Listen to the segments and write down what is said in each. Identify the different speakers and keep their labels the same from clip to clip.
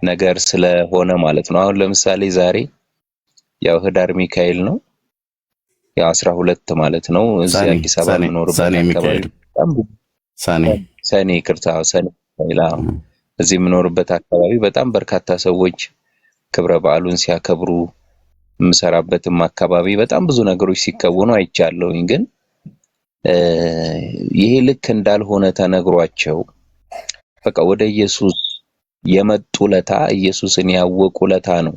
Speaker 1: ነገር ስለሆነ ማለት ነው። አሁን ለምሳሌ ዛሬ ያው ህዳር ሚካኤል ነው ያው 12 ማለት ነው። እዚህ አዲስ አበባ የምኖርበት አካባቢ በጣም ሰኔ ይቅርታ ሰኔ ሚካኤል እዚህ የምኖርበት አካባቢ በጣም በርካታ ሰዎች ክብረ በዓሉን ሲያከብሩ የምሰራበትም አካባቢ በጣም ብዙ ነገሮች ሲከወኑ አይቻለሁኝ። ግን ይሄ ልክ እንዳልሆነ ተነግሯቸው በቃ ወደ ኢየሱስ የመጡ ለታ ኢየሱስን ያወቁ ለታ ነው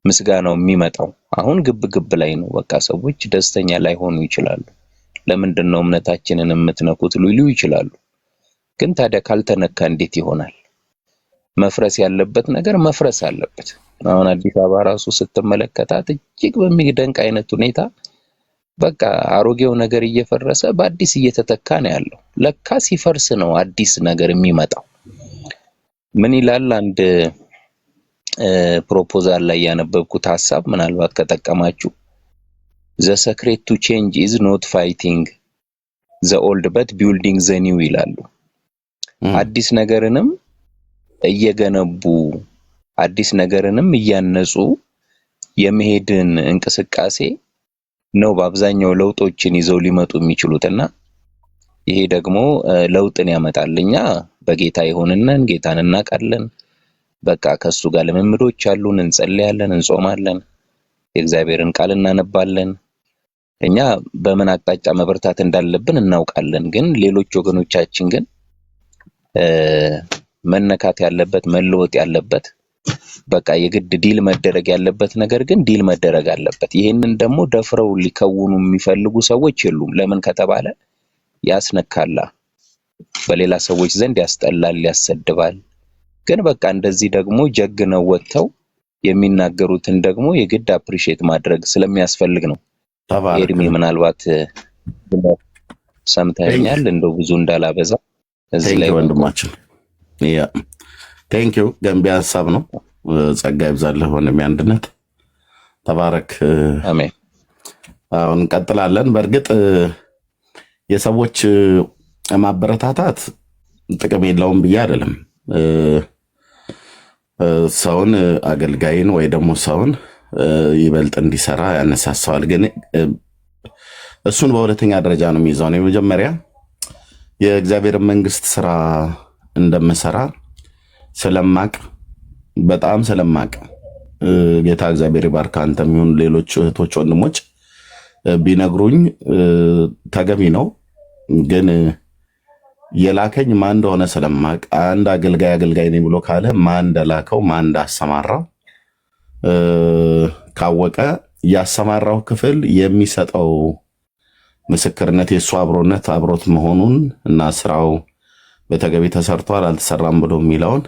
Speaker 1: ምስጋናው የሚመጣው። አሁን ግብ ላይ ነው። በቃ ሰዎች ደስተኛ ላይሆኑ ይችላሉ። ለምንድን ነው እምነታችንን የምትነኩት ሊሉ ይችላሉ። ግን ታዲያ ካልተነካ እንዴት ይሆናል? መፍረስ ያለበት ነገር መፍረስ አለበት። አሁን አዲስ አበባ ራሱ ስትመለከታት እጅግ በሚደንቅ አይነት ሁኔታ በቃ አሮጌው ነገር እየፈረሰ በአዲስ እየተተካ ነው ያለው። ለካ ሲፈርስ ነው አዲስ ነገር የሚመጣው። ምን ይላል አንድ ፕሮፖዛል ላይ ያነበብኩት ሐሳብ ምናልባት ከጠቀማችሁ the secret to change is not fighting the old but building the new ይላሉ። አዲስ ነገርንም እየገነቡ አዲስ ነገርንም እያነጹ የመሄድን እንቅስቃሴ ነው በአብዛኛው ለውጦችን ይዘው ሊመጡ የሚችሉትና ይሄ ደግሞ ለውጥን ያመጣልኛ በጌታ ይሆንነን ጌታን እናቃለን። በቃ ከሱ ጋር ለምምዶች አሉን፣ እንጸልያለን፣ እንጾማለን፣ የእግዚአብሔርን ቃል እናነባለን። እኛ በምን አቅጣጫ መበርታት እንዳለብን እናውቃለን። ግን ሌሎች ወገኖቻችን ግን መነካት ያለበት መለወጥ ያለበት በቃ የግድ ዲል መደረግ ያለበት ነገር ግን ዲል መደረግ አለበት። ይሄንን ደግሞ ደፍረው ሊከውኑ የሚፈልጉ ሰዎች የሉም። ለምን ከተባለ ያስነካላ፣ በሌላ ሰዎች ዘንድ ያስጠላል፣ ያሰድባል። ግን በቃ እንደዚህ ደግሞ ጀግነው ወጥተው የሚናገሩትን ደግሞ የግድ አፕሪሺየት ማድረግ ስለሚያስፈልግ ነው። ኤርሚ ምናልባት ሰምተኛል እንደው ብዙ እንዳላበዛ እዚህ ላይ
Speaker 2: ወንድማችን ያ ቴንክ ዩ ገንቢ ሐሳብ ነው። ጸጋ ይብዛልህ ወንድሜ አንድነት ተባረክ።
Speaker 1: አሜን።
Speaker 2: አሁን እንቀጥላለን። በእርግጥ የሰዎች ማበረታታት ጥቅም የለውም ብዬ አይደለም። ሰውን አገልጋይን ወይ ደግሞ ሰውን ይበልጥ እንዲሰራ ያነሳሳዋል። ግን እሱን በሁለተኛ ደረጃ ነው የሚይዘው። ነው የመጀመሪያ የእግዚአብሔር መንግስት ስራ እንደምሰራ ስለማቅ በጣም ስለማቅ ጌታ እግዚአብሔር ይባርክ አንተም ይሁን ሌሎች እህቶች ወንድሞች ቢነግሩኝ ተገቢ ነው። ግን የላከኝ ማን እንደሆነ ስለማቅ አንድ አገልጋይ ነኝ ብሎ ካለ ማን እንደላከው ማን እንዳሰማራው ካወቀ ያሰማራው ክፍል የሚሰጠው ምስክርነት የእሱ አብሮነት አብሮት መሆኑን እና ስራው በተገቢ ተሰርቷል አልተሰራም ብሎ የሚለውን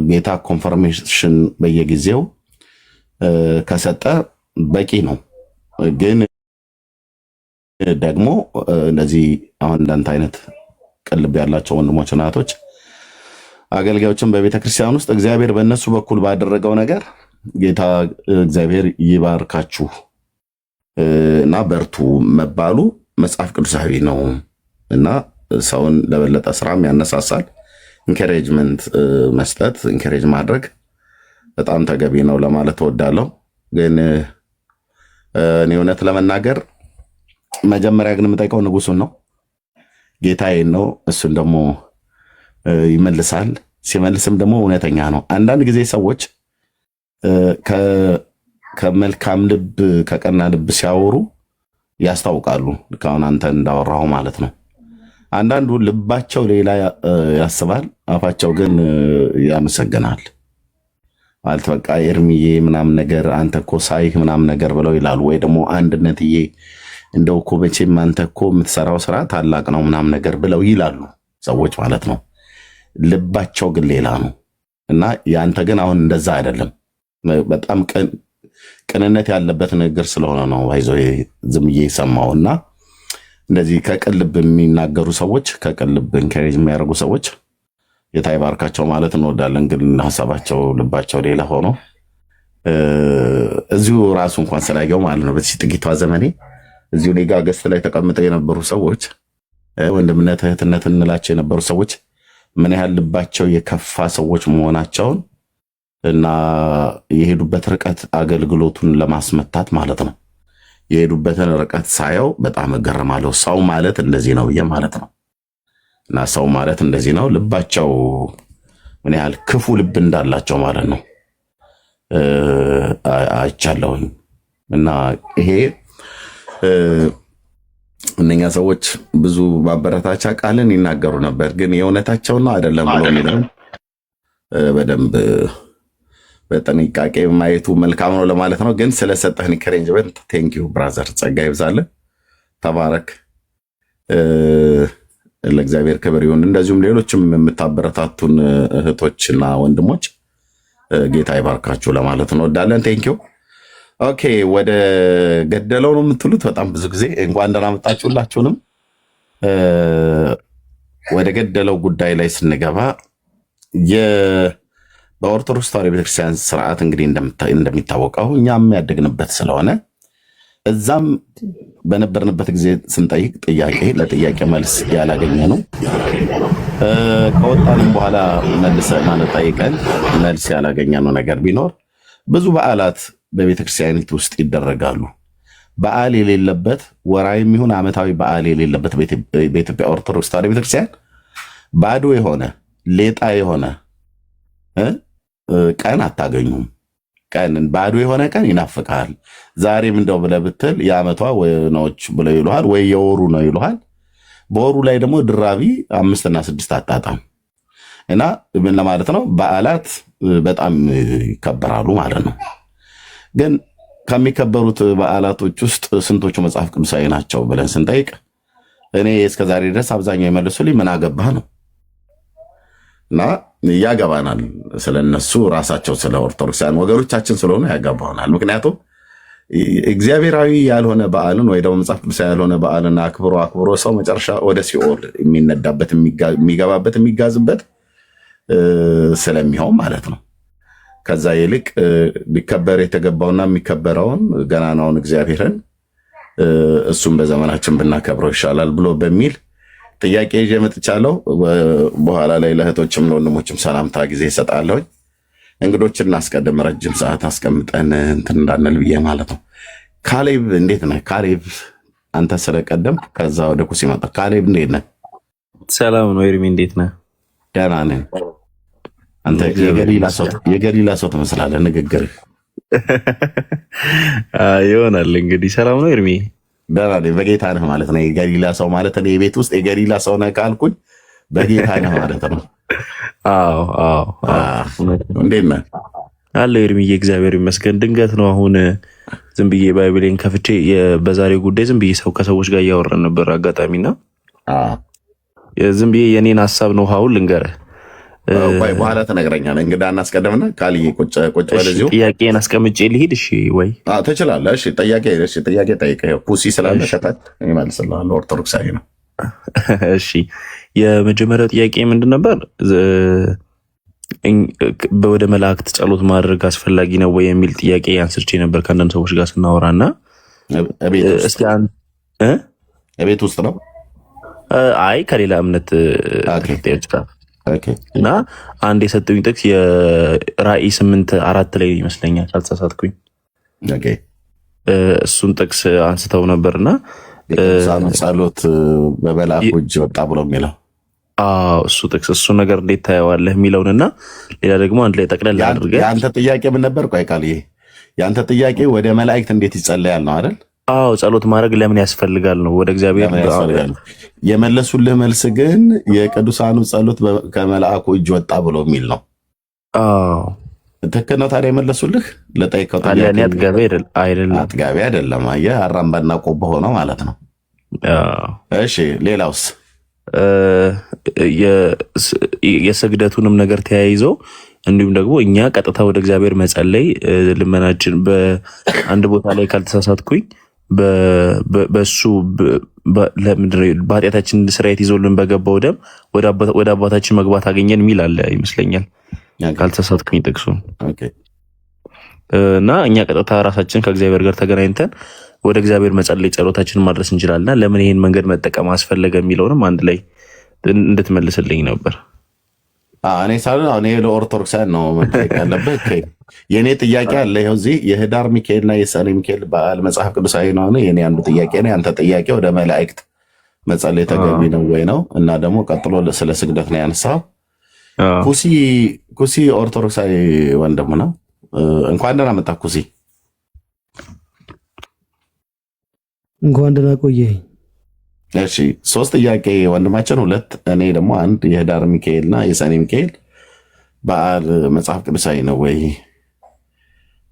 Speaker 2: ጌታ ኮንፈርሜሽን በየጊዜው ከሰጠ በቂ ነው። ግን ደግሞ እንደዚህ አሁን እንዳንተ አይነት ቅልብ ያላቸው ወንድሞች እናቶች አገልጋዮችን በቤተ ክርስቲያን ውስጥ እግዚአብሔር በእነሱ በኩል ባደረገው ነገር ጌታ እግዚአብሔር ይባርካችሁ እና በርቱ መባሉ መጽሐፍ ቅዱሳዊ ነው እና ሰውን ለበለጠ ስራም ያነሳሳል። ኢንካሬጅመንት መስጠት ኢንካሬጅ ማድረግ በጣም ተገቢ ነው ለማለት እወዳለሁ። ግን እኔ እውነት ለመናገር መጀመሪያ ግን የምጠይቀው ንጉሱን ነው፣ ጌታዬን ነው። እሱን ደግሞ ይመልሳል። ሲመልስም ደግሞ እውነተኛ ነው። አንዳንድ ጊዜ ሰዎች ከመልካም ልብ ከቀና ልብ ሲያወሩ ያስታውቃሉ። ካሁን አንተ እንዳወራው ማለት ነው። አንዳንዱ ልባቸው ሌላ ያስባል፣ አፋቸው ግን ያመሰግናል ማለት በቃ ኤርሚዬ ምናምን ነገር አንተ እኮ ሳይህ ምናምን ነገር ብለው ይላሉ። ወይ ደግሞ አንድነትዬ እንደው እኮ መቼም አንተ እኮ የምትሰራው ስራ ታላቅ ነው ምናምን ነገር ብለው ይላሉ ሰዎች ማለት ነው። ልባቸው ግን ሌላ ነው እና ያንተ ግን አሁን እንደዛ አይደለም። በጣም ቅንነት ያለበት ንግግር ስለሆነ ነው አይዞ ዝምዬ ሰማውና እንደዚህ ከቅልብ የሚናገሩ ሰዎች ከቅልብ ኢንካሬጅ የሚያደርጉ ሰዎች ጌታ ይባርካቸው ማለት እንወዳለን። ግን ሐሳባቸው ልባቸው ሌላ ሆኖ እዚሁ ራሱ እንኳን ስላየው ማለት ነው በዚህ ጥቂቷ ዘመኔ እዚሁ እኔ ጋር ገስት ላይ ተቀምጠው የነበሩ ሰዎች ወንድምነት እህትነት እንላቸው የነበሩ ሰዎች ምን ያህል ልባቸው የከፋ ሰዎች መሆናቸውን እና የሄዱበት ርቀት አገልግሎቱን ለማስመታት ማለት ነው። የሄዱበትን ርቀት ሳየው በጣም እገረማለሁ። ሰው ማለት እንደዚህ ነው ብዬ ማለት ነው። እና ሰው ማለት እንደዚህ ነው። ልባቸው ምን ያህል ክፉ ልብ እንዳላቸው ማለት ነው አይቻለሁኝ። እና ይሄ እነኛ ሰዎች ብዙ ማበረታቻ ቃልን ይናገሩ ነበር፣ ግን የእውነታቸው ነው አይደለም ብሎ የሚለው በደንብ በጥንቃቄ ማየቱ መልካም ነው ለማለት ነው። ግን ስለሰጠህን ኢንከሬጅመንት ቴንኪዩ ብራዘር፣ ጸጋ ይብዛልህ፣ ተባረክ፣ ለእግዚአብሔር ክብር ይሁን። እንደዚሁም ሌሎችም የምታበረታቱን እህቶችና ወንድሞች ጌታ ይባርካችሁ ለማለት እንወዳለን። ቴንኪዩ። ኦኬ፣ ወደ ገደለው ነው የምትሉት። በጣም ብዙ ጊዜ እንኳን ደህና መጣችሁላችሁንም። ወደ ገደለው ጉዳይ ላይ ስንገባ በኦርቶዶክስ ተዋሕዶ ቤተክርስቲያን ስርዓት እንግዲህ እንደሚታወቀው እኛም ያደግንበት ስለሆነ እዛም በነበርንበት ጊዜ ስንጠይቅ ጥያቄ ለጥያቄ መልስ ያላገኘ ነው። ከወጣንም በኋላ ማለት ጠይቀን መልስ ያላገኘ ነው ነገር ቢኖር ብዙ በዓላት በቤተክርስቲያኒቱ ውስጥ ይደረጋሉ። በዓል የሌለበት ወራዊም ይሁን ዓመታዊ በዓል የሌለበት በኢትዮጵያ ኦርቶዶክስ ተዋሕዶ ቤተክርስቲያን ባዶ የሆነ ሌጣ የሆነ ቀን አታገኙም። ቀን ባዶ የሆነ ቀን ይናፍቃል። ዛሬም እንደው ብለህ ብትል የዓመቷ ወይኖች ብለው ይሉሃል፣ ወይ የወሩ ነው ይሉሃል። በወሩ ላይ ደግሞ ድራቢ 5 እና 6 አጣጣም እና ምን ለማለት ነው፣ በዓላት በጣም ይከበራሉ ማለት ነው። ግን ከሚከበሩት በዓላቶች ውስጥ ስንቶቹ መጽሐፍ ቅዱሳዊ ናቸው ብለን ስንጠይቅ እኔ እስከዛሬ ድረስ አብዛኛው የመለሱልኝ ምን አገባህ ነው። እና ያገባናል ስለነሱ ራሳቸው ስለ ኦርቶዶክሳውያን ወገኖቻችን ስለሆኑ ያገባናል። ምክንያቱም እግዚአብሔራዊ ያልሆነ በዓልን ወይ ደግሞ መጽሐፍ ቅዱሳዊ ያልሆነ በዓልን አክብሮ ሰው መጨረሻ ወደ ሲኦል የሚነዳበት የሚገባበት የሚጋዝበት ስለሚሆን ማለት ነው። ከዛ ይልቅ ሊከበር የተገባውና የሚከበረውን ገናናውን እግዚአብሔርን እሱም በዘመናችን ብናከብረው ይሻላል ብሎ በሚል ጥያቄ ይዤ መጥቻለሁ። በኋላ ላይ ለእህቶችም ለወንድሞችም ሰላምታ ጊዜ ይሰጣለሁ። እንግዶችን እናስቀድም፣ ረጅም ሰዓት አስቀምጠን እንትን እንዳንል ብዬ ማለት ነው። ካሌብ እንዴት ነህ? ካሌብ አንተ ስለቀደም ከዛ ወደ ኩስ ይመጣ። ካሌብ እንዴት ነህ?
Speaker 3: ሰላም ነው። ኤርሚ እንዴት ነህ?
Speaker 2: ደህና ነኝ። አንተ የገሊላ ሰው ትመስላለህ ንግግርህ።
Speaker 3: ይሆናል እንግዲህ። ሰላም ነው ኤርሚ?
Speaker 2: ደህና ነኝ። በጌታ ነህ ማለት ነው። የገሊላ ሰው ማለት እኔ የቤት ውስጥ የገሊላ ሰው ነህ ካልኩኝ በጌታ ነህ ማለት ነው።
Speaker 3: አዎ
Speaker 2: እንዴት ነህ?
Speaker 3: አለሁ ኤርሚዬ፣ እግዚአብሔር ይመስገን። ድንገት ነው አሁን ዝም ብዬ ባይብሌን ከፍቼ በዛሬው ጉዳይ ዝም ብዬ ከሰዎች ጋር እያወራን ነበር አጋጣሚና ዝም ብዬ የኔን ሀሳብ ነው ሀውል ልንገርህ።
Speaker 2: በኋላ ተነግረኛል። እንግዳ እናስቀድምና ቃልዬ ቁጭ በለዚሁ
Speaker 3: ጥያቄን አስቀምጬ ልሂድ። እሺ ወይ
Speaker 2: ትችላለህ? እሺ ጥያቄ ጠይቀህ ፑሲ ስላለ ከታች ይመልስልሃል። ኦርቶዶክሳዊ ነው።
Speaker 3: እሺ የመጀመሪያው ጥያቄ ምንድን ነበር? ወደ መላእክት ጸሎት ማድረግ አስፈላጊ ነው ወይ የሚል ጥያቄ አንስቼ ነበር ከአንዳንድ ሰዎች ጋር ስናወራና
Speaker 2: ቤት ውስጥ ነው።
Speaker 3: አይ ከሌላ እምነት ተከታዮች ጋር እና አንድ የሰጠኝ ጥቅስ የራእይ 8:4 ላይ ይመስለኛል ካልተሳሳትኩኝ። እሱን ጥቅስ አንስተው ነበርና
Speaker 2: ጸሎት በመልአኩ እጅ ወጣ ብሎ የሚለው
Speaker 3: እሱ ጥቅስ እሱ ነገር እንዴት ታየዋለህ የሚለውንና ሌላ ደግሞ አንድ ላይ ጠቅለል አድርገህ
Speaker 2: የአንተ ጥያቄ ምን ነበር? ቆይ ቃልዬ የአንተ ጥያቄ ወደ መላእክት እንዴት ይጸለያል ነው አይደል?
Speaker 3: ጸሎት ማድረግ ለምን ያስፈልጋል ነው ወደ እግዚአብሔር
Speaker 2: የመለሱልህ መልስ ግን የቅዱሳኑ ጸሎት ከመልአኩ እጅ ወጣ ብሎ የሚል ነው። ትክክል ነው። ታዲያ የመለሱልህ ለጠይቀው አጥጋቢ አይደለም። አየህ አራምባና ቆቦ ሆነው ማለት ነው። እሺ ሌላውስ?
Speaker 3: የስግደቱንም ነገር ተያይዘው እንዲሁም ደግሞ እኛ ቀጥታ ወደ እግዚአብሔር መጸለይ ልመናችን በአንድ ቦታ ላይ ካልተሳሳትኩኝ በሱ በኃጢአታችን ስርየት ይዞልን በገባው ደም ወደ አባታችን መግባት አገኘን የሚል አለ ይመስለኛል ካልተሳሳትኩኝ ጥቅሱን። እና እኛ ቀጥታ ራሳችን ከእግዚአብሔር ጋር ተገናኝተን ወደ እግዚአብሔር መጸለይ ጸሎታችንን ማድረስ እንችላልና ለምን ይሄን መንገድ መጠቀም አስፈለገ የሚለውንም አንድ ላይ እንድትመልስልኝ ነበር።
Speaker 2: እኔ ሳልሆን እኔ ለኦርቶዶክሳውያን ነው መጠየቅ ያለበት። የእኔ ጥያቄ አለ። ይኸው እዚህ የህዳር ሚካኤልና የሰኔ ሚካኤል በዓል መጽሐፍ ቅዱሳዊ ነው። የኔ አንዱ ጥያቄ ነው። ያንተ ጥያቄ ወደ መላእክት መጸለይ ተገቢ ነው ወይ ነው። እና ደግሞ ቀጥሎ ስለ ስግደት ነው ያነሳው። ኩሲ ኦርቶዶክሳዊ ወንድም ነው። እንኳን ደህና መጣህ ኩሲ።
Speaker 4: እንኳን ደህና ቆየኝ።
Speaker 2: እሺ 3 ጥያቄ ወንድማችን፣ 2 እኔ ደግሞ 1 የህዳር ሚካኤልና የሰኔ ሚካኤል በዓል መጽሐፍ ቅዱሳዊ ነው ወይ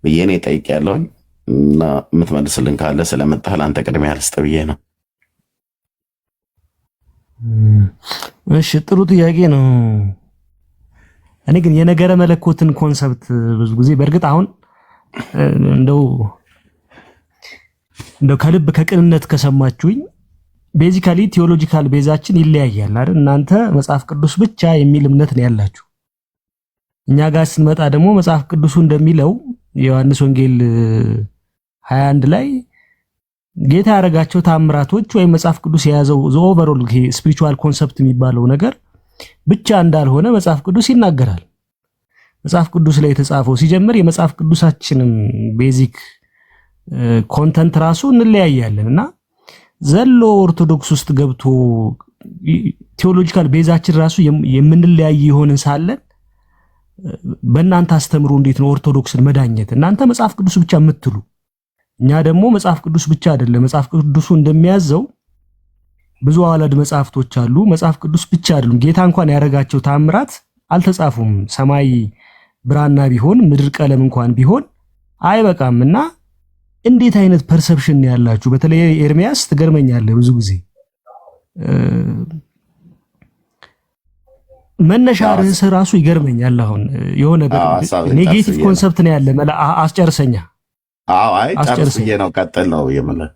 Speaker 2: ብዬ እኔ ጠይቄያለሁኝ እና የምትመልስልን ካለ ስለመጣህ ለአንተ ቅድሚያ ልስጥ ብዬ ነው።
Speaker 4: እሺ ጥሩ ጥያቄ ነው። እኔ ግን የነገረ መለኮትን ኮንሰፕት ብዙ ጊዜ በእርግጥ አሁን እንደው ከልብ ከቅንነት ከሰማችሁኝ ቤዚካሊ ቴዎሎጂካል ቤዛችን ይለያያል አይደል? እናንተ መጽሐፍ ቅዱስ ብቻ የሚል እምነት ነው ያላችሁ። እኛ ጋር ስንመጣ ደግሞ መጽሐፍ ቅዱሱ እንደሚለው የዮሐንስ ወንጌል 21 ላይ ጌታ ያደረጋቸው ታምራቶች ወይም መጽሐፍ ቅዱስ የያዘው ኦቨርኦል ስፒሪቹዋል ኮንሰፕት የሚባለው ነገር ብቻ እንዳልሆነ መጽሐፍ ቅዱስ ይናገራል። መጽሐፍ ቅዱስ ላይ የተጻፈው ሲጀምር የመጽሐፍ ቅዱሳችንን ቤዚክ ኮንተንት ራሱ እንለያያለን እና ዘሎ ኦርቶዶክስ ውስጥ ገብቶ ቴዎሎጂካል ቤዛችን ራሱ የምንለያይ ይሆንን ሳለን በእናንተ አስተምሮ እንዴት ነው ኦርቶዶክስን መዳኘት? እናንተ መጽሐፍ ቅዱስ ብቻ የምትሉ፣ እኛ ደግሞ መጽሐፍ ቅዱስ ብቻ አይደለም። መጽሐፍ ቅዱሱ እንደሚያዘው ብዙ አዋላድ መጽሐፍቶች አሉ። መጽሐፍ ቅዱስ ብቻ አይደሉም። ጌታ እንኳን ያደረጋቸው ታምራት አልተጻፉም። ሰማይ ብራና ቢሆን ምድር ቀለም እንኳን ቢሆን አይበቃምና እንዴት አይነት ፐርሰፕሽን ያላችሁ? በተለይ ኤርሚያስ ትገርመኛለህ። ብዙ ጊዜ መነሻ ርዕስ ራሱ ይገርመኛል። አሁን የሆነ ኔጌቲቭ ኮንሰፕት ነው ያለ። አስጨርሰኛ።
Speaker 2: አይ ጨርስዬ ነው ቀጥል ነው የምልህ።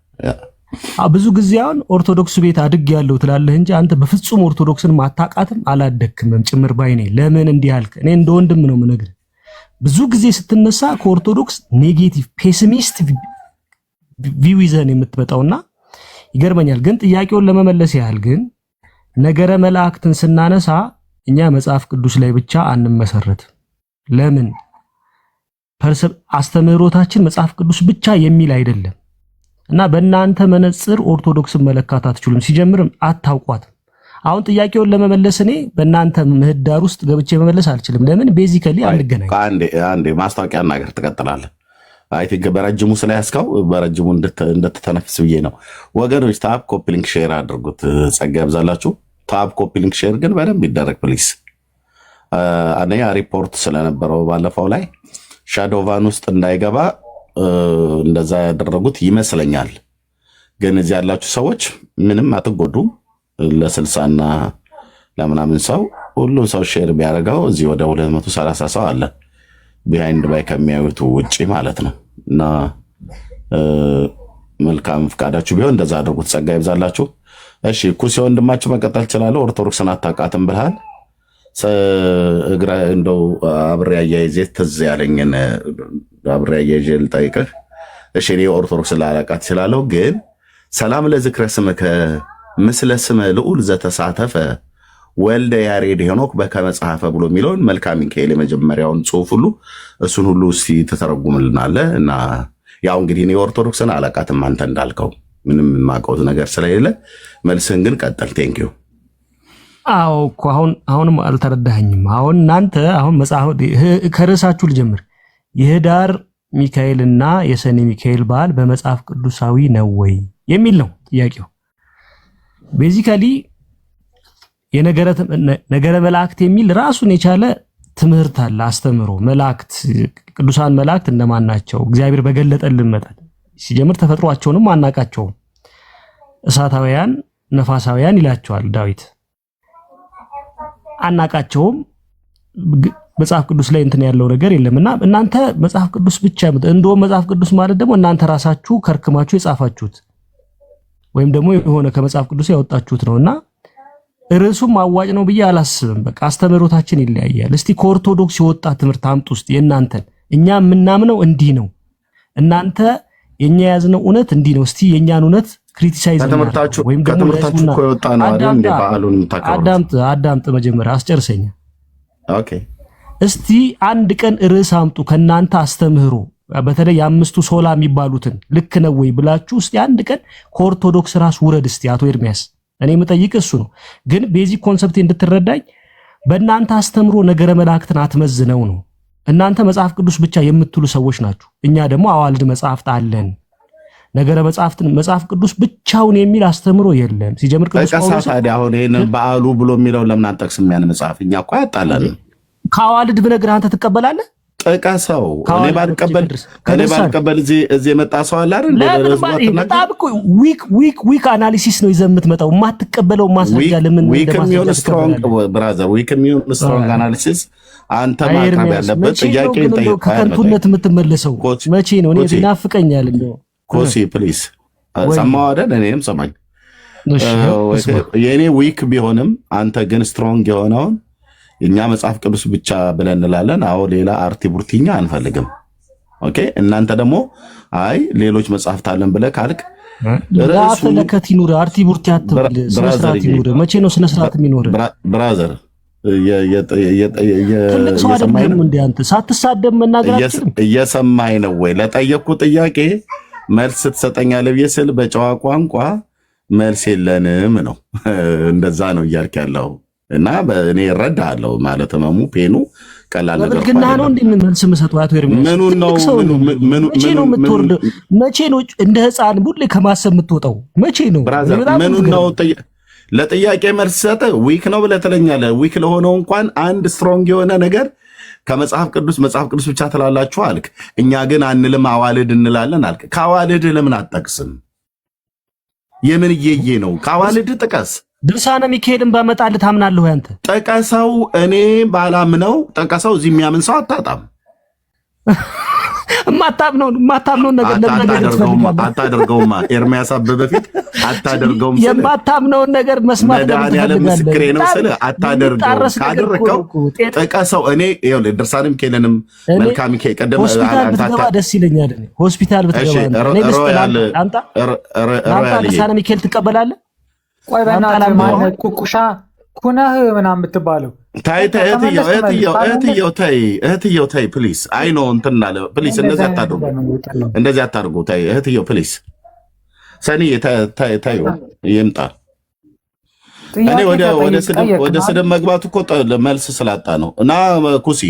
Speaker 4: ብዙ ጊዜ አሁን ኦርቶዶክስ ቤት አድግ ያለው ትላለህ እንጂ አንተ በፍጹም ኦርቶዶክስን ማታቃትም አላደክምም ጭምር ባይኔ። ለምን እንዲህ አልክ? እኔ እንደ ወንድም ነው የምነግርህ። ብዙ ጊዜ ስትነሳ ከኦርቶዶክስ ኔጌቲቭ ፔሲሚስት ቪው ይዘን የምትመጣውና ይገርመኛል። ግን ጥያቄውን ለመመለስ ያህል ግን ነገረ መላእክትን ስናነሳ እኛ መጽሐፍ ቅዱስ ላይ ብቻ አንመሰረትም። ለምን? አስተምህሮታችን መጽሐፍ ቅዱስ ብቻ የሚል አይደለም እና በእናንተ መነጽር ኦርቶዶክስን መለካት አትችሉም። ሲጀምርም አታውቋትም። አሁን ጥያቄውን ለመመለስ እኔ በእናንተ ምህዳር ውስጥ ገብቼ መመለስ አልችልም። ለምን? ቤዚካሊ አንገናኝ።
Speaker 2: አንዴ ማስታወቂያ ነገር ትቀጥላለህ። አይ ቲንክ በረጅሙ ስለያዝከው በረጅሙ እንድትተነፍስ ብዬ ነው። ወገኖች ታፕ ኮፒ ሊንክ ሼር አድርጉት። ጸጋ ያብዛላችሁ። ታፕ ኮፒ ሊንክ ሼር ግን በደንብ ይደረግ ፕሊስ። አንደኛ ሪፖርት ስለነበረው ባለፈው ላይ ሻዶቫን ውስጥ እንዳይገባ እንደዛ ያደረጉት ይመስለኛል። ግን እዚህ ያላችሁ ሰዎች ምንም አትጎዱም። ለ60 ለምናምን ሰው ሁሉም ሰው ሼር ቢያደርገው እዚህ ወደ 230 ሰው አለ ቢሃይንድ ባይ ከሚያዩት ውጪ ማለት ነው። እና መልካም ፍቃዳችሁ ቢሆን እንደዛ አድርጉት። ጸጋ ይብዛላችሁ። እሺ ኩሲ ወንድማችሁ መቀጠል እችላለሁ። ኦርቶዶክስን አታውቃትም ብልሃል። እግራ እንደው አብሬ አያይዤ ትዝ ያለኝን አብሬ አያይዤ ልጠይቅህ። እሺ እኔ ኦርቶዶክስ ላላውቃት እችላለሁ፣ ግን ሰላም ለዝክረ ስምከ ምስለ ስመ ልዑል ዘተሳተፈ ወልደ ያሬድ ሄኖክ በከመ ጸሐፈ ብሎ የሚለውን መልክአ ሚካኤል የመጀመሪያውን ጽሑፍ ሁሉ እሱን ሁሉ እስቲ ትተረጉምልናለህ። እና ያው እንግዲህ እኔ ኦርቶዶክስን አላውቃትም አንተ እንዳልከው ምንም የማውቀው ነገር ስለሌለ መልስህን ግን ቀጥል። ቴንኪዩ።
Speaker 4: አዎ እኮ አሁንም አልተረዳኸኝም። አሁን እናንተ አሁን መጽሐፍ ከርዕሳችሁ ልጀምር። የህዳር ሚካኤልና የሰኔ ሚካኤል በዓል በመጽሐፍ ቅዱሳዊ ነው ወይ የሚል ነው ጥያቄው። ቤዚካሊ የነገረ መላእክት የሚል ራሱን የቻለ ትምህርት አለ፣ አስተምሮ። መላእክት ቅዱሳን መላእክት እንደማን ናቸው? እግዚአብሔር በገለጠልን መጠን ሲጀምር ተፈጥሯቸውንም አናቃቸውም። እሳታውያን ነፋሳውያን ይላቸዋል ዳዊት። አናቃቸውም። መጽሐፍ ቅዱስ ላይ እንትን ያለው ነገር የለምና እናንተ መጽሐፍ ቅዱስ ብቻ እንደውም መጽሐፍ ቅዱስ ማለት ደግሞ እናንተ ራሳችሁ ከርክማችሁ የጻፋችሁት ወይም ደግሞ የሆነ ከመጽሐፍ ቅዱስ ያወጣችሁት ነውና ርዕሱም አዋጭ ነው ብዬ አላስብም። በቃ አስተምህሮታችን ይለያያል። እስቲ ከኦርቶዶክስ የወጣ ትምህርት አምጡ ውስጥ የእናንተን። እኛ የምናምነው እንዲህ ነው፣ እናንተ የኛ ያዝነው እውነት እንዲህ ነው። እስቲ የኛን እውነት ክሪቲሳይዝ
Speaker 2: ከተመርታችሁ ወይም ደግሞ ከተመርታችሁ እኮ የወጣ ነው አይደል? እንደ በዓሉን የምታከብሩት።
Speaker 4: አዳምጥ መጀመሪያ አስጨርሰኛ።
Speaker 2: ኦኬ
Speaker 4: እስቲ አንድ ቀን ርዕስ አምጡ ከናንተ አስተምህሮ በተለይ የአምስቱ ሶላ የሚባሉትን ልክ ነው ወይ ብላችሁ እስቲ አንድ ቀን ከኦርቶዶክስ ራስ ውረድ እስቲ አቶ ኤርሚያስ። እኔ የምጠይቅ እሱ ነው። ግን ቤዚክ ኮንሰፕት እንድትረዳኝ በእናንተ አስተምሮ ነገረ መላእክትን አትመዝነው ነው። እናንተ መጽሐፍ ቅዱስ ብቻ የምትሉ ሰዎች ናችሁ። እኛ ደግሞ አዋልድ መጽሐፍት አለን። ነገረ መጽሐፍ ቅዱስ ብቻውን የሚል አስተምሮ የለም። ሲጀምር ቅዱስ ጳውሎስ
Speaker 2: ታዲያ አሁን ይሄንን በዓሉ ብሎ የሚለው ለምን አንጠቅስም? ያን መጽሐፍ እኛ እኮ ያጣላል።
Speaker 4: ከአዋልድ ብነግርህ አንተ ትቀበላለህ?
Speaker 2: ጥቀሰው። እኔ ባልቀበል እዚህ የመጣ ሰው አለ አይደል?
Speaker 4: በጣም እኮ ዊክ አናሊሲስ ነው ይዘህ የምትመጣው። የማትቀበለው ማስረጃ ለምን
Speaker 2: ዊክ የሚሆን ስትሮንግ ብራዘር፣ ዊክ የሚሆን ስትሮንግ አናሊሲስ አንተ ማቅረብ ያለበት ጥያቄ እንጠይቅ።
Speaker 4: ከከንቱነት የምትመለሰው መቼ ነው? እኔ ይናፍቀኛል። እንደው
Speaker 2: ኮሲ ፕሊዝ ሰማው አይደል? እኔም ሰማኝ። የኔ ዊክ ቢሆንም አንተ ግን ስትሮንግ የሆነውን እኛ መጽሐፍ ቅዱስ ብቻ ብለን እንላለን። አዎ ሌላ አርቲ ቡርቲኛ አንፈልግም። ኦኬ እናንተ ደግሞ አይ ሌሎች መጽሐፍት አለን ብለህ ካልክ
Speaker 4: ራሱ ለከት ይኑር። አርቲ ቡርቲ አትበል። ስነ ስርዓት ይኑር። መቼ ነው ስነ ስርዓት የሚኖር?
Speaker 2: ብራዘር
Speaker 4: ትልቅ ሰው አይደለም እንዴ አንተ? ሳትሳደብ መናገር አትችልም?
Speaker 2: እየሰማኝ ነው ወይ? ለጠየቅኩ ጥያቄ መልስ ትሰጠኛለህ ብዬ ስል በጨዋ ቋንቋ መልስ የለንም ነው። እንደዛ ነው እያልክ ያለው እና እኔ እረዳለሁ ማለት ህመሙ ፔኑ ቀላል ነገር
Speaker 4: ግን ነው እንዴ መልስ የምሰጠው? አቶ ኤርሚያስ
Speaker 2: ምኑን ነው
Speaker 4: መቼ ነው የምትወርደው? መቼ ነው እንደ ህፃን ቡል ከማሰብ የምትወጣው? መቼ ነው
Speaker 2: ምኑን ነው ለጥያቄ መልስ ሰጠ? ዊክ ነው ብለህ ትለኛለህ። ዊክ ለሆነው እንኳን አንድ ስትሮንግ የሆነ ነገር ከመጽሐፍ ቅዱስ ብቻ ትላላችሁ አልክ። እኛ ግን አንልም አዋልድ እንላለን አልክ። ከአዋልድ ለምን አትጠቅስም? የምን እየየ ነው? ከአዋልድ ጥቀስ።
Speaker 4: ድርሳነ ሚካኤልን ባመጣልህ ታምናለህ ወይ አንተ?
Speaker 2: ጠቀሰው። እኔ ባላምነው ጠቀሰው። እዚህ የሚያምን ሰው አታጣም።
Speaker 4: የማታምነውን ነገር
Speaker 2: አታደርገውማ። ኤርሚያስ አበበ ፊት አታደርገውም።
Speaker 4: የማታምነውን ነገር መስማት
Speaker 2: መድኃኒዓለም ምስክሬ ነው ስልህ አታደርገው። ካደረከው ጥቀሰው። እኔ ይኸውልህ ድርሳነ ሚካኤልንም መልክአ ሚካኤል ቀደም
Speaker 4: ሆስፒታል ብትገባ ደስ ይለኛል። ሆስፒታል ብትገባ ድርሳነ ሚካኤል ትቀበላለህ?
Speaker 5: ቆይ በእናትህ ማለት ቁቁሻ ኩነህ ምናምን የምትባለው
Speaker 2: እህትየው ተይ ፕሊስ። አይ ኖ እንትን አለ ፕሊስ። እንደዚህ አታድርጉ። ተይ እህትየው ፕሊስ። ሰኒ ታዩ ይምጣ። እኔ ወደ ስድብ መግባቱ እኮ መልስ ስላጣ ነው። እና ኩሲ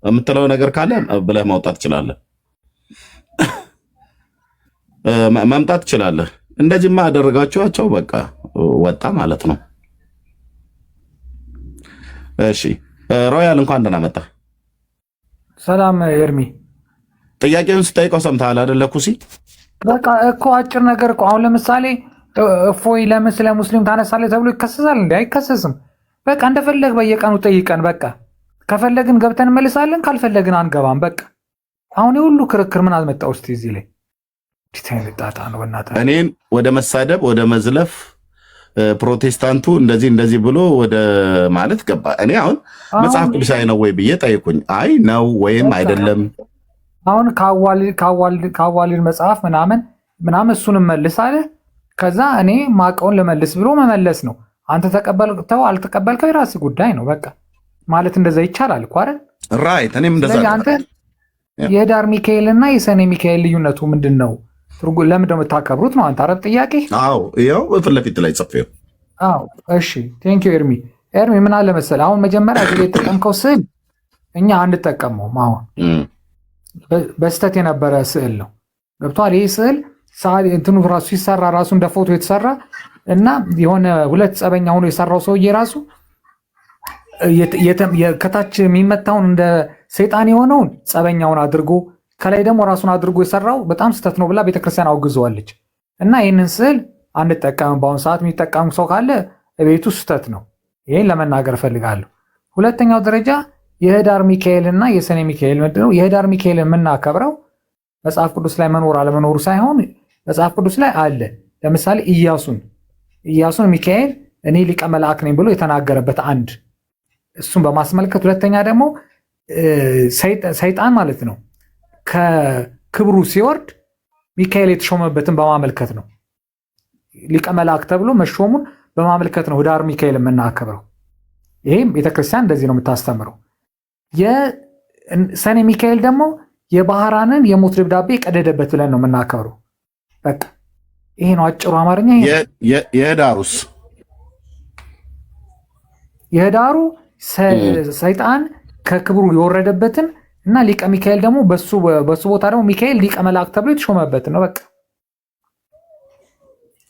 Speaker 2: የምትለው ነገር ካለ ብለህ ማውጣት ትችላለህ፣ መምጣት ትችላለህ። እንደዚህማ አደረጋችኋቸው በቃ ወጣ ማለት ነው። እሺ ሮያል እንኳን ደህና መጣ።
Speaker 5: ሰላም ኤርሚ።
Speaker 2: ጥያቄውን ስጠይቀው ሰምተሃል አይደለ ኩሲ?
Speaker 5: በቃ እኮ አጭር ነገር እኮ። አሁን ለምሳሌ እፎይ ለምን ስለ ሙስሊም ታነሳለህ ተብሎ ይከሰሳል እንዴ? አይከሰስም። በቃ እንደፈለግ በየቀኑ ጠይቀን በቃ ከፈለግን ገብተን እንመልሳለን፣ ካልፈለግን አንገባም። በቃ አሁን የሁሉ ክርክር ምን አልመጣው እስቲ እዚህ ላይ ጣጣ ነው። በእናትህ
Speaker 2: እኔን ወደ መሳደብ ወደ መዝለፍ ፕሮቴስታንቱ እንደዚህ ብሎ ወደ ማለት ገባ። እኔ አሁን መጽሐፍ ቅዱሳዊ ነው ወይ ብዬ ጠይቁኝ። አይ ነው ወይም አይደለም።
Speaker 5: አሁን ከአዋልድ መጽሐፍ ምናምን እሱንም መልስ አለ። ከዛ እኔ ማቀውን ልመልስ ብሎ መመለስ ነው። አንተ ተቀበልከው አልተቀበልከው የራስህ ጉዳይ ነው። በቃ ማለት እንደዛ ይቻላል እኮ አይደል?
Speaker 2: ራይት። እኔም እንደዛ
Speaker 5: አንተ የዳር ሚካኤል እና የሰኔ ሚካኤል ልዩነቱ ምንድን ነው? ለምንድን ነው የምታከብሩት ነው አንተ አረብ ጥያቄ?
Speaker 2: አዎ ያው ፊት ለፊት ላይ ጽፌው።
Speaker 5: አዎ እሺ ቴንክ ዩ ኤርሚ ምን አለ መሰለህ፣ አሁን መጀመሪያ እዚህ የተጠቀምከው ስዕል እኛ አንጠቀመውም። አሁን በስተት የነበረ ስዕል ነው። ገብቶሃል? ይህ ስዕል እንትኑ ራሱ ሲሰራ ራሱ እንደ ፎቶ የተሰራ እና የሆነ ሁለት ጸበኛ ሆኖ የሰራው ሰውዬ ራሱ ከታች የሚመታውን እንደ ሰይጣን የሆነውን ጸበኛውን አድርጎ ከላይ ደግሞ ራሱን አድርጎ የሰራው በጣም ስህተት ነው ብላ ቤተክርስቲያን አውግዘዋለች። እና ይህንን ስዕል አንጠቀምም። በአሁኑ ሰዓት የሚጠቀሙ ሰው ካለ ቤቱ ስህተት ነው። ይህን ለመናገር እፈልጋለሁ። ሁለተኛው ደረጃ የህዳር ሚካኤል እና የሰኔ ሚካኤል ምንድን ነው? የህዳር ሚካኤል የምናከብረው መጽሐፍ ቅዱስ ላይ መኖር አለመኖሩ ሳይሆን መጽሐፍ ቅዱስ ላይ አለ። ለምሳሌ ኢያሱን ሚካኤል እኔ ሊቀ መልአክ ነኝ ብሎ የተናገረበት አንድ እሱን በማስመልከት፣ ሁለተኛ ደግሞ ሰይጣን ማለት ነው ከክብሩ ሲወርድ ሚካኤል የተሾመበትን በማመልከት ነው። ሊቀ መልአክ ተብሎ መሾሙን በማመልከት ነው ህዳር ሚካኤል የምናከብረው። ይሄም ቤተክርስቲያን እንደዚህ ነው የምታስተምረው። የሰኔ ሚካኤል ደግሞ የባህራንን የሞት ደብዳቤ ቀደደበት ብለን ነው የምናከብረው። በቃ ይሄ ነው አጭሩ አማርኛ።
Speaker 2: የህዳሩስ
Speaker 5: የህዳሩ ሰይጣን ከክብሩ የወረደበትን እና ሊቀ ሚካኤል ደግሞ በሱ ቦታ ደግሞ ሚካኤል ሊቀ መላእክት ተብሎ የተሾመበት ነው። በቃ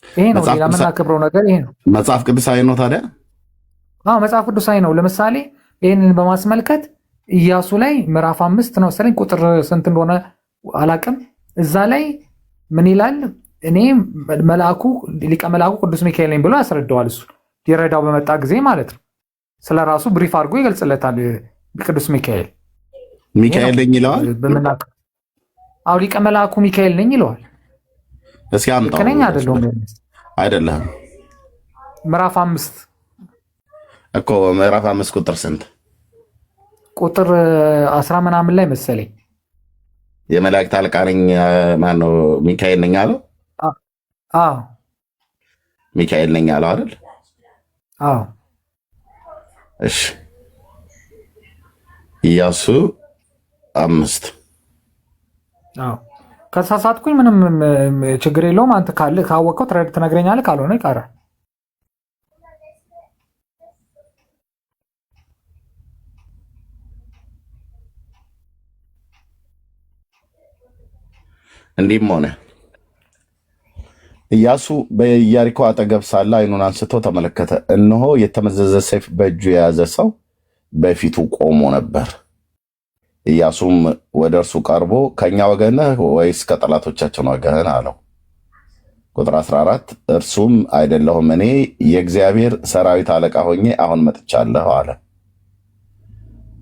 Speaker 5: ይሄ ነው ሌላ የምናከብረው ነገር ይሄ ነው።
Speaker 2: መጽሐፍ ቅዱሳዊ ነው ታዲያ?
Speaker 5: አዎ መጽሐፍ ቅዱሳዊ ነው። ለምሳሌ ይህንን በማስመልከት ኢያሱ ላይ ምዕራፍ 5 ነው መሰለኝ ቁጥር ስንት እንደሆነ አላቅም። እዛ ላይ ምን ይላል? እኔ ሊቀ መልአኩ ቅዱስ ሚካኤል ነኝ ብሎ ያስረዳዋል። እሱ ሊረዳው በመጣ ጊዜ ማለት ነው። ስለ ራሱ ብሪፍ አድርጎ ይገልጽለታል። ቅዱስ ሚካኤል
Speaker 2: ነኝ ይለዋል።
Speaker 5: አዎ ሊቀ መልአኩ ሚካኤል ነኝ ይለዋል።
Speaker 2: እስኪ አምጣው።
Speaker 5: ከነኛ
Speaker 2: አይደለም
Speaker 5: ምዕራፍ 5
Speaker 2: እኮ ምዕራፍ 5 ቁጥር ስንት?
Speaker 5: ቁጥር 10 ምናምን ላይ መሰለኝ።
Speaker 2: የመላእክት አለቃ ነኝ ማነው? ሚካኤል ነኝ አለው።
Speaker 5: አዎ
Speaker 2: ሚካኤል ነኝ አለው አይደል?
Speaker 5: አዎ
Speaker 2: እሺ ኢያሱ 5
Speaker 5: አዎ ከተሳሳትኩኝ ምንም ችግር የለውም። አንተ ካወቀው ትነግረኛለህ፣ ካልሆነ ይቀራል።
Speaker 2: እንዲህም ሆነ ኢያሱ በኢያሪኮ አጠገብ ሳለ ዓይኑን አንስቶ ተመለከተ፣ እነሆ የተመዘዘ ሰይፍ በእጁ የያዘ ሰው በፊቱ ቆሞ ነበር። ኢያሱም ወደ እርሱ ቀርቦ ከእኛ ወገን ነህ ወይስ ከጠላቶቻችን ወገን አለው። ቁጥር 14 እርሱም አይደለሁም፣ እኔ የእግዚአብሔር ሰራዊት አለቃ ሆኜ አሁን መጥቻለሁ አለ።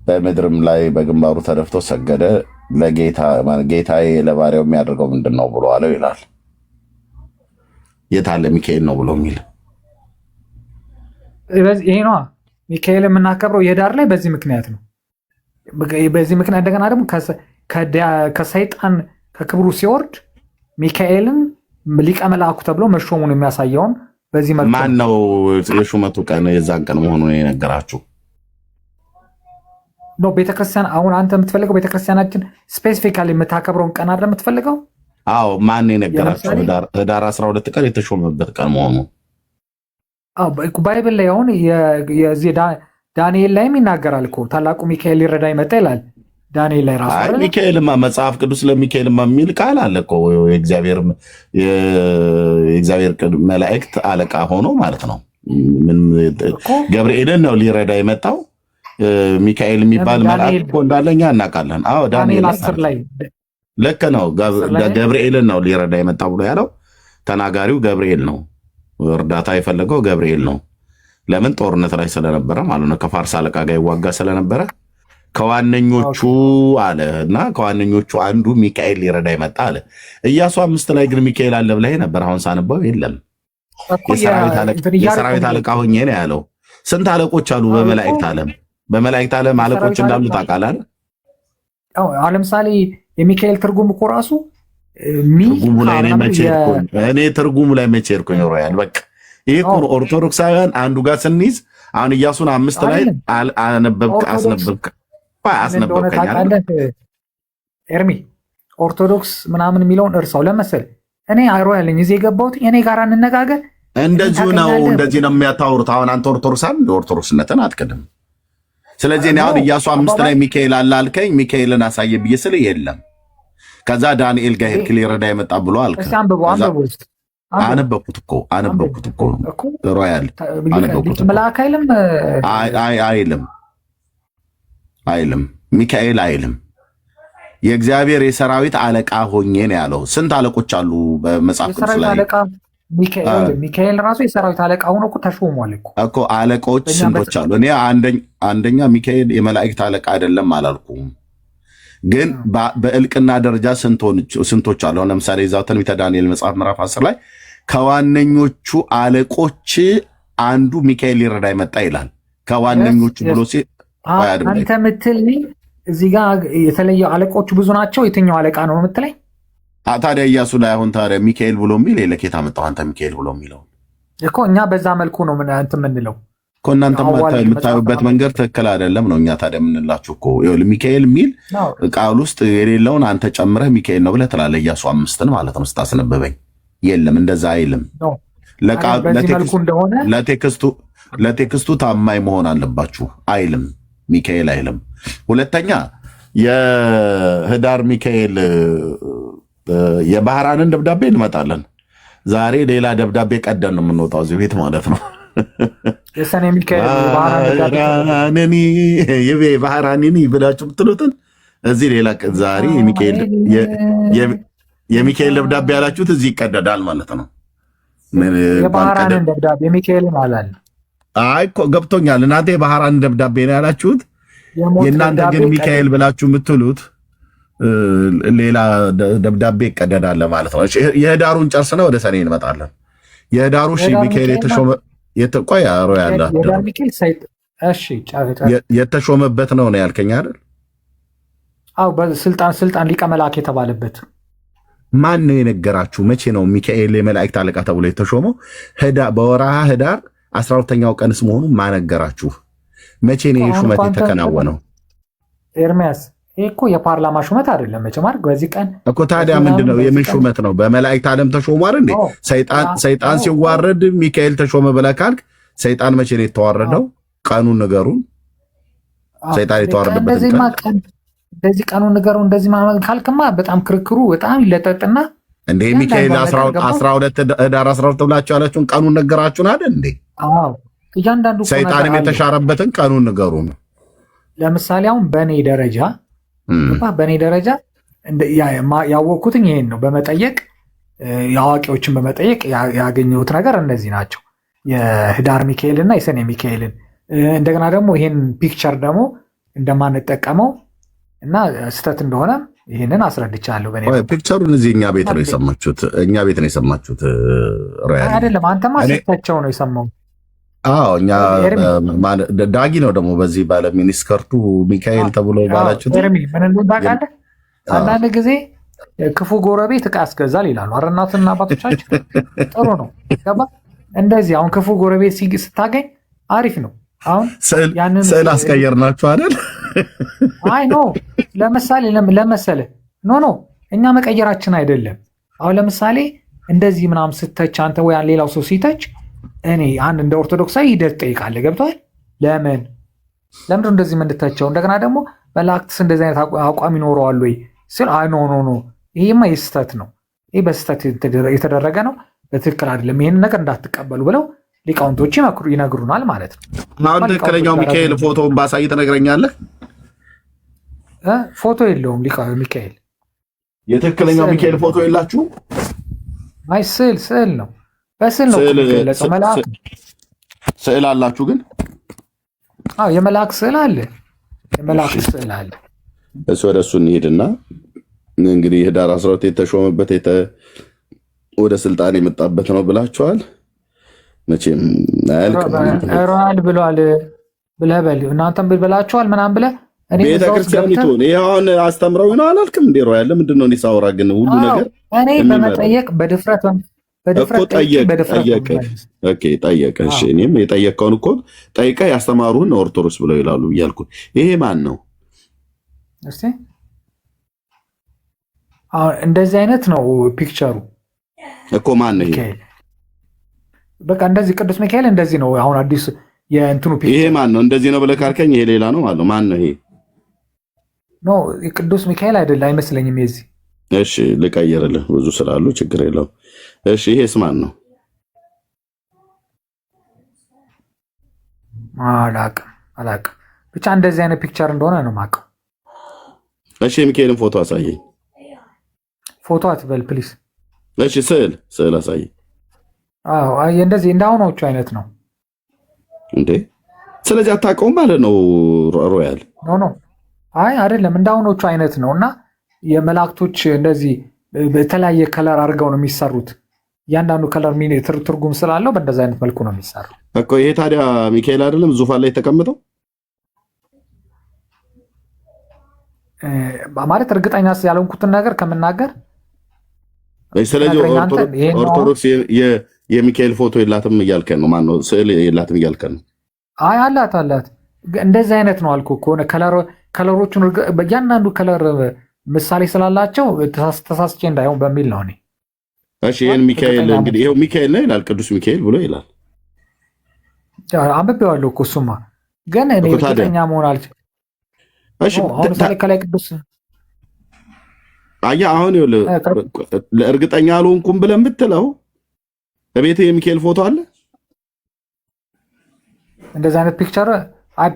Speaker 2: በምድርም ላይ በግንባሩ ተደፍቶ ሰገደ። ጌታዬ ለባሪያው የሚያደርገው ምንድን ነው ብሎ አለው ይላል። የታለ ሚካኤል ነው ብሎ የሚል
Speaker 5: ይሄ ነዋ። ሚካኤል የምናከብረው የዳር ላይ በዚህ ምክንያት ነው። በዚህ ምክንያት እንደገና ደግሞ ከሰይጣን ከክብሩ ሲወርድ ሚካኤልን ሊቀ መልአኩ ተብሎ መሾሙን የሚያሳየውን በዚህ መልኩ
Speaker 2: ማን ነው የሹመቱ ቀን የዛን ቀን መሆኑን የነገራችሁ?
Speaker 5: ነው ቤተክርስቲያን። አሁን አንተ የምትፈልገው ቤተክርስቲያናችን ስፔሲፊካሊ የምታከብረውን ቀን አይደል የምትፈልገው?
Speaker 2: አዎ ማን የነገራችሁ? ህዳር 12 ቀን የተሾመበት ቀን መሆኑ
Speaker 5: ባይብል ላይ አሁን የዚህ ዳንኤል ላይም ይናገራል እኮ ታላቁ ሚካኤል ሊረዳ ይመጣ ይላል ዳንኤል ላይ ራሱ።
Speaker 2: አይ ሚካኤልማ መጽሐፍ ቅዱስ ለሚካኤልማ የሚል ቃል አለ እኮ የእግዚአብሔር መላእክት አለቃ ሆኖ ማለት ነው። ምን ገብርኤልን ነው ሊረዳ የመጣው። ሚካኤል የሚባል መልአክ እኮ እንዳለኛ እናውቃለን። አዎ ዳንኤል ላይ ልክ ነው። ገብርኤልን ነው ሊረዳ የመጣ ብሎ ያለው ተናጋሪው ገብርኤል ነው። እርዳታ የፈለገው ገብርኤል ነው። ለምን? ጦርነት ላይ ስለነበረ ማለት ነው። ከፋርስ አለቃ ጋር ይዋጋ ስለነበረ ከዋነኞቹ አለ እና ከዋነኞቹ አንዱ ሚካኤል ሊረዳ ይመጣ አለ። ኢያሱ 5 ላይ ግን ሚካኤል አለ ብለህ ነበር። አሁን ሳነበው የለም። የሰራዊት አለቃ ሆኜ ነው ያለው። ስንት አለቆች አሉ በመላእክት ዓለም? በመላእክት ዓለም አለቆች እንዳሉ ታውቃለህ?
Speaker 5: ለምሳሌ የሚካኤል ትርጉም እኮ ራሱ
Speaker 2: ትርጉሙ ላይ እኔ ትርጉሙ ላይ መቼ ሄድኩኝ? ሮያል በቃ ይሄ እኮ ኦርቶዶክሳውያን አንዱ ጋር ስንይዝ አሁን ኢያሱን 5 ላይ አስነበብከኝ
Speaker 5: ኤርሚ ኦርቶዶክስ ምናምን የሚለውን እርሳው ለመሰል እኔ ሮያል ነኝ እዚህ የገባሁት እኔ ጋር እንነጋገር።
Speaker 2: እንደዚህ ነው የሚያታወሩት። አሁን አንተ ኦርቶዶክስነትን አትቀድም። ስለዚህ እኔ አሁን ኢያሱ 5 ላይ ሚካኤል አለ አልከኝ። ሚካኤልን አሳየ ብዬ ስል የለም። ከዛ ዳንኤል ጋር ሄድክ ሊረዳ የመጣ ብሎ አልከ። አነበብኩት እኮ ሮያል አነበብኩት።
Speaker 5: መልአክ
Speaker 2: አይልም ሚካኤል አይልም። የእግዚአብሔር የሰራዊት አለቃ ሆኜ ነው ያለው። ስንት አለቆች አሉ በመጽሐፍ ቅዱስ ላይ?
Speaker 5: ሚካኤል ራሱ የሰራዊት አለቃ ሆኖ እኮ ተሾሟል
Speaker 2: እኮ። አለቆች ስንቶች አሉ? እኔ አንደኛ ሚካኤል የመላእክት አለቃ አይደለም አላልኩም፣ ግን በእልቅና ደረጃ ስንቶች አሉ? ለምሳሌ እዛው ትንቢተ ዳንኤል መጽሐፍ ምዕራፍ 10 ላይ ከዋነኞቹ አለቆች አንዱ ሚካኤል ሊረዳ ይመጣ ይላል። ከዋነኞቹ ብሎ
Speaker 5: አንተ የምትልኝ እዚህ ጋር የተለየ አለቆቹ ብዙ ናቸው። የትኛው አለቃ ነው የምትለኝ?
Speaker 2: ታዲያ ኢያሱ ላይ አሁን ታዲያ ሚካኤል ብሎ የሚል የለኬታ መጣው። አንተ ሚካኤል ብሎ የሚለው
Speaker 5: እኮ እኛ በዛ መልኩ ነው እንትን የምንለው።
Speaker 2: እናንተም የምታዩበት መንገድ ትክክል አይደለም ነው። እኛ ታዲያ የምንላችሁ እኮ ይኸውልህ ሚካኤል የሚል ቃል ውስጥ የሌለውን አንተ ጨምረህ ሚካኤል ነው ብለህ ትላለህ። ኢያሱ 5ን ማለት ነው ስታስነበበኝ። የለም እንደዛ አይልም። ለቴክስቱ ታማኝ መሆን አለባችሁ አይልም። ሚካኤል አይልም። ሁለተኛ የህዳር ሚካኤል የባህራንን ደብዳቤ እንመጣለን። ዛሬ ሌላ ደብዳቤ ቀደን ነው የምንወጣው እዚህ ቤት ማለት ነው።
Speaker 5: የሰኔ ሚካኤል
Speaker 2: ባህራኒኒ ብላችሁ ብትሉትን እዚህ ሌላ ዛሬ የሚካኤል ደብዳቤ ያላችሁት እዚህ ይቀደዳል ማለት ነው።
Speaker 5: የባህራንን ደብዳቤ የሚካኤልን አላለም።
Speaker 2: አይ ገብቶኛል። እናንተ የባህራንን ደብዳቤ ነው ያላችሁት። የእናንተ ግን ሚካኤል ብላችሁ የምትሉት ሌላ ደብዳቤ ይቀደዳል ማለት ነው። የህዳሩን ጨርስና ወደ ሰኔ እንመጣለን። የህዳሩ ሚካኤል ቆይ አሮ ያለ የተሾመበት ነው ያልከኝ አይደል?
Speaker 5: አዎ ስልጣን ሊቀ መላእክት የተባለበት
Speaker 2: ማን ነው የነገራችሁ? መቼ ነው ሚካኤል የመላእክት አለቃ ተብሎ የተሾመው? በወርሃ ህዳር 12ኛው ቀንስ መሆኑ ማነገራችሁ? መቼ ነው ይህ ሹመት የተከናወነው?
Speaker 5: ኤርሚያስ ይሄ እኮ የፓርላማ ሹመት አይደለም። መቼ ማለት በዚህ ቀን
Speaker 2: እኮ ታዲያ ምንድነው? የምን ሹመት ነው? በመላእክት ዓለም ተሾሟል እንዴ? ሰይጣን ሲዋረድ ሚካኤል ተሾመ ብለህ ካልክ ሰይጣን መቼ ነው የተዋረደው? ቀኑን ንገሩን። ሰይጣን የተዋረደበት ቀን
Speaker 5: እንደዚህ ቀኑን ንገሩን። እንደዚህ ማለት ካልክማ በጣም ክርክሩ በጣም ይለጠጥና
Speaker 2: እንዴ ሚካኤል 12 ህዳር 12 ብላችሁ ያላችሁን ቀኑን ነገራችሁን አይደል እንዴ?
Speaker 5: አዎ እያንዳንዱ
Speaker 2: ሰይጣንም የተሻረበትን ቀኑን ንገሩን።
Speaker 5: ለምሳሌ አሁን በእኔ ደረጃ ያወቅኩትኝ ይሄን ነው። በመጠየቅ የአዋቂዎችን በመጠየቅ ያገኘሁት ነገር እነዚህ ናቸው። የህዳር ሚካኤል እና የሰኔ ሚካኤልን እንደገና ደግሞ ይሄን ፒክቸር ደግሞ እንደማንጠቀመው እና ስህተት እንደሆነ ይህንን አስረድቻለሁ።
Speaker 2: ፒክቸሩን እዚህ እኛ ቤት ነው የሰማችሁት።
Speaker 5: አይደለም አንተማ ስተቸው ነው የሰማው።
Speaker 2: እኛ ዳጊ ነው ደግሞ በዚህ ባለ ሚኒስከርቱ ሚካኤል ተብሎ ባላችሁት
Speaker 5: ምን እንደሆነ ታውቃለህ? አንዳንድ ጊዜ ክፉ ጎረቤት ዕቃ ያስገዛል ይላሉ እናትና አባቶቻችን። ጥሩ ነው ገባ። እንደዚህ አሁን ክፉ ጎረቤት ስታገኝ አሪፍ ነው። አሁን
Speaker 2: ስዕል አስቀየርናችሁ አይደል?
Speaker 5: አይ ኖ ለምሳሌ ኖ እኛ መቀየራችን አይደለም። አሁን ለምሳሌ እንደዚህ ምናምን ስተች አንተ ወይ ሌላው ሰው ሲተች እኔ አንድ እንደ ኦርቶዶክሳዊ ሂደት ጠይቃለህ። ገብቶሃል? ለምንድን እንደዚህ የምንተቸው? እንደገና ደግሞ መላእክትስ እንደዚህ አይነት አቋም ይኖረዋል ወይ ሲል አይ ኖ ይሄማ የስህተት ነው፣ ይህ በስህተት የተደረገ ነው፣ በትክክል አይደለም፣ ይህን ነገር እንዳትቀበሉ ብለው ሊቃውንቶች ይነግሩናል ማለት ነው።
Speaker 2: አሁን ትክክለኛው ሚካኤል ፎቶውን ባሳይ ትነግረኛለህ?
Speaker 5: ፎቶ የለውም ሚካኤል።
Speaker 2: የትክክለኛው ሚካኤል ፎቶ የላችሁ?
Speaker 5: አይ ስዕል ነው። በስዕል ነው የሚገለጸው። መልአክ
Speaker 2: ስዕል አላችሁ ግን?
Speaker 5: የመልአክ ስዕል አለ።
Speaker 2: ወደ እሱ እንሄድና እንግዲህ ህዳር 12 የተሾመበት ወደ ስልጣን የመጣበት ነው ብላችኋል። መቼም
Speaker 5: ሮያል ብሏል ብለህ በል እናንተም ብላችኋል ምናምን ብለህ
Speaker 2: ቤተክርስቲያኒቱን ይኸውን አስተምረው ነው አላልክም እንዴ? ሮያል ለምንድን ነው እኔ ሳወራ ግን ሁሉ ነገር
Speaker 5: እኔ በመጠየቅ በድፍረት
Speaker 2: ጠየቀ። እሺ እኔም የጠየቀውን እኮ ጠይቀህ ያስተማሩህን ኦርቶዶክስ ብለው ይላሉ እያልኩ ይሄ ማን ነው?
Speaker 5: እስቲ አሁን እንደዚህ አይነት ነው ፒክቸሩ
Speaker 2: እኮ ማን ነው ይሄ?
Speaker 5: በቃ እንደዚህ ቅዱስ ሚካኤል እንደዚህ ነው። አሁን አዲስ የእንትኑ ፒክቸር
Speaker 2: ይሄ ማን ነው? እንደዚህ ነው ብለህ ካልከኝ ይሄ ሌላ ነው ማለት ማን ነው ይሄ?
Speaker 5: ኖ ቅዱስ ሚካኤል አይደለም አይመስለኝም የዚህ።
Speaker 2: እሺ ልቀይርልህ ብዙ ስላሉ ችግር የለውም። እሺ ይሄስ ማን ነው?
Speaker 5: አላቅም ብቻ እንደዚህ አይነት ፒክቸር እንደሆነ ነው የማውቀው።
Speaker 2: እሺ የሚካኤልን ፎቶ አሳየኝ።
Speaker 5: ፎቶ አትበል ፕሊስ።
Speaker 2: እሺ ስዕል አሳየኝ።
Speaker 5: እንደዚህ እንዳሁኖቹ አይነት ነው
Speaker 2: እንዴ? ስለዚህ አታውቀውም ማለት ነው ሮያል?
Speaker 5: ኖ አይ አይደለም እንዳሁኖቹ አይነት ነው። እና የመላእክቶች እንደዚህ በተለያየ ከለር አድርገው ነው የሚሰሩት። እያንዳንዱ ከለር ትርጉም ስላለው በእንደዛ አይነት መልኩ ነው የሚሰራው
Speaker 2: እኮ። ይሄ ታዲያ ሚካኤል አይደለም ዙፋን ላይ የተቀመጠው
Speaker 5: ማለት እርግጠኛ ያልሆንኩትን ነገር ከምናገር።
Speaker 2: ስለዚህ ኦርቶዶክስ የሚካኤል ፎቶ የላትም እያልከን ነው? ማነው ስዕል የላትም እያልከን ነው?
Speaker 5: አይ አላት እንደዚህ አይነት ነው አልኩ ከሆነ ከለሮቹን በእያንዳንዱ ከለር ምሳሌ ስላላቸው ተሳስቼ እንዳይሆን በሚል ነው እኔ።
Speaker 2: እሺ ይሄን ሚካኤል እንግዲህ ይሄው ሚካኤል ነው ይላል፣ ቅዱስ ሚካኤል ብሎ ይላል።
Speaker 5: አንብቤዋለሁ እኮ እሱማ፣ ግን እኔ እርግጠኛ መሆን አልችልም።
Speaker 2: እሺ
Speaker 5: አሁን ምሳሌ ከላይ ቅዱስ
Speaker 2: አያ አሁን ይኸውልህ ለእርግጠኛ አልሆንኩም ብለን ብትለው በቤቴ የሚካኤል ፎቶ አለ።
Speaker 5: እንደዚህ አይነት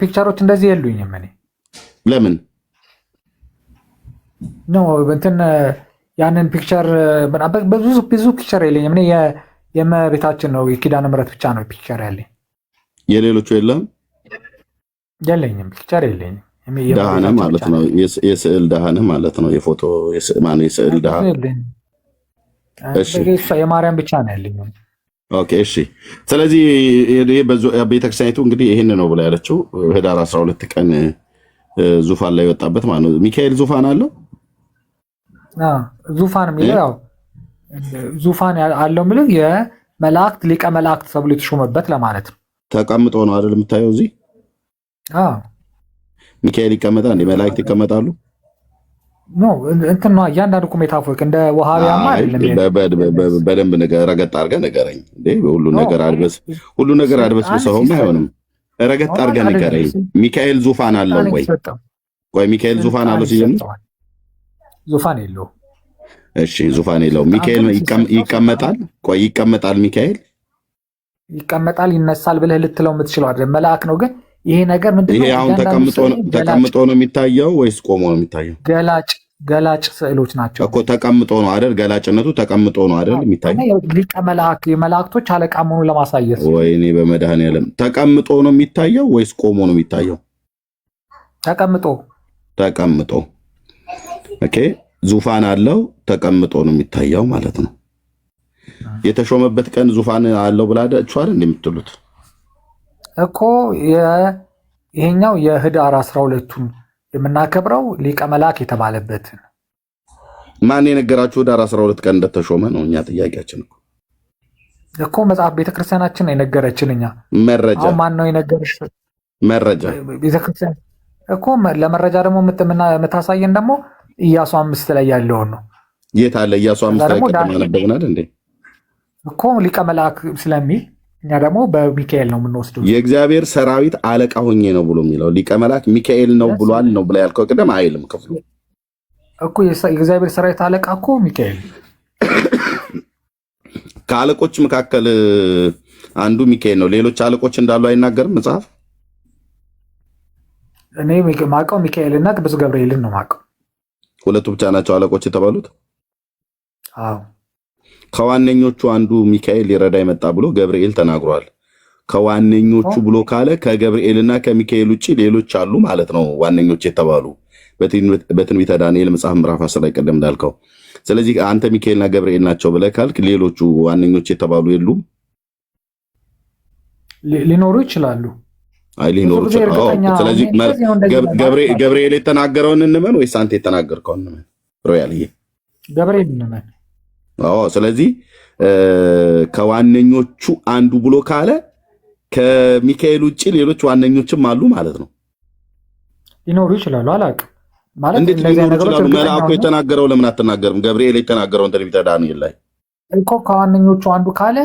Speaker 5: ፒክቸሮች እንደዚህ የሉኝም እኔ።
Speaker 2: ለምን
Speaker 5: ነው እንትን ያንን ፒክቸር ብዙ ፒክቸር የለኝም እኔ። የእመቤታችን ነው የኪዳነ ምሕረት ብቻ ነው ፒክቸር ያለኝ።
Speaker 2: የሌሎቹ የለኝም ፒክቸር የለኝም። ደሃነ ማለት ነው የስዕል ደሃነ ማለት ነው። የፎቶ የስዕል ደሃ።
Speaker 5: እሺ የማርያም ብቻ ነው ያለኝ።
Speaker 2: ኦኬ እሺ። ስለዚህ ቤተክርስቲያኒቱ እንግዲህ ይህን ነው ብላ ያለችው ህዳር 12 ቀን ዙፋን ላይ ወጣበት ማለት ነው። ሚካኤል ዙፋን አለው።
Speaker 5: ዙፋን የሚለው ያው ዙፋን አለው የሚለው የመላእክት ሊቀ መላእክት ተብሎ የተሾመበት ለማለት ነው።
Speaker 2: ተቀምጦ ነው አይደል የምታየው እዚህ። ሚካኤል ይቀመጣል እንዴ? መላእክት ይቀመጣሉ?
Speaker 5: ኖ እንትን ነው እያንዳንዱ እኮ ሜታፎሪክ እንደ ወሃቢያማ አይደለም።
Speaker 2: በደንብ ረገጥ አድርገህ ንገረኝ እንዴ። ሁሉ ነገር አድበስ ሰውም አይሆንም። ረገጥ አድርገህ ንገረኝ። ሚካኤል ዙፋን አለው ወይ? ቆይ ሚካኤል ዙፋን አለው ሲጀምር
Speaker 5: ዙፋን የለውም።
Speaker 2: እሺ ዙፋን የለውም። ሚካኤል ይቀመጣል? ቆይ ይቀመጣል? ሚካኤል
Speaker 5: ይቀመጣል ይነሳል ብለህ ልትለው የምትችለው አይደለም። መልአክ ነው ግን ይሄ ነገር ምንድነው?
Speaker 2: ይሄ አሁን ተቀምጦ ነው የሚታየው ወይስ ቆሞ ነው የሚታየው?
Speaker 5: ገላጭ ስዕሎች ናቸው
Speaker 2: እኮ። ተቀምጦ ነው አይደል? ገላጭነቱ ተቀምጦ ነው አይደል የሚታየው?
Speaker 5: ሊቀ መላእክ የመላእክቶች አለቃ መሆኑን ለማሳየት።
Speaker 2: ወይኔ በመድኃኔዓለም ተቀምጦ ነው የሚታየው ወይስ ቆሞ ነው የሚታየው? ተቀምጦ። ኦኬ ዙፋን አለው ተቀምጦ ነው የሚታየው ማለት ነው። የተሾመበት ቀን ዙፋን አለው ብላችኋል እንደምትሉት
Speaker 5: እኮ ይሄኛው የህዳር 12ቱን የምናከብረው ሊቀ መላእክ የተባለበትን
Speaker 2: ማን የነገራችሁ? ህዳር 12 ቀን እንደተሾመ ነው እኛ ጥያቄያችን
Speaker 5: እኮ መጽሐፍ ቤተክርስቲያናችን የነገረችን። እኛ
Speaker 2: መረጃ
Speaker 5: ማን ነው የነገረሽ?
Speaker 2: መረጃ
Speaker 5: ቤተክርስቲያን እኮ። ለመረጃ ደግሞ የምታሳየን ደግሞ ኢያሱ 5 ላይ ያለውን ነው።
Speaker 2: የት አለ ኢያሱ 5 ላይ ከተማነበብናል እንዴ
Speaker 5: እኮ ሊቀ መላእክ ስለሚል እኛ ደግሞ በሚካኤል ነው የምንወስደው።
Speaker 2: የእግዚአብሔር ሰራዊት አለቃ ሆኜ ነው ብሎ የሚለው ሊቀ መላእክ ሚካኤል ነው ብሏል ነው ብላ ያልከው ቅደም አይልም ክፍሉ
Speaker 5: እኮ የእግዚአብሔር ሰራዊት አለቃ እኮ ሚካኤል።
Speaker 2: ከአለቆች መካከል አንዱ ሚካኤል ነው። ሌሎች አለቆች እንዳሉ አይናገርም መጽሐፍ።
Speaker 5: እኔ ማውቀው ሚካኤልና ቅዱስ ገብርኤልን ነው ማውቀው።
Speaker 2: ሁለቱ ብቻ ናቸው አለቆች የተባሉት።
Speaker 5: አዎ
Speaker 2: ከዋነኞቹ አንዱ ሚካኤል ሊረዳ የመጣ ብሎ ገብርኤል ተናግሯል። ከዋነኞቹ ብሎ ካለ ከገብርኤልና ከሚካኤል ውጭ ሌሎች አሉ ማለት ነው ዋነኞች የተባሉ በትንቢተ ዳንኤል መጽሐፍ ምዕራፍ 10 ላይ ቀደም እንዳልከው። ስለዚህ አንተ ሚካኤልና ገብርኤል ናቸው ብለህ ካልክ ሌሎቹ ዋነኞች የተባሉ የሉም?
Speaker 5: ሊኖሩ ይችላሉ።
Speaker 2: አይ ሊኖሩ ይችላሉ። ስለዚህ ገብርኤል የተናገረውን እንመን ወይስ አንተ የተናገርከውን እንመን? ሮያልዬ
Speaker 5: ገብርኤል እንመን።
Speaker 2: ስለዚህ ከዋነኞቹ አንዱ ብሎ ካለ ከሚካኤል ውጭ ሌሎች ዋነኞችም አሉ ማለት ነው።
Speaker 5: ሊኖሩ ይችላሉ። አላውቅም ማለት
Speaker 2: እንዴት ሊኖሩ ይችላሉ? መልአኩ የተናገረው ለምን አትናገርም? ገብርኤል የተናገረውን ትንቢተ ዳንኤል ላይ
Speaker 5: እኮ ከዋነኞቹ አንዱ ካለ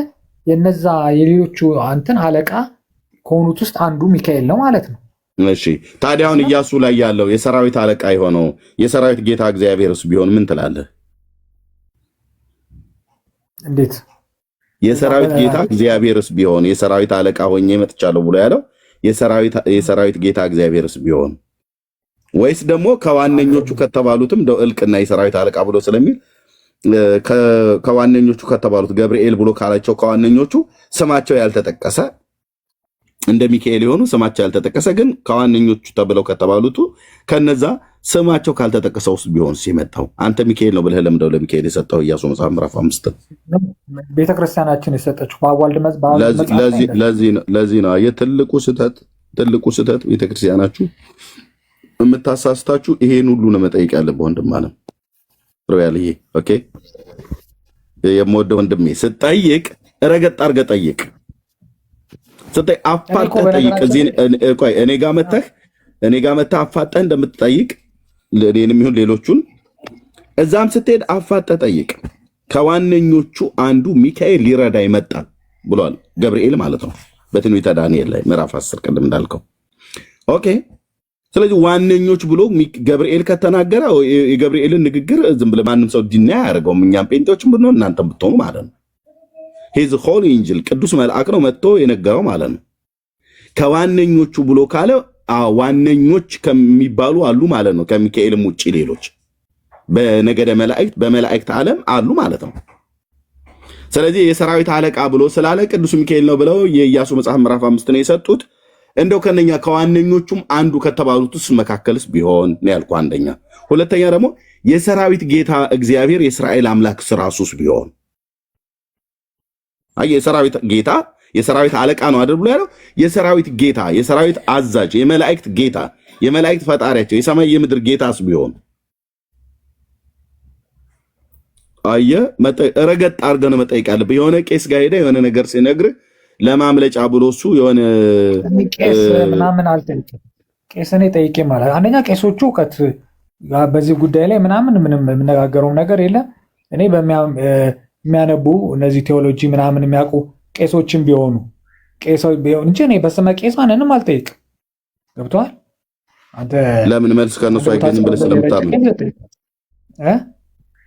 Speaker 5: የነዛ የሌሎቹ አንተን አለቃ ከሆኑት ውስጥ አንዱ ሚካኤል ነው ማለት ነው።
Speaker 2: እሺ ታዲያ አሁን ኢያሱ ላይ ያለው የሰራዊት አለቃ የሆነው የሰራዊት ጌታ እግዚአብሔርስ ቢሆን ምን ትላለህ?
Speaker 5: እንዴት
Speaker 2: የሰራዊት ጌታ እግዚአብሔርስ ቢሆን የሰራዊት አለቃ ሆኜ መጥቻለሁ ብሎ ያለው የሰራዊት ጌታ እግዚአብሔርስ ቢሆን ወይስ ደግሞ ከዋነኞቹ ከተባሉትም እንደው እልቅና የሰራዊት አለቃ ብሎ ስለሚል ከዋነኞቹ ከተባሉት ገብርኤል ብሎ ካላቸው ከዋነኞቹ ስማቸው ያልተጠቀሰ እንደ ሚካኤል የሆኑ ስማቸው ያልተጠቀሰ ግን ከዋነኞቹ ተብለው ከተባሉቱ ከነዛ ስማቸው ካልተጠቀሰው ውስጥ ቢሆን ሲመጣው አንተ ሚካኤል ነው ብለህ ለምደው ለሚካኤል የሰጠው ኢያሱ መጽሐፍ ምዕራፍ 5
Speaker 5: ቤተክርስቲያናችን የሰጠችው ባዋልድ
Speaker 2: ለዚህ ነው የትልቁ ስህተት ቤተክርስቲያናችሁ የምታሳስታችሁ ይሄን ሁሉ ነው መጠየቅ ያለብህ ወንድም አለም ሮያልዬ። ኦኬ የምወደው ወንድሜ ስጠይቅ ረገጥ አድርገህ ጠይቅ። ስትይ አፋጠህ ጠይቅ። እዚህ ቆይ እኔ ጋር መተህ አፋጠህ እንደምትጠይቅ ለኔንም ይሁን ሌሎቹን እዛም ስትሄድ አፋጠህ ጠይቅ። ከዋነኞቹ አንዱ ሚካኤል ሊረዳ ይመጣል ብሏል ገብርኤል ማለት ነው በትንቢተ ዳንኤል ላይ ምዕራፍ 10 ቅድም እንዳልከው። ኦኬ ስለዚህ ዋነኞች ብሎ ገብርኤል ከተናገረ የገብርኤልን ንግግር ዝም ብለህ ማንም ሰው ዲና ያደርገውም እኛም ጴንጤዎችም ብንሆን እናንተም ብትሆኑ ማለት ነው። ሂዝ ሆሊ ኤንጅል ቅዱስ መልአክ ነው መጥቶ የነገረው ማለት ነው። ከዋነኞቹ ብሎ ካለ ዋነኞች ከሚባሉ አሉ ማለት ነው። ከሚካኤልም ውጪ ሌሎች በነገደ መላእክት በመላእክት ዓለም አሉ ማለት ነው። ስለዚህ የሰራዊት አለቃ ብሎ ስላለ ቅዱስ ሚካኤል ነው ብለው የኢያሱ መጽሐፍ ምዕራፍ 5 ነው የሰጡት። እንደው ከነኛ ከዋነኞቹም አንዱ ከተባሉትስ መካከልስ ቢሆን ነው ያልኩ አንደኛ። ሁለተኛ ደግሞ የሰራዊት ጌታ እግዚአብሔር የእስራኤል አምላክ ራሱስ ቢሆን የሰራዊት ጌታ የሰራዊት አለቃ ነው አይደል ብሎ ያለው። የሰራዊት ጌታ የሰራዊት አዛዥ የመላእክት ጌታ የመላእክት ፈጣሪያቸው የሰማይ የምድር ጌታስ ቢሆን ረገጥ አድርገን መጠየቅ አለብህ። የሆነ ቄስ ጋር ሄደህ የሆነ ነገር ሲነግርህ ለማምለጫ ብሎ እሱ የሆነ
Speaker 5: ቄስ ምናምን አልጠይቅም። ቄስ እኔ ጠይቄ ማለት አንደኛ ቄሶቹ እውቀት በዚህ ጉዳይ ላይ ምንም የምነጋገረው ነገር የለም። እኔ የሚያነቡ እነዚህ ቴዎሎጂ ምናምን የሚያውቁ ቄሶችን ቢሆኑ እንጂ እኔ በስመ ቄስ ማንንም አልጠይቅም። ገብቶሃል? አንተ
Speaker 2: ለምን መልስ ከነሱ አይገኝም ብለህ ስለምታምን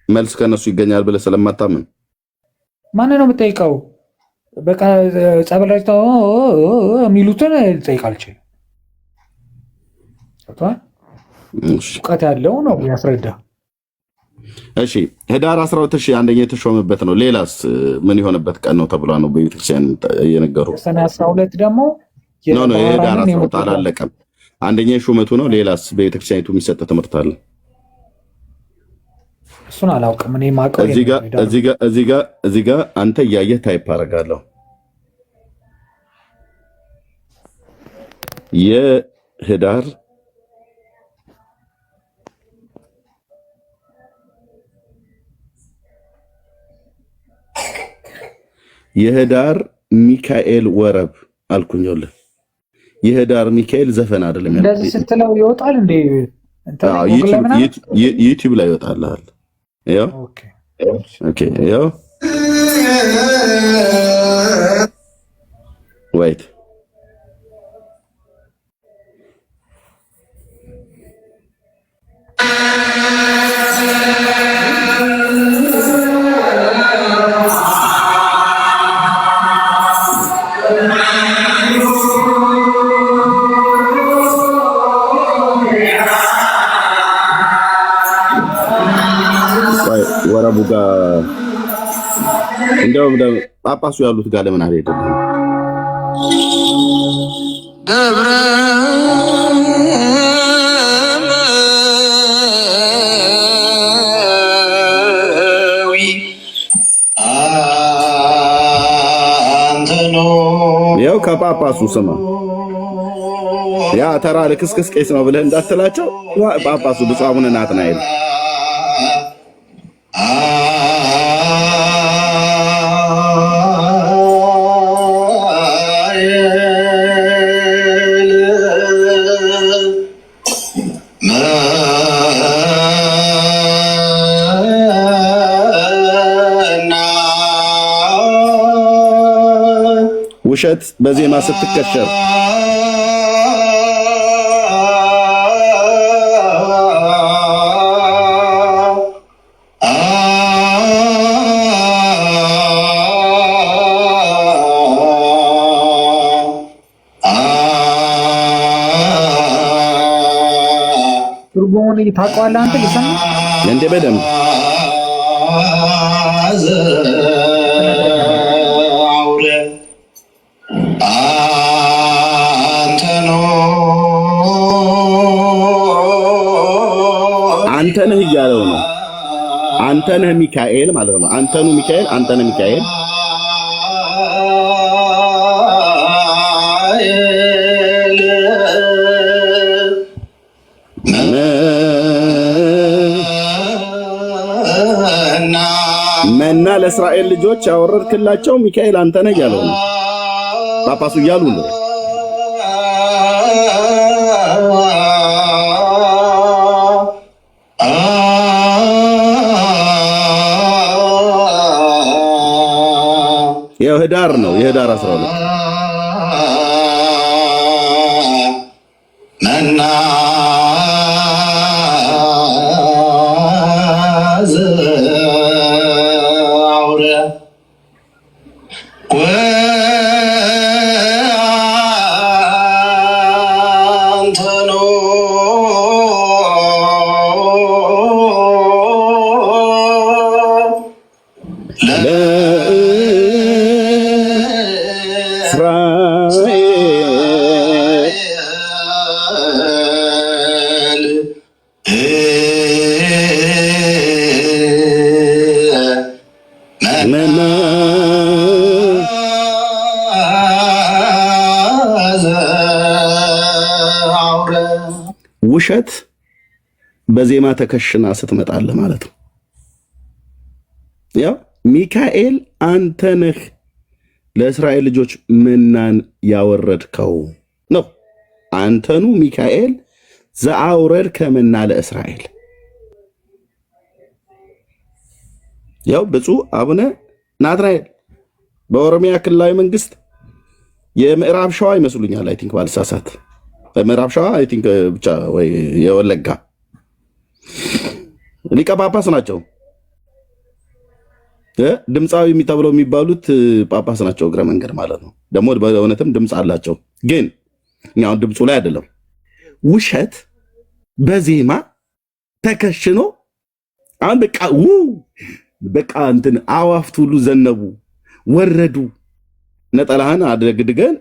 Speaker 2: መልስ ከነሱ ይገኛል ብለህ ስለማታምን
Speaker 5: ማን ነው የምጠይቀው? በቃ ጸበል ረጭተው የሚሉትን ልጠይቅ አልችልም። ገብቶሃል? እውቀት ያለው ነው ያስረዳ።
Speaker 2: እሺ ህዳር 12 አንደኛ የተሾመበት ነው። ሌላስ ምን የሆነበት ቀን ነው ተብሏ ነው በቤተክርስቲያን እየነገሩ?
Speaker 5: ሰኔ 12 ደግሞ
Speaker 2: ነው የህዳር 12 አላለቀም። አንደኛ ሹመቱ ነው። ሌላስ በቤተክርስቲያኒቱ የሚሰጥ ትምህርት አለ?
Speaker 5: እሱን አላውቅም። እኔ ማቀው
Speaker 2: እዚህ ጋር አንተ እያየህ ታይፕ አደርጋለሁ። የህዳር ሚካኤል ወረብ አልኩኝልህ። የህዳር ሚካኤል ዘፈን አይደለም።
Speaker 5: እንደዚህ ስትለው ይወጣል እንዴ?
Speaker 2: ዩቲዩብ ላይ ይወጣልሃል። ያው ኦኬ ያው ወይት ወረቡ ጋር እንደውም ጳጳሱ ያሉት ጋር ለምን አልሄድም? ደብረ ያው ከጳጳሱ ስማ ያ ተራ ልክስክስ ቄስ ነው ብለህ እንዳትላቸው። ጳጳሱ ብፁዕ አቡነ ናትናኤል ውሸት በዜማ ስትከሸር
Speaker 5: ትርጉሙን ታውቀዋለህ አንተ? ልሰማ
Speaker 2: እንደ በደንብ አንተ ነህ እያለው ነው። አንተ ነህ ሚካኤል ማለት ነው። አንተ ነህ ሚካኤል፣ አንተ ነህ ሚካኤል። መና ለእስራኤል ልጆች ያወረድክላቸው ሚካኤል አንተ ነህ እያለው ነው። ጳጳሱ እያሉ ነው። ያው ህዳር ነው የህዳር 12
Speaker 6: መና ዘአውረ ወአንተኖ
Speaker 2: ውሸት በዜማ ተከሽና ስትመጣለ ማለት ነው። ያው ሚካኤል አንተ ነህ ለእስራኤል ልጆች መናን ያወረድከው ነው። አንተኑ ሚካኤል ዘአውረድ ከመና ለእስራኤል። ያው ብፁዕ አቡነ ናትናኤል በኦሮሚያ ክልላዊ መንግስት የምዕራብ ሸዋ ይመስሉኛል፣ አይ ቲንክ ባልሳሳት ምዕራብ ሸዋ አይ ቲንክ ብቻ ወይ የወለጋ ሊቀ ጳጳስ ናቸው። ድምፃዊ ተብለው የሚባሉት ጳጳስ ናቸው። እግረ መንገድ ማለት ነው። ደግሞ በእውነትም ድምፅ አላቸው። ግን እኛውን ድምፁ ላይ አይደለም። ውሸት በዜማ ተከሽኖ አሁን በቃ እንትን አዋፍት ሁሉ ዘነቡ ወረዱ። ነጠላህን አደግድገን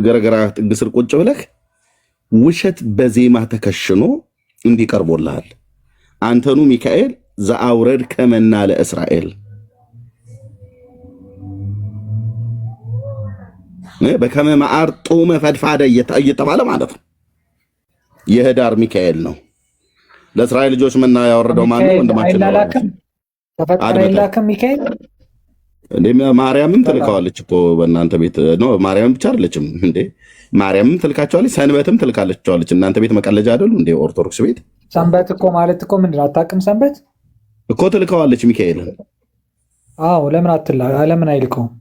Speaker 2: ገረገራ ጥግ ስር ቁጭ ብለህ ውሸት በዜማ ተከሽኖ እንዲቀርቦልሃል። አንተኑ ሚካኤል ዘአውረድ ከመና ለእስራኤል በከመ መዓር ጡመ ፈድፋደ እየተባለ ማለት ነው። የህዳር ሚካኤል ነው። ለእስራኤል ልጆች መና ያወረደው ማን ነው? ወንድማችን ነው።
Speaker 5: ተፈጣሪ አይላክም ሚካኤል
Speaker 2: እንዴ? ማርያምም ትልካዋለች እኮ በእናንተ ቤት ነው። ማርያምም ብቻ አይደለችም እንዴ? ማርያምም ትልካቸዋለች፣ ሰንበትም ትልካለች። እናንተ ቤት መቀለጃ አይደሉ እንዴ? ኦርቶዶክስ ቤት
Speaker 5: ሰንበት እኮ ማለት እኮ ምንድን ነው? አታውቅም? ሰንበት
Speaker 2: እኮ ትልካዋለች ሚካኤልን።
Speaker 5: አዎ ለምን አይልከውም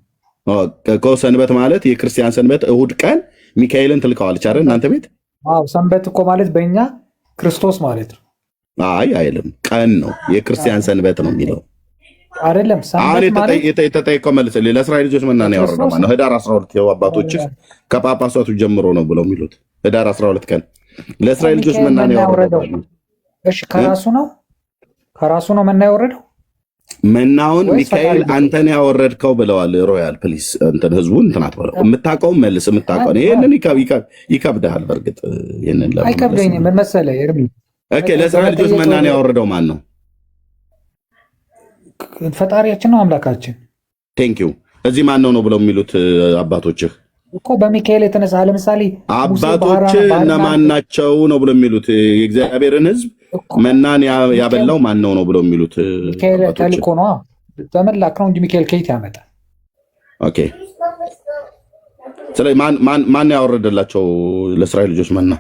Speaker 2: እኮ? ሰንበት ማለት የክርስቲያን ሰንበት እሁድ ቀን ሚካኤልን ትልካዋለች አይደል እናንተ ቤት?
Speaker 5: አዎ ሰንበት እኮ ማለት በእኛ ክርስቶስ ማለት ነው።
Speaker 2: አይ አይልም፣ ቀን ነው። የክርስቲያን ሰንበት ነው የሚለው
Speaker 5: አይደለም።
Speaker 2: አሁን የተጠየቀው መልስ ለእስራኤል ልጆች መና ነው ያወረደው ማለት ነው። ህዳር 12 የው አባቶች ከጳጳሳቱ ጀምሮ ነው ብለው የሚሉት ህዳር 12 ቀን ለእስራኤል ልጆች መና ነው ያወረደው።
Speaker 5: እሺ ከራሱ ነው መና ያወረደው።
Speaker 2: መናውን ሚካኤል አንተን ያወረድከው ብለዋል። ሮያል ፕሊስ እንትን ህዝቡን እንትን አትበለው። የምታውቀውን መልስ። የምታውቀውን ይሄንን ይከብድሃል። በእርግጥ ይሄንን
Speaker 5: አይከብደኝም። ምን መሰለህ ኤርሚ፣
Speaker 2: ኦኬ ለእስራኤል ልጆች መናን ያወረደው ማን ነው?
Speaker 5: ፈጣሪያችን ነው፣ አምላካችን።
Speaker 2: ቴንኪው። እዚህ ማን ነው ብለው የሚሉት አባቶችህ
Speaker 5: እኮ በሚካኤል የተነሳ ለምሳሌ
Speaker 2: አባቶች እነማን ናቸው ነው ብለው የሚሉት? የእግዚአብሔርን ህዝብ መናን ያበላው ማን ነው ብለው የሚሉት?
Speaker 5: ሚካኤል ተልኮ ነው፣ በመላክ ነው እንጂ ሚካኤል ከየት ያመጣል?
Speaker 2: ኦኬ። ስለዚህ ማን ያወረደላቸው ለእስራኤል ልጆች መና?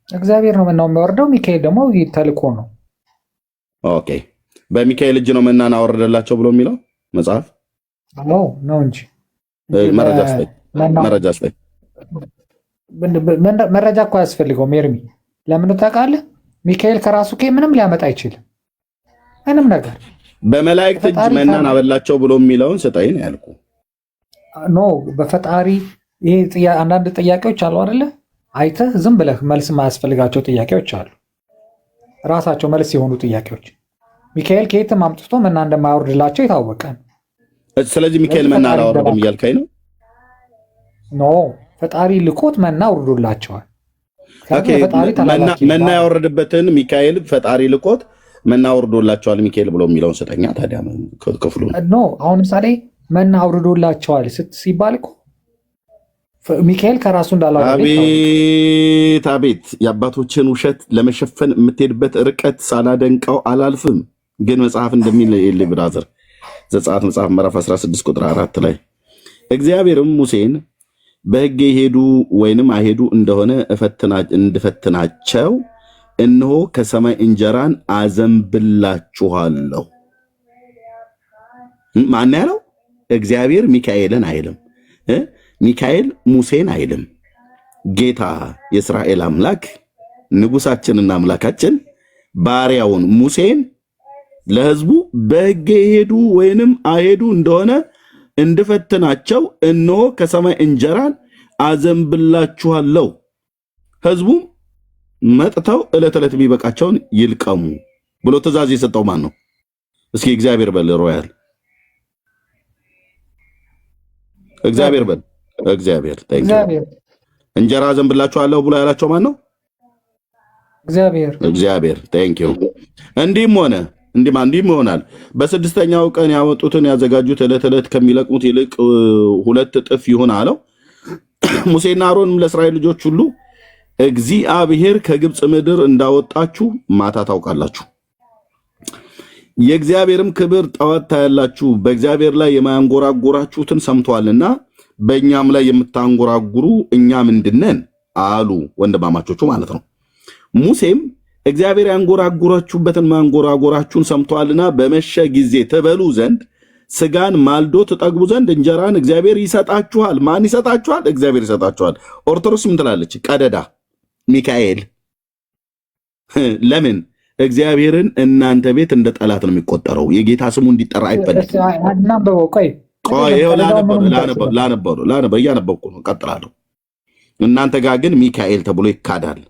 Speaker 5: እግዚአብሔር ነው መናው የሚያወርደው። ሚካኤል ደግሞ ተልኮ ነው።
Speaker 2: ኦኬ። በሚካኤል እጅ ነው መናን አወረደላቸው ብሎ የሚለው መጽሐፍ
Speaker 5: ነው እንጂ
Speaker 2: መረጃ ስጠኝ።
Speaker 5: መረጃ እኮ አያስፈልገውም ኤርሚ። ለምን ታውቃለህ? ሚካኤል ከራሱ ምንም ሊያመጣ አይችልም፣ ምንም ነገር።
Speaker 2: በመላእክት እጅ መናን አበላቸው ብሎ የሚለውን ስጠኝ ነው ያልኩ።
Speaker 5: ኖ በፈጣሪ ይሄ አንዳንድ ጥያቄዎች አሉ አይደለ? አይተህ ዝም ብለህ መልስ የማያስፈልጋቸው ጥያቄዎች አሉ፣ ራሳቸው መልስ የሆኑ ጥያቄዎች። ሚካኤል ከየትም አምጥቶ መና እንደማያወርድላቸው የታወቀ ነው።
Speaker 2: ስለዚህ ሚካኤል መና አላወረደም እያልከኝ ነው?
Speaker 5: ኖ ፈጣሪ ልኮት መና አውርዶላቸዋል።
Speaker 2: መና ያወረደበትን ሚካኤል ፈጣሪ ልኮት መና አውርዶላቸዋል ሚካኤል ብሎ የሚለውን ስጠኛ። ታዲያ ክፍሉ
Speaker 5: ኖ አሁን ምሳሌ መና አውርዶላቸዋል ሲባል እኮ ሚካኤል ከራሱ እንዳላወረደ።
Speaker 2: አቤት የአባቶችን ውሸት ለመሸፈን የምትሄድበት ርቀት ሳላደንቀው አላልፍም። ግን መጽሐፍ እንደሚል ብራዘር ዘጸአት መጽሐፍ ምዕራፍ 16 ቁጥር 4 ላይ እግዚአብሔርም ሙሴን በሕጌ ሄዱ ወይንም አይሄዱ እንደሆነ እንድፈትናቸው እነሆ ከሰማይ እንጀራን አዘንብላችኋለሁ። ማን ያለው? እግዚአብሔር ሚካኤልን አይልም። ሚካኤል ሙሴን አይልም። ጌታ የእስራኤል አምላክ ንጉሳችንና አምላካችን ባሪያውን ሙሴን ለሕዝቡ በሕጌ ሄዱ ወይንም አይሄዱ እንደሆነ እንድፈትናቸው እነሆ ከሰማይ እንጀራን አዘንብላችኋለሁ። ሕዝቡም መጥተው ዕለት ዕለት የሚበቃቸውን ይልቀሙ ብሎ ትእዛዝ የሰጠው ማን ነው? እስኪ እግዚአብሔር በል። ሮያል እግዚአብሔር በል። እግዚአብሔር እንጀራ አዘንብላችኋለሁ ብሎ ያላቸው ማን ነው? እግዚአብሔር። ቴንኪው። እንዲህም ሆነ እንዲህም ይሆናል በስድስተኛው ቀን ያወጡትን ያዘጋጁት ዕለት ዕለት ከሚለቅሙት ይልቅ 2 እጥፍ ይሁን አለው። ሙሴና አሮንም ለእስራኤል ልጆች ሁሉ እግዚአብሔር ከግብፅ ምድር እንዳወጣችሁ ማታ ታውቃላችሁ፣ የእግዚአብሔርም ክብር ጠዋት ታያላችሁ። በእግዚአብሔር ላይ የማያንጎራጉራችሁትን ሰምቷልና በእኛም ላይ የምታንጎራጉሩ እኛ ምንድነን አሉ፣ ወንድማማቾቹ ማለት ነው። ሙሴም እግዚአብሔር ያንጎራጉራችሁበትን ማንጎራጎራችሁን ሰምቷልና በመሸ ጊዜ ትበሉ ዘንድ ስጋን ማልዶ ትጠግቡ ዘንድ እንጀራን እግዚአብሔር ይሰጣችኋል። ማን ይሰጣችኋል? እግዚአብሔር ይሰጣችኋል። ኦርቶዶክስ ምን ትላለች? ቀደዳ ሚካኤል። ለምን? እግዚአብሔርን እናንተ ቤት እንደ ጠላት ነው የሚቆጠረው። የጌታ ስሙ እንዲጠራ አይፈልግም። እያነበብኩ ነው፣ ቀጥላለሁ። እናንተ ጋር ግን ሚካኤል ተብሎ ይካዳል።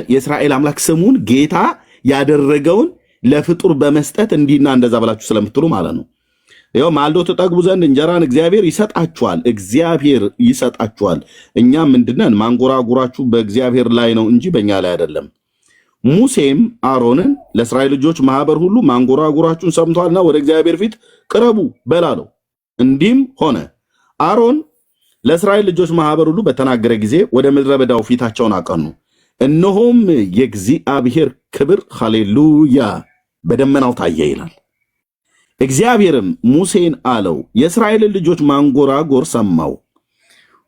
Speaker 2: የእስራኤል አምላክ ስሙን ጌታ ያደረገውን ለፍጡር በመስጠት እንዲህና እንደዛ ብላችሁ ስለምትሉ ማለት ነው። ይኸው ማልዶ ትጠግቡ ዘንድ እንጀራን እግዚአብሔር ይሰጣችኋል። እግዚአብሔር ይሰጣችኋል። እኛም ምንድነን? ማንጎራጉራችሁ በእግዚአብሔር ላይ ነው እንጂ በእኛ ላይ አይደለም። ሙሴም አሮንን ለእስራኤል ልጆች ማህበር ሁሉ ማንጎራጉራችሁን ሰምቷልና ወደ እግዚአብሔር ፊት ቅረቡ በላለው። እንዲህም ሆነ አሮን ለእስራኤል ልጆች ማህበር ሁሉ በተናገረ ጊዜ ወደ ምድረ በዳው ፊታቸውን አቀኑ። እነሆም የእግዚአብሔር ክብር ሃሌሉያ በደመናው ታየ ይላል። እግዚአብሔርም ሙሴን አለው፣ የእስራኤልን ልጆች ማንጎራጎር ሰማው።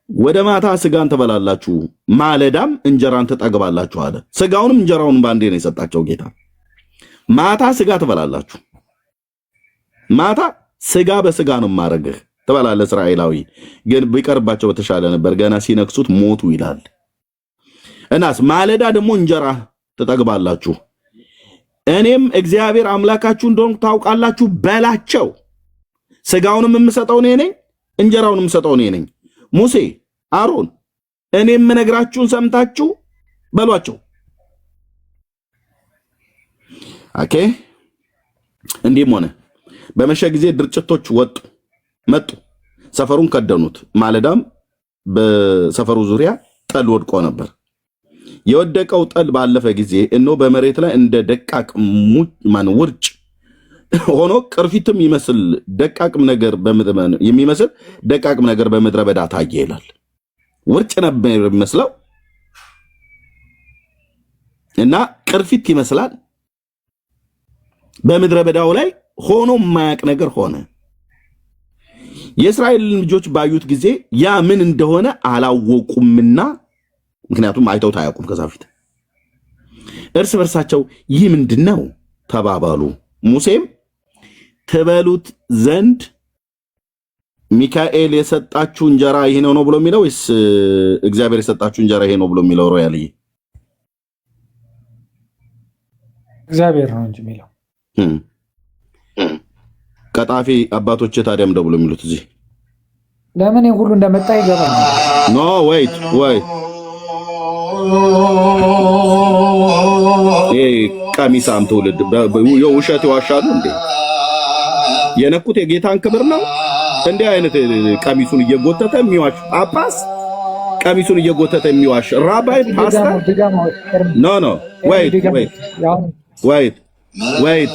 Speaker 2: ወደ ማታ ስጋን ትበላላችሁ፣ ማለዳም እንጀራን ትጠግባላችሁ አለ። ስጋውንም እንጀራውንም በአንዴ ነው የሰጣቸው ጌታ። ማታ ስጋ ትበላላችሁ፣ ማታ ስጋ በስጋ ነው ማረግህ ትበላለህ። እስራኤላዊ ግን ቢቀርባቸው በተሻለ ነበር፣ ገና ሲነክሱት ሞቱ ይላል። እናስ ማለዳ ደግሞ እንጀራ ትጠግባላችሁ፣ እኔም እግዚአብሔር አምላካችሁ እንደሆንኩ ታውቃላችሁ በላቸው። ስጋውንም የምሰጠው እኔ ነኝ፣ እንጀራውንም የምሰጠው እኔ ነኝ። ሙሴ አሮን እኔም የምነግራችሁን ሰምታችሁ በሏቸው። ኦኬ። እንዲህም ሆነ በመሸ ጊዜ ድርጭቶች መጡ፣ ሰፈሩን ከደኑት። ማለዳም በሰፈሩ ዙሪያ ጠል ወድቆ ነበር። የወደቀው ጠል ባለፈ ጊዜ እነሆ በመሬት ላይ እንደ ደቃቅ ውርጭ ሆኖ ቅርፊትም ይመስል ደቃቅም ነገር የሚመስል ደቃቅም ነገር በምድረ በዳ ታየ ይላል። ውርጭ ነበር የሚመስለው እና ቅርፊት ይመስላል። በምድረ በዳው ላይ ሆኖ የማያውቅ ነገር ሆነ። የእስራኤል ልጆች ባዩት ጊዜ ያ ምን እንደሆነ አላወቁምና፣ ምክንያቱም አይተውት አያውቁም ከዛ ፊት። እርስ በርሳቸው ይህ ምንድነው ተባባሉ። ሙሴም ትበሉት ዘንድ ሚካኤል የሰጣችሁ እንጀራ ይሄ ነው ብሎ የሚለው ወይስ እግዚአብሔር የሰጣችሁ እንጀራ ይሄ ነው ብሎ የሚለው? ሮያልዬ
Speaker 5: እግዚአብሔር ነው እንጂ የሚለው።
Speaker 2: ቀጣፊ አባቶች ታዲያም ብሎ የሚሉት እዚህ
Speaker 5: ለምን ሁሉ እንደመጣ ይገባል።
Speaker 2: ኖ ወይት ቀሚሳም ትውልድ የውሸት ይዋሻሉ እንዴ? የነኩት የጌታን ክብር ነው። እንዲህ አይነት ቀሚሱን እየጎተተ የሚዋሽ ጳጳስ፣ ቀሚሱን እየጎተተ የሚዋሽ ራባይ፣ ፓስተር ኖ ወይት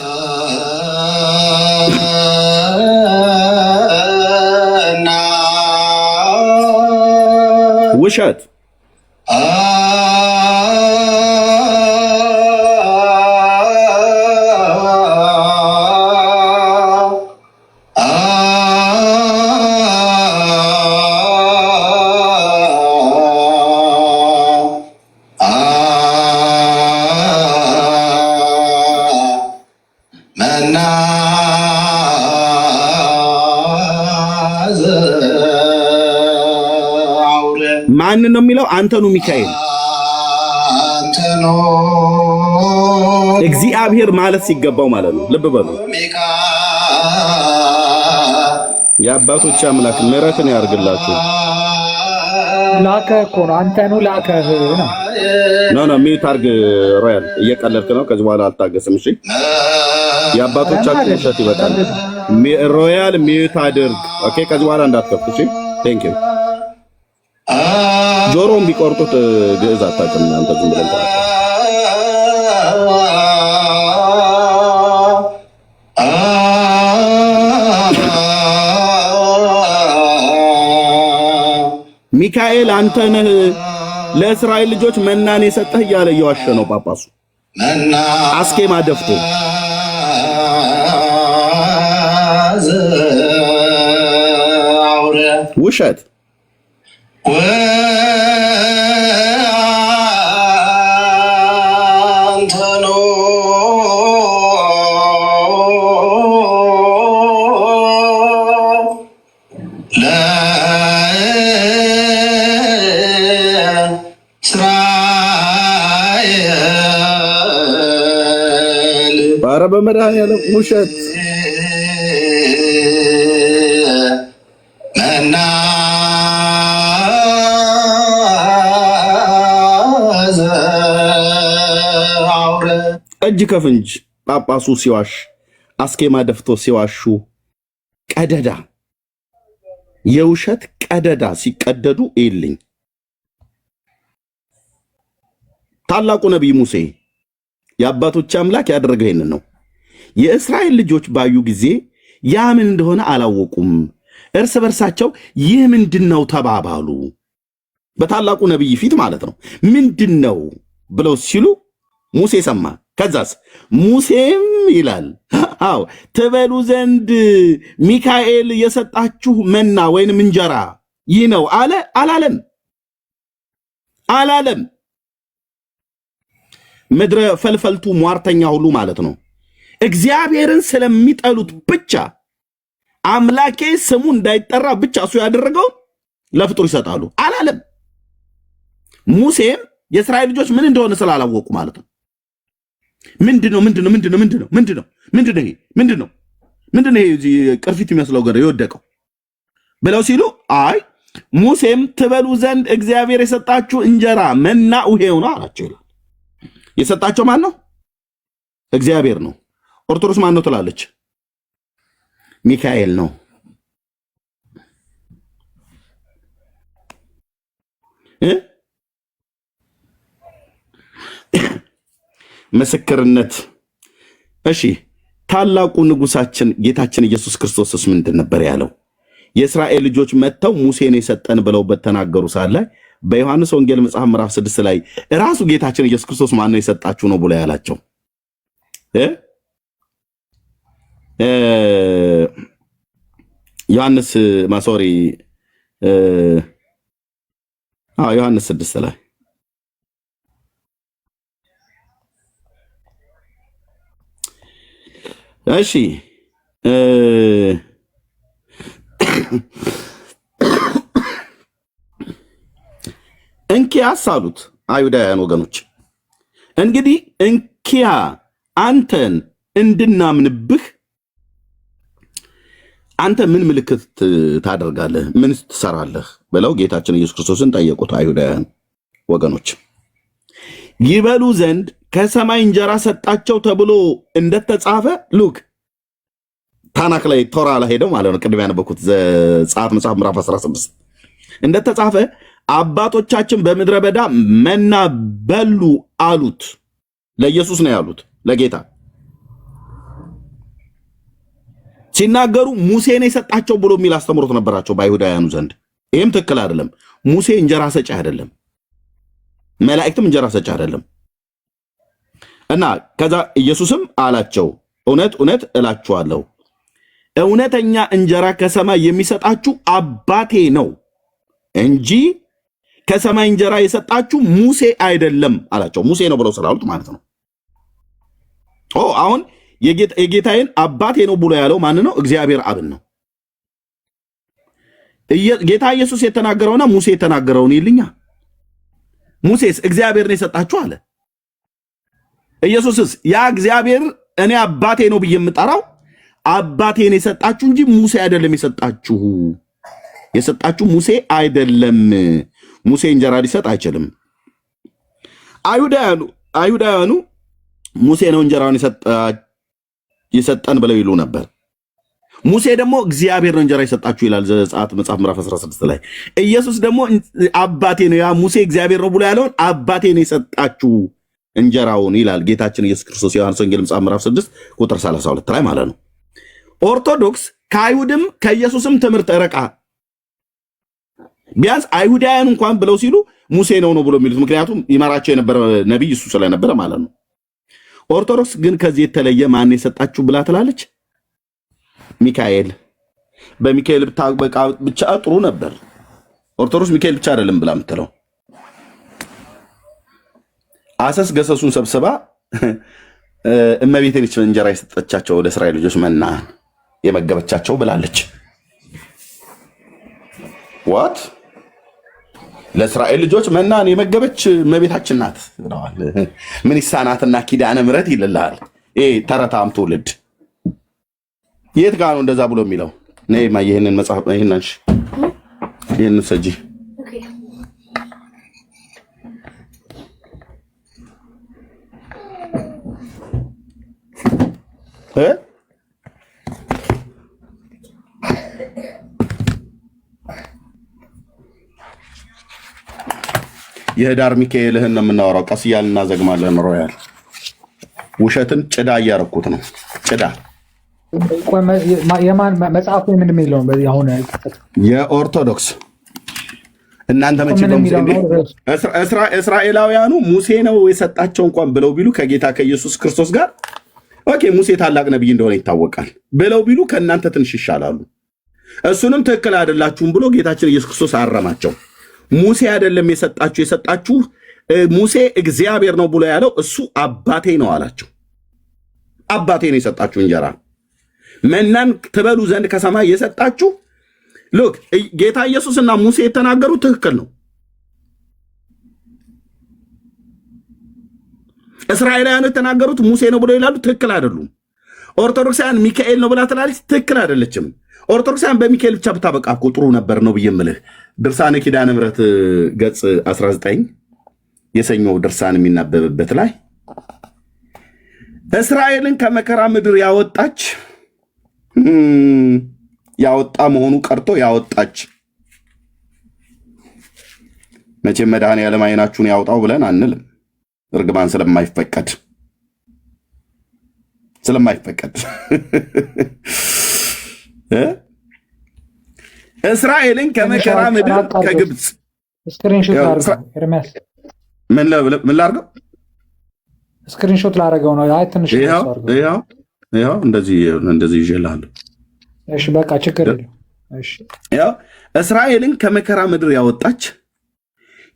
Speaker 2: ውሸት
Speaker 6: መና ዘአውረ
Speaker 2: ማን ነው የሚለው? አንተኑ ሚካኤል
Speaker 6: አንተኑ
Speaker 2: እግዚአብሔር ማለት ሲገባው ማለት ነው። ልብ በሉ። የአባቶች አምላክ ምሕረትን ያርግላችሁ።
Speaker 5: ላከ እኮ ነው። አንተኑ ላከህ ነው።
Speaker 2: ኖ ሚዩት አድርግ ሮያል፣ እየቀለድክ ነው። ከዚህ በኋላ አልታገስም። እሺ የአባቶቻችን ውሸት ይበቃል። ሮያል ሚዩት አድርግ። ኦኬ ከዚህ በኋላ እንዳትከፍት። እሺ ቴንክ ዩ። ጆሮም ቢቆርጡት ግዕዝ አታውቅም አንተ ዝም ብለን ተናገር። ሚካኤል አንተ ነህ ለእስራኤል ልጆች መናን የሰጠህ እያለ እየዋሸ ነው ጳጳሱ። አስኬማ ደፍቶ ውሸት ኧረ በመድኃኒዓለም ውሸት
Speaker 6: መና ዘአውረ
Speaker 2: እጅ ከፍንጅ ጳጳሱ ሲዋሽ፣ አስኬማ ደፍቶ ሲዋሹ፣ ቀደዳ የውሸት ቀደዳ ሲቀደዱ ይልኝ ታላቁ ነቢይ ሙሴ የአባቶች አምላክ ያደረገው ይሄንን ነው። የእስራኤል ልጆች ባዩ ጊዜ ያ ምን እንደሆነ አላወቁም። እርስ በርሳቸው ይህ ምንድነው ተባባሉ። በታላቁ ነቢይ ፊት ማለት ነው። ምንድነው ብለው ሲሉ ሙሴ ሰማ። ከዛስ ሙሴም ይላል አዎ ትበሉ ዘንድ ሚካኤል የሰጣችሁ መና ወይንም እንጀራ ይህ ነው አለ። አላለም። ምድረ ፈልፈልቱ ሟርተኛ ሁሉ ማለት ነው እግዚአብሔርን ስለሚጠሉት ብቻ አምላኬ ስሙ እንዳይጠራ ብቻ እሱ ያደረገውን ለፍጡር ይሰጣሉ አላለም። ሙሴም የእስራኤል ልጆች ምን እንደሆነ ስላላወቁ ማለት ነው ምንድነው ቅርፊት የሚመስለው ገር የወደቀው ብለው ሲሉ አይ ሙሴም ትበሉ ዘንድ እግዚአብሔር የሰጣችሁ እንጀራ መና ውሄው ነው አላቸው ይላል። የሰጣቸው ማን ነው? እግዚአብሔር ነው። ኦርቶዶክስ ማን ነው ትላለች? ሚካኤል ነው። ምስክርነት። እሺ ታላቁ ንጉሳችን ጌታችን ኢየሱስ ክርስቶስስ ምንድን ነበር ያለው? የእስራኤል ልጆች መጥተው ሙሴን የሰጠን ብለው በተናገሩ ሳለ በዮሐንስ ወንጌል መጽሐፍ ምዕራፍ 6 ላይ ራሱ ጌታችን ኢየሱስ ክርስቶስ ማን ነው የሰጣችሁ ነው ብሎ ያላቸው? ዮሐንስ 6 ላይ እሺ እንኪያስ አሉት አይሁዳውያን ወገኖች፣ እንግዲህ እንኪያ አንተን እንድናምንብህ አንተ ምን ምልክት ታደርጋለህ? ምን ትሰራለህ? ብለው ጌታችን ኢየሱስ ክርስቶስን ጠየቁት አይሁዳውያን ወገኖች። ይበሉ ዘንድ ከሰማይ እንጀራ ሰጣቸው ተብሎ እንደተጻፈ ሉክ ታናክ ላይ ቶራ ላይ ሄደው ማለት ነው። ቅድም ያነበኩት ዘጸአት መጽሐፍ ምዕራፍ 16 እንደተጻፈ አባቶቻችን በምድረ በዳ መና በሉ አሉት። ለኢየሱስ ነው ያሉት፣ ለጌታ ሲናገሩ ሙሴን የሰጣቸው ብሎ የሚል አስተምሮት ነበራቸው በአይሁዳውያኑ ዘንድ። ይህም ትክክል አይደለም። ሙሴ እንጀራ ሰጪ አይደለም፣ መላእክትም እንጀራ ሰጪ አይደለም። እና ከዛ ኢየሱስም አላቸው እውነት እውነት እላችኋለሁ እውነተኛ እንጀራ ከሰማይ የሚሰጣችሁ አባቴ ነው እንጂ ከሰማይ እንጀራ የሰጣችሁ ሙሴ አይደለም አላቸው። ሙሴ ነው ብለው ስላሉት ማለት ነው። አሁን የጌታዬን አባቴ ነው ብሎ ያለው ማን ነው? እግዚአብሔር አብን ነው። ጌታ ኢየሱስ የተናገረውና ሙሴ የተናገረውን ይልኛ። ሙሴስ እግዚአብሔርን የሰጣችሁ አለ። ኢየሱስስ ያ እግዚአብሔር እኔ አባቴ ነው ብዬ የምጠራው አባቴን የሰጣችሁ እንጂ ሙሴ አይደለም የሰጣችሁ። የሰጣችሁ ሙሴ አይደለም። ሙሴ እንጀራ ሊሰጥ አይችልም። አይሁዳውያኑ ሙሴ ነው እንጀራውን የሰጠን ብለው ይሉ ነበር። ሙሴ ደግሞ እግዚአብሔር ነው እንጀራ የሰጣችሁ ይላል ዘጸአት መጽሐፍ ምዕራፍ 16 ላይ። ኢየሱስ ደግሞ አባቴ ነው ያ ሙሴ እግዚአብሔር ነው ብሎ ያለውን አባቴ ነው የሰጣችሁ እንጀራውን ይላል ጌታችን ኢየሱስ ክርስቶስ ዮሐንስ ወንጌል መጽሐፍ ምዕራፍ 6 ቁጥር 32 ላይ ማለት ነው። ኦርቶዶክስ ከአይሁድም ከኢየሱስም ትምህርት ረቃ። ቢያንስ አይሁዳውያን እንኳን ብለው ሲሉ ሙሴ ነው ብሎ የሚሉት ምክንያቱም ይመራቸው የነበረ ነቢይ እሱ ስለነበረ ማለት ነው። ኦርቶዶክስ ግን ከዚህ የተለየ ማን የሰጣችሁ ብላ ትላለች? ሚካኤል። በሚካኤል ብታበቃ ብቻ ጥሩ ነበር። ኦርቶዶክስ ሚካኤል ብቻ አይደለም ብላ የምትለው አሰስ ገሰሱን ሰብስባ እመቤቴ ነች እንጀራ የሰጠቻቸው ለእስራኤል ልጆች መና የመገበቻቸው ብላለች። ዋት ለእስራኤል ልጆች መናን የመገበች እመቤታችን ናት ብለዋል። ምን ይሳናትና ኪዳነ ምሕረት ይልልሃል። ተረታም ትውልድ የት ጋር ነው እንደዛ ብሎ የሚለው? ነይማ ይህንን መጽሐፍ ይህንን ሰጂ የህዳር ሚካኤልህን ነው የምናወራው። ቀስ እያልን እናዘግማለን። ሮያል ውሸትን ጭዳ እያረኩት ነው። ጭዳ
Speaker 5: የማን መጽሐፉ ምን የሚለው? አሁን
Speaker 2: የኦርቶዶክስ እናንተ መቼ እስራኤላውያኑ ሙሴ ነው የሰጣቸው እንኳን ብለው ቢሉ ከጌታ ከኢየሱስ ክርስቶስ ጋር ኦኬ ሙሴ ታላቅ ነብይ እንደሆነ ይታወቃል ብለው ቢሉ ከእናንተ ትንሽ ይሻላሉ። እሱንም ትክክል አይደላችሁም ብሎ ጌታችን ኢየሱስ ክርስቶስ አረማቸው። ሙሴ አይደለም የሰጣችሁ ሙሴ እግዚአብሔር ነው ብሎ ያለው እሱ አባቴ ነው አላቸው። አባቴ ነው የሰጣችሁ እንጀራ መናን ትበሉ ዘንድ ከሰማይ የሰጣችሁ። ሉክ ጌታ ኢየሱስና ሙሴ የተናገሩት ትክክል ነው። እስራኤላውያኑ የተናገሩት ሙሴ ነው ብሎ ይላሉ፣ ትክክል አይደሉም። ኦርቶዶክሳውያን ሚካኤል ነው ብላ ትላለች፣ ትክክል አይደለችም። ኦርቶዶክሳውያን በሚካኤል ብቻ ብታበቃ እኮ ጥሩ ነበር ነው ብዬ የምልህ። ድርሳነ ኪዳነ ምሕረት ገጽ 19 የሰኞው ድርሳን የሚናበብበት ላይ እስራኤልን ከመከራ ምድር ያወጣ መሆኑ ቀርቶ ያወጣች። መቼም መድኃኔዓለም ዓይናችሁን ያውጣው ብለን አንልም። እርግማን ስለማይፈቀድ እስራኤልን ከመከራ ምድር ከግብፅ ምን ላድርገው?
Speaker 5: ስክሪንሾት ላደረገው ነው። አይ ትንሽ
Speaker 2: ይኸው እንደዚህ ይዤልሃለሁ።
Speaker 5: እሺ በቃ ችግር የለም። እሺ
Speaker 2: ያው እስራኤልን ከመከራ ምድር ያወጣች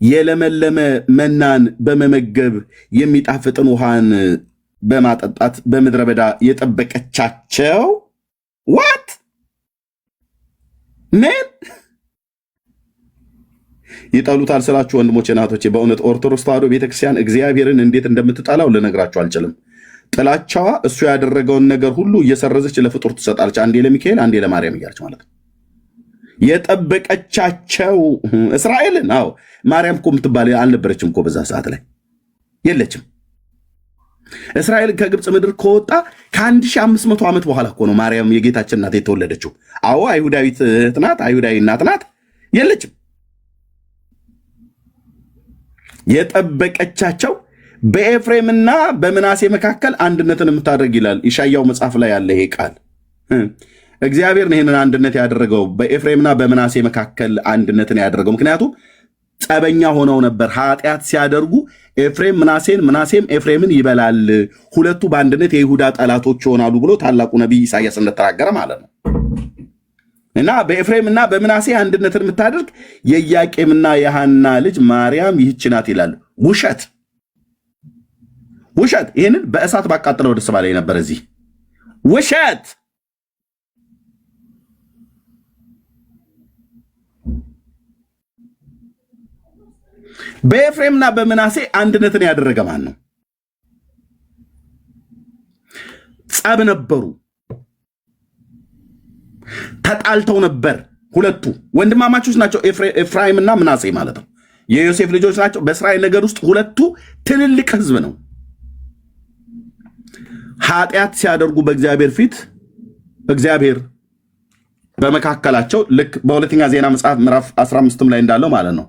Speaker 2: የለመለመ መናን በመመገብ የሚጣፍጥን ውሃን በማጠጣት በምድረ በዳ የጠበቀቻቸው ዋት ምን ይጠሉታል ስላችሁ ወንድሞቼ እናቶቼ፣ በእውነት ኦርቶዶክስ ተዋሕዶ ቤተክርስቲያን እግዚአብሔርን እንዴት እንደምትጠላው ልነግራችሁ አልችልም። ጥላቻዋ እሱ ያደረገውን ነገር ሁሉ እየሰረዘች ለፍጡር ትሰጣለች። አንዴ ለሚካኤል አንዴ ለማርያም እያለች ማለት ነው። የጠበቀቻቸው እስራኤልን። አዎ ማርያም እኮ የምትባል አልነበረችም እኮ በዛ ሰዓት ላይ የለችም። እስራኤል ከግብፅ ምድር ከወጣ ከ1500 ዓመት በኋላ እኮ ነው ማርያም የጌታችን እናት የተወለደችው። አዎ አይሁዳዊት እህት ናት፣ አይሁዳዊ እናት ናት፣ የለችም። የጠበቀቻቸው በኤፍሬምና በምናሴ መካከል አንድነትን የምታደርግ ይላል ኢሳይያው መጽሐፍ ላይ ያለ ይሄ ቃል። እግዚአብሔር ነው ይህንን አንድነት ያደረገው፣ በኤፍሬምና በምናሴ መካከል አንድነትን ያደረገው። ምክንያቱም ጸበኛ ሆነው ነበር ኃጢአት ሲያደርጉ፣ ኤፍሬም ምናሴን፣ ምናሴም ኤፍሬምን ይበላል፣ ሁለቱ በአንድነት የይሁዳ ጠላቶች ይሆናሉ ብሎ ታላቁ ነቢይ ኢሳያስ እንደተናገረ ማለት ነው። እና በኤፍሬምና በምናሴ አንድነትን የምታደርግ የኢያቄምና የሐና ልጅ ማርያም ይህች ናት ይላል። ውሸት። ይህንን በእሳት ባቃጥለው ደስ ባለኝ ነበር። እዚህ ውሸት። በኤፍሬምና በምናሴ አንድነትን ያደረገ ማን ነው? ጸብ ነበሩ፣ ተጣልተው ነበር። ሁለቱ ወንድማማቾች ናቸው፣ ኤፍራይምና ምናሴ ማለት ነው። የዮሴፍ ልጆች ናቸው። በእስራኤል ነገድ ውስጥ ሁለቱ ትልልቅ ህዝብ ነው። ኃጢአት ሲያደርጉ በእግዚአብሔር ፊት እግዚአብሔር በመካከላቸው ልክ በሁለተኛ ዜና መጽሐፍ ምዕራፍ 15 ላይ እንዳለው ማለት ነው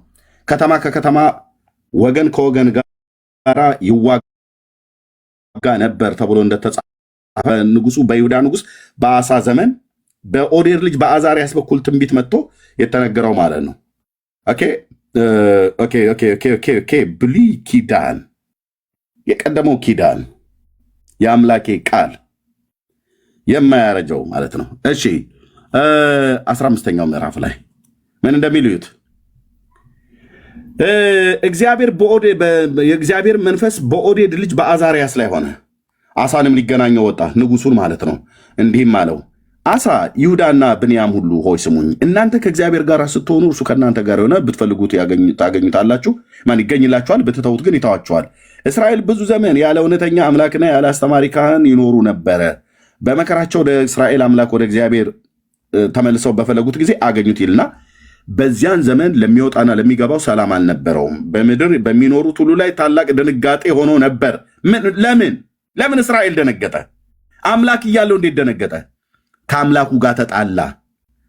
Speaker 2: ከተማ ከከተማ ወገን ከወገን ጋር ይዋጋ ነበር ተብሎ እንደተጻፈ ንጉሱ በይሁዳ ንጉስ በአሳ ዘመን በኦዴር ልጅ በአዛሪያስ በኩል ትንቢት መጥቶ የተነገረው ማለት ነው። ኦኬ ብሉይ ኪዳን የቀደመው ኪዳን የአምላኬ ቃል የማያረጀው ማለት ነው። እሺ 15ኛው ምዕራፍ ላይ ምን እንደሚሉት የእግዚአብሔር መንፈስ በኦዴድ ልጅ በአዛሪያስ ላይ ሆነ። አሳንም ሊገናኘው ወጣ፣ ንጉሱን ማለት ነው። እንዲህም አለው፣ አሳ ይሁዳና ብንያም ሁሉ ሆይ ስሙኝ፣ እናንተ ከእግዚአብሔር ጋር ስትሆኑ እርሱ ከእናንተ ጋር የሆነ ብትፈልጉት ታገኙታላችሁ፣ ማን ይገኝላችኋል፣ ብትተዉት ግን ይተዋችኋል። እስራኤል ብዙ ዘመን ያለ እውነተኛ አምላክና ያለ አስተማሪ ካህን ይኖሩ ነበረ። በመከራቸው ወደ እስራኤል አምላክ ወደ እግዚአብሔር ተመልሰው በፈለጉት ጊዜ አገኙት ይልና በዚያን ዘመን ለሚወጣና ለሚገባው ሰላም አልነበረውም። በምድር በሚኖሩት ሁሉ ላይ ታላቅ ድንጋጤ ሆኖ ነበር። ለምን እስራኤል ደነገጠ? አምላክ እያለው እንዴት ደነገጠ? ከአምላኩ ጋር ተጣላ።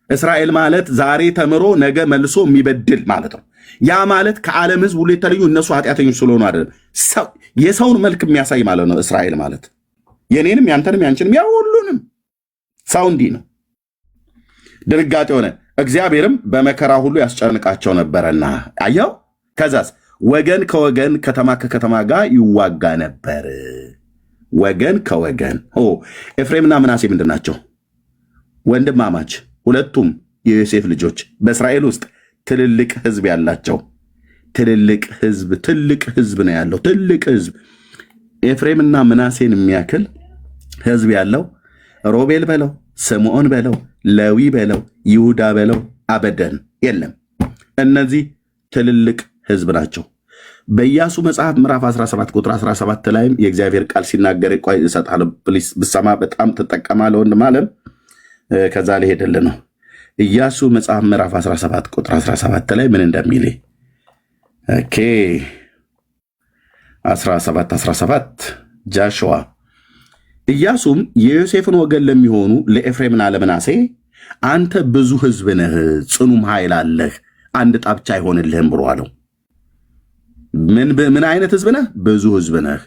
Speaker 2: እስራኤል ማለት ዛሬ ተምሮ ነገ መልሶ የሚበድል ማለት ነው። ያ ማለት ከዓለም ሕዝብ ሁሉ የተለዩ እነሱ ኃጢአተኞች ስለሆኑ አይደለም፣ የሰውን መልክ የሚያሳይ ማለት ነው። እስራኤል ማለት የኔንም ያንተንም ያንችንም ያ ሁሉንም ሰው እንዲህ ነው። ድንጋጤ ሆነ። እግዚአብሔርም በመከራ ሁሉ ያስጨንቃቸው ነበረና አየው። ከዛስ ወገን ከወገን ከተማ ከከተማ ጋር ይዋጋ ነበር። ወገን ከወገን ኤፍሬምና ምናሴ ምንድን ናቸው? ወንድማማች፣ ሁለቱም የዮሴፍ ልጆች፣ በእስራኤል ውስጥ ትልልቅ ህዝብ ያላቸው ትልቅ ህዝብ ነው ያለው። ትልቅ ህዝብ ኤፍሬምና ምናሴን የሚያክል ህዝብ ያለው ሮቤል በለው፣ ስምዖን በለው፣ ሌዊ በለው፣ ይሁዳ በለው አበደን የለም። እነዚህ ትልልቅ ህዝብ ናቸው። በኢያሱ መጽሐፍ ምዕራፍ 17 ቁጥር 17 ላይም የእግዚአብሔር ቃል ሲናገር ቆይ እሰጥሃለሁ ፕሊስ ብሰማ በጣም ትጠቀማለህ ወንድም አለም። ከዛ ሊሄድልህ ነው። ኢያሱ መጽሐፍ ምዕራፍ 17 ቁጥር 17 ላይ ምን እንደሚል 17 ጃሽዋ ኢያሱም የዮሴፍን ወገን ለሚሆኑ ለኤፍሬምና ለምናሴ አንተ ብዙ ህዝብ ነህ፣ ጽኑም ኃይል አለህ፣ አንድ ዕጣ ብቻ አይሆንልህም ብሎ አለው። ምን አይነት ህዝብ ነህ? ብዙ ህዝብ ነህ።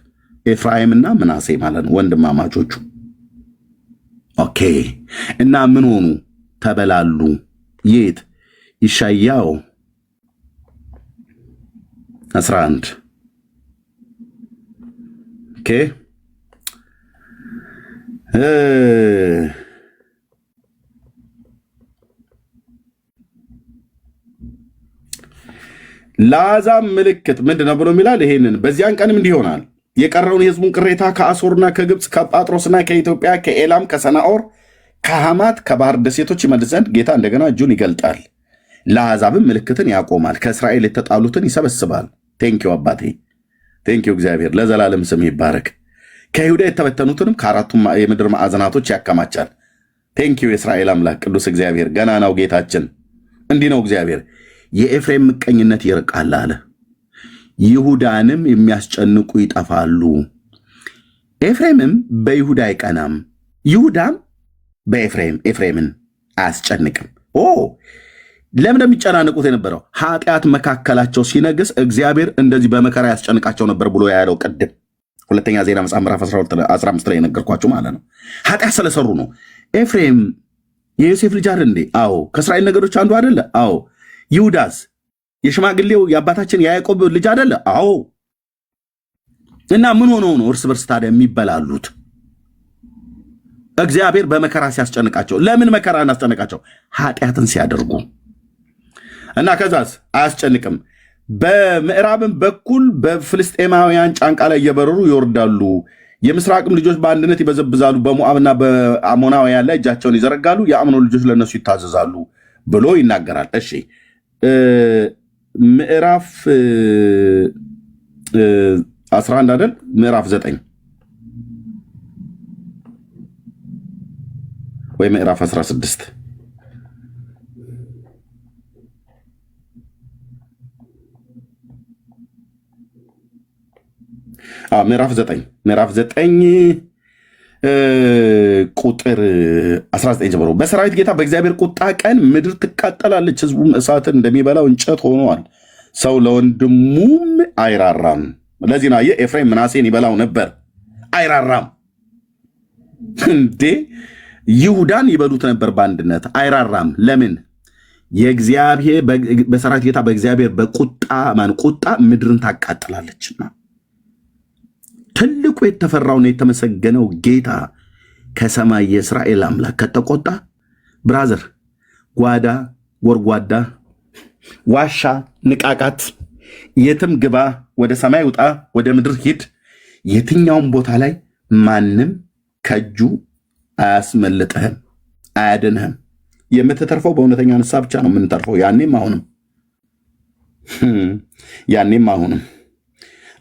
Speaker 2: ኤፍራይምና ምናሴ ማለት ነው ወንድማማቾቹ። ኦኬ። እና ምን ሆኑ? ተበላሉ። የት? ኢሻያው 11 ኦኬ። ለአሕዛብ ምልክት ምንድን ነው ብሎ የሚላል? ይሄንን በዚያን ቀንም እንዲህ ይሆናል፣ የቀረውን የህዝቡን ቅሬታ ከአሦርና ከግብፅ ከጳጥሮስና ከኢትዮጵያ ከኤላም ከሰናኦር ከሐማት ከባህር ደሴቶች ይመልስ ዘንድ ጌታ እንደገና እጁን ይገልጣል። ለአሕዛብም ምልክትን ያቆማል፣ ከእስራኤል የተጣሉትን ይሰበስባል። ቴንኪው አባቴ፣ ቴንኪው እግዚአብሔር፣ ለዘላለም ስም ይባረክ። ከይሁዳ የተበተኑትንም ከአራቱም የምድር ማዕዘናቶች ያከማቻል። ቴንኪው የእስራኤል አምላክ ቅዱስ እግዚአብሔር፣ ገናናው ጌታችን። እንዲህ ነው እግዚአብሔር፣ የኤፍሬም ምቀኝነት ይርቃል አለ፣ ይሁዳንም የሚያስጨንቁ ይጠፋሉ። ኤፍሬምም በይሁዳ አይቀናም፣ ይሁዳም ኤፍሬምን አያስጨንቅም። ለምን የሚጨናንቁት የነበረው ኃጢአት መካከላቸው ሲነግስ እግዚአብሔር እንደዚህ በመከራ ያስጨንቃቸው ነበር ብሎ ያለው ቅድም ሁለተኛ ዜና መጽሐፍ ምዕራፍ 15 ላይ የነገርኳቸው ማለት ነው። ኃጢአት ስለሰሩ ነው። ኤፍሬም የዮሴፍ ልጅ አይደል እንዴ? አዎ። ከእስራኤል ነገዶች አንዱ አይደለ? አዎ። ይሁዳስ የሽማግሌው የአባታችን የያዕቆብ ልጅ አይደለ? አዎ። እና ምን ሆነው ነው እርስ በርስ ታዲያ የሚበላሉት? እግዚአብሔር በመከራ ሲያስጨንቃቸው። ለምን መከራ እናስጨንቃቸው? ኃጢአትን ሲያደርጉ እና ከዛስ አያስጨንቅም። በምዕራብም በኩል በፍልስጤማውያን ጫንቃ ላይ እየበረሩ ይወርዳሉ፣ የምስራቅም ልጆች በአንድነት ይበዘብዛሉ፣ በሞዓብና በአሞናውያን ላይ እጃቸውን ይዘረጋሉ፣ የአምኖን ልጆች ለእነሱ ይታዘዛሉ ብሎ ይናገራል። እሺ ምዕራፍ 11 አይደል? ምዕራፍ 9 ወይ ምዕራፍ 16 ምዕራፍ 9 ቁጥር 19 ጀምሮ በሰራዊት ጌታ በእግዚአብሔር ቁጣ ቀን ምድር ትቃጠላለች፣ ህዝቡም እሳትን እንደሚበላው እንጨት ሆኗል፣ ሰው ለወንድሙም አይራራም። ለዚህ ነው ኤፍሬም ምናሴን ይበላው ነበር፣ አይራራም። እንዴ ይሁዳን ይበሉት ነበር በአንድነት፣ አይራራም። ለምን? የእግዚአብሔር በሰራዊት ጌታ በእግዚአብሔር ቁጣ ምድርን ታቃጥላለችና። ትልቁ የተፈራውና የተመሰገነው ጌታ ከሰማይ የእስራኤል አምላክ ከተቆጣ ብራዘር፣ ጓዳ፣ ጎርጓዳ፣ ዋሻ፣ ንቃቃት፣ የትም ግባ፣ ወደ ሰማይ ውጣ፣ ወደ ምድር ሂድ፣ የትኛውም ቦታ ላይ ማንም ከእጁ አያስመልጥህም፣ አያድንህም። የምትተርፈው በእውነተኛ ንስሐ ብቻ ነው የምንተርፈው። ያኔም አሁንም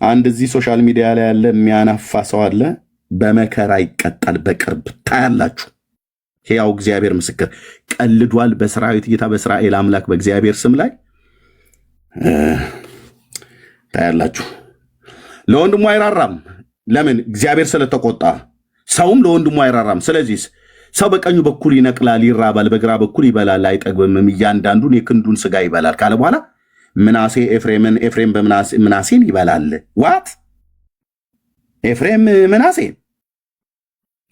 Speaker 2: አንድ እዚህ ሶሻል ሚዲያ ላይ ያለ የሚያናፋ ሰው አለ። በመከራ ይቀጣል በቅርብ ታያላችሁ። ሕያው እግዚአብሔር ምስክር ቀልዷል። በሰራዊት ጌታ በእስራኤል አምላክ በእግዚአብሔር ስም ላይ ታያላችሁ። ለወንድሙ አይራራም። ለምን? እግዚአብሔር ስለተቆጣ። ሰውም ለወንድሙ አይራራም። ስለዚህ ሰው በቀኙ በኩል ይነቅላል፣ ይራባል፣ በግራ በኩል ይበላል፣ አይጠግብም፣ እያንዳንዱን የክንዱን ስጋ ይበላል ካለ በኋላ ምናሴ ኤፍሬምን፣ ኤፍሬም ምናሴን ይበላል። ዋት? ኤፍሬም ምናሴን?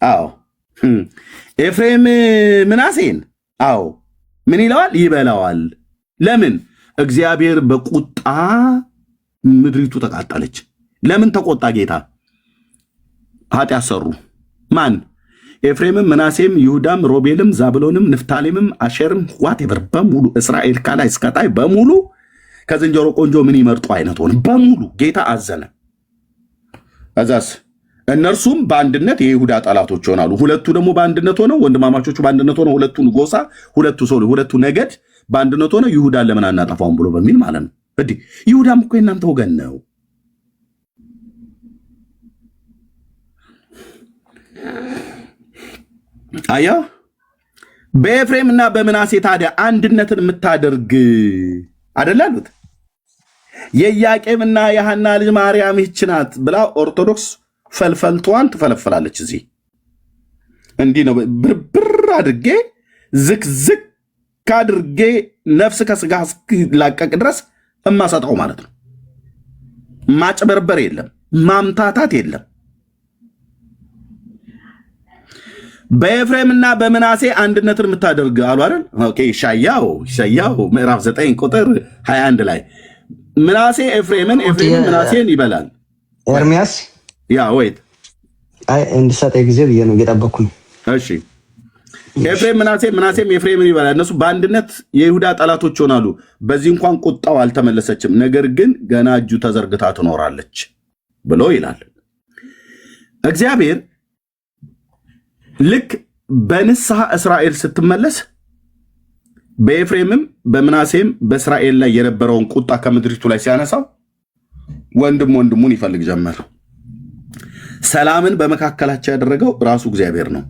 Speaker 2: አዎ ኤፍሬም ምናሴን፣ አዎ ምን ይለዋል? ይበላዋል። ለምን? እግዚአብሔር በቁጣ ምድሪቱ ተቃጠለች። ለምን ተቆጣ ጌታ? ኃጢአት ሰሩ። ማን? ኤፍሬምም፣ ምናሴም፣ ይሁዳም፣ ሮቤልም፣ ዛብሎንም፣ ንፍታሌምም፣ አሼርም ዋቴቨር በሙሉ እስራኤል ከላይ እስከታይ በሙሉ ከዝንጀሮ ቆንጆ ምን ይመርጡ አይነት ሆነ። በሙሉ ጌታ አዘነ። እዛስ እነርሱም በአንድነት የይሁዳ ጠላቶች ይሆናሉ። ሁለቱ ደግሞ በአንድነት ሆነው ወንድማማቾቹ በአንድነት ሆነው ሁለቱን ጎሳ ሁለቱ ነገድ በአንድነት ሆነው ይሁዳን ለምን አናጠፋውም ብሎ በሚል ማለት ነው። እንዲህ ይሁዳም እኮ የእናንተ ወገን ነው። አያ በኤፍሬም እና በምናሴ ታዲያ አንድነትን የምታደርግ አይደል አሉት። የኢያቄምና የሐና ልጅ ማርያም ይህች ናት ብላ ኦርቶዶክስ ፈልፈልቷን ትፈለፍላለች። እዚህ እንዲህ ነው ብርብር አድርጌ ዝክዝክ አድርጌ ነፍስ ከስጋ እስኪላቀቅ ድረስ እማሰጠው ማለት ነው። ማጭበርበር የለም፣ ማምታታት የለም። በኤፍሬምና በምናሴ አንድነትን የምታደርግ አሉ አይደል? ኦኬ ኢሳይያስ ምዕራፍ 9 ቁጥር 21 ላይ ምናሴ ኤፍሬምን፣ ኤፍሬምን ምናሴን ይበላል።
Speaker 7: ኤርሚያስ
Speaker 2: ወይት
Speaker 7: እንድሰጠኝ ጊዜ ብዬ ነው እየጠበኩ ነው።
Speaker 2: እሺ ኤፍሬም ምናሴም ኤፍሬምን ይበላል። እነሱ በአንድነት የይሁዳ ጠላቶች ይሆናሉ። በዚህ እንኳን ቁጣው አልተመለሰችም፣ ነገር ግን ገና እጁ ተዘርግታ ትኖራለች ብሎ ይላል እግዚአብሔር። ልክ በንስሐ እስራኤል ስትመለስ በኤፍሬምም በምናሴም በእስራኤል ላይ የነበረውን ቁጣ ከምድሪቱ ላይ ሲያነሳው ወንድም ወንድሙን ይፈልግ ጀመር። ሰላምን በመካከላቸው ያደረገው ራሱ እግዚአብሔር ነው።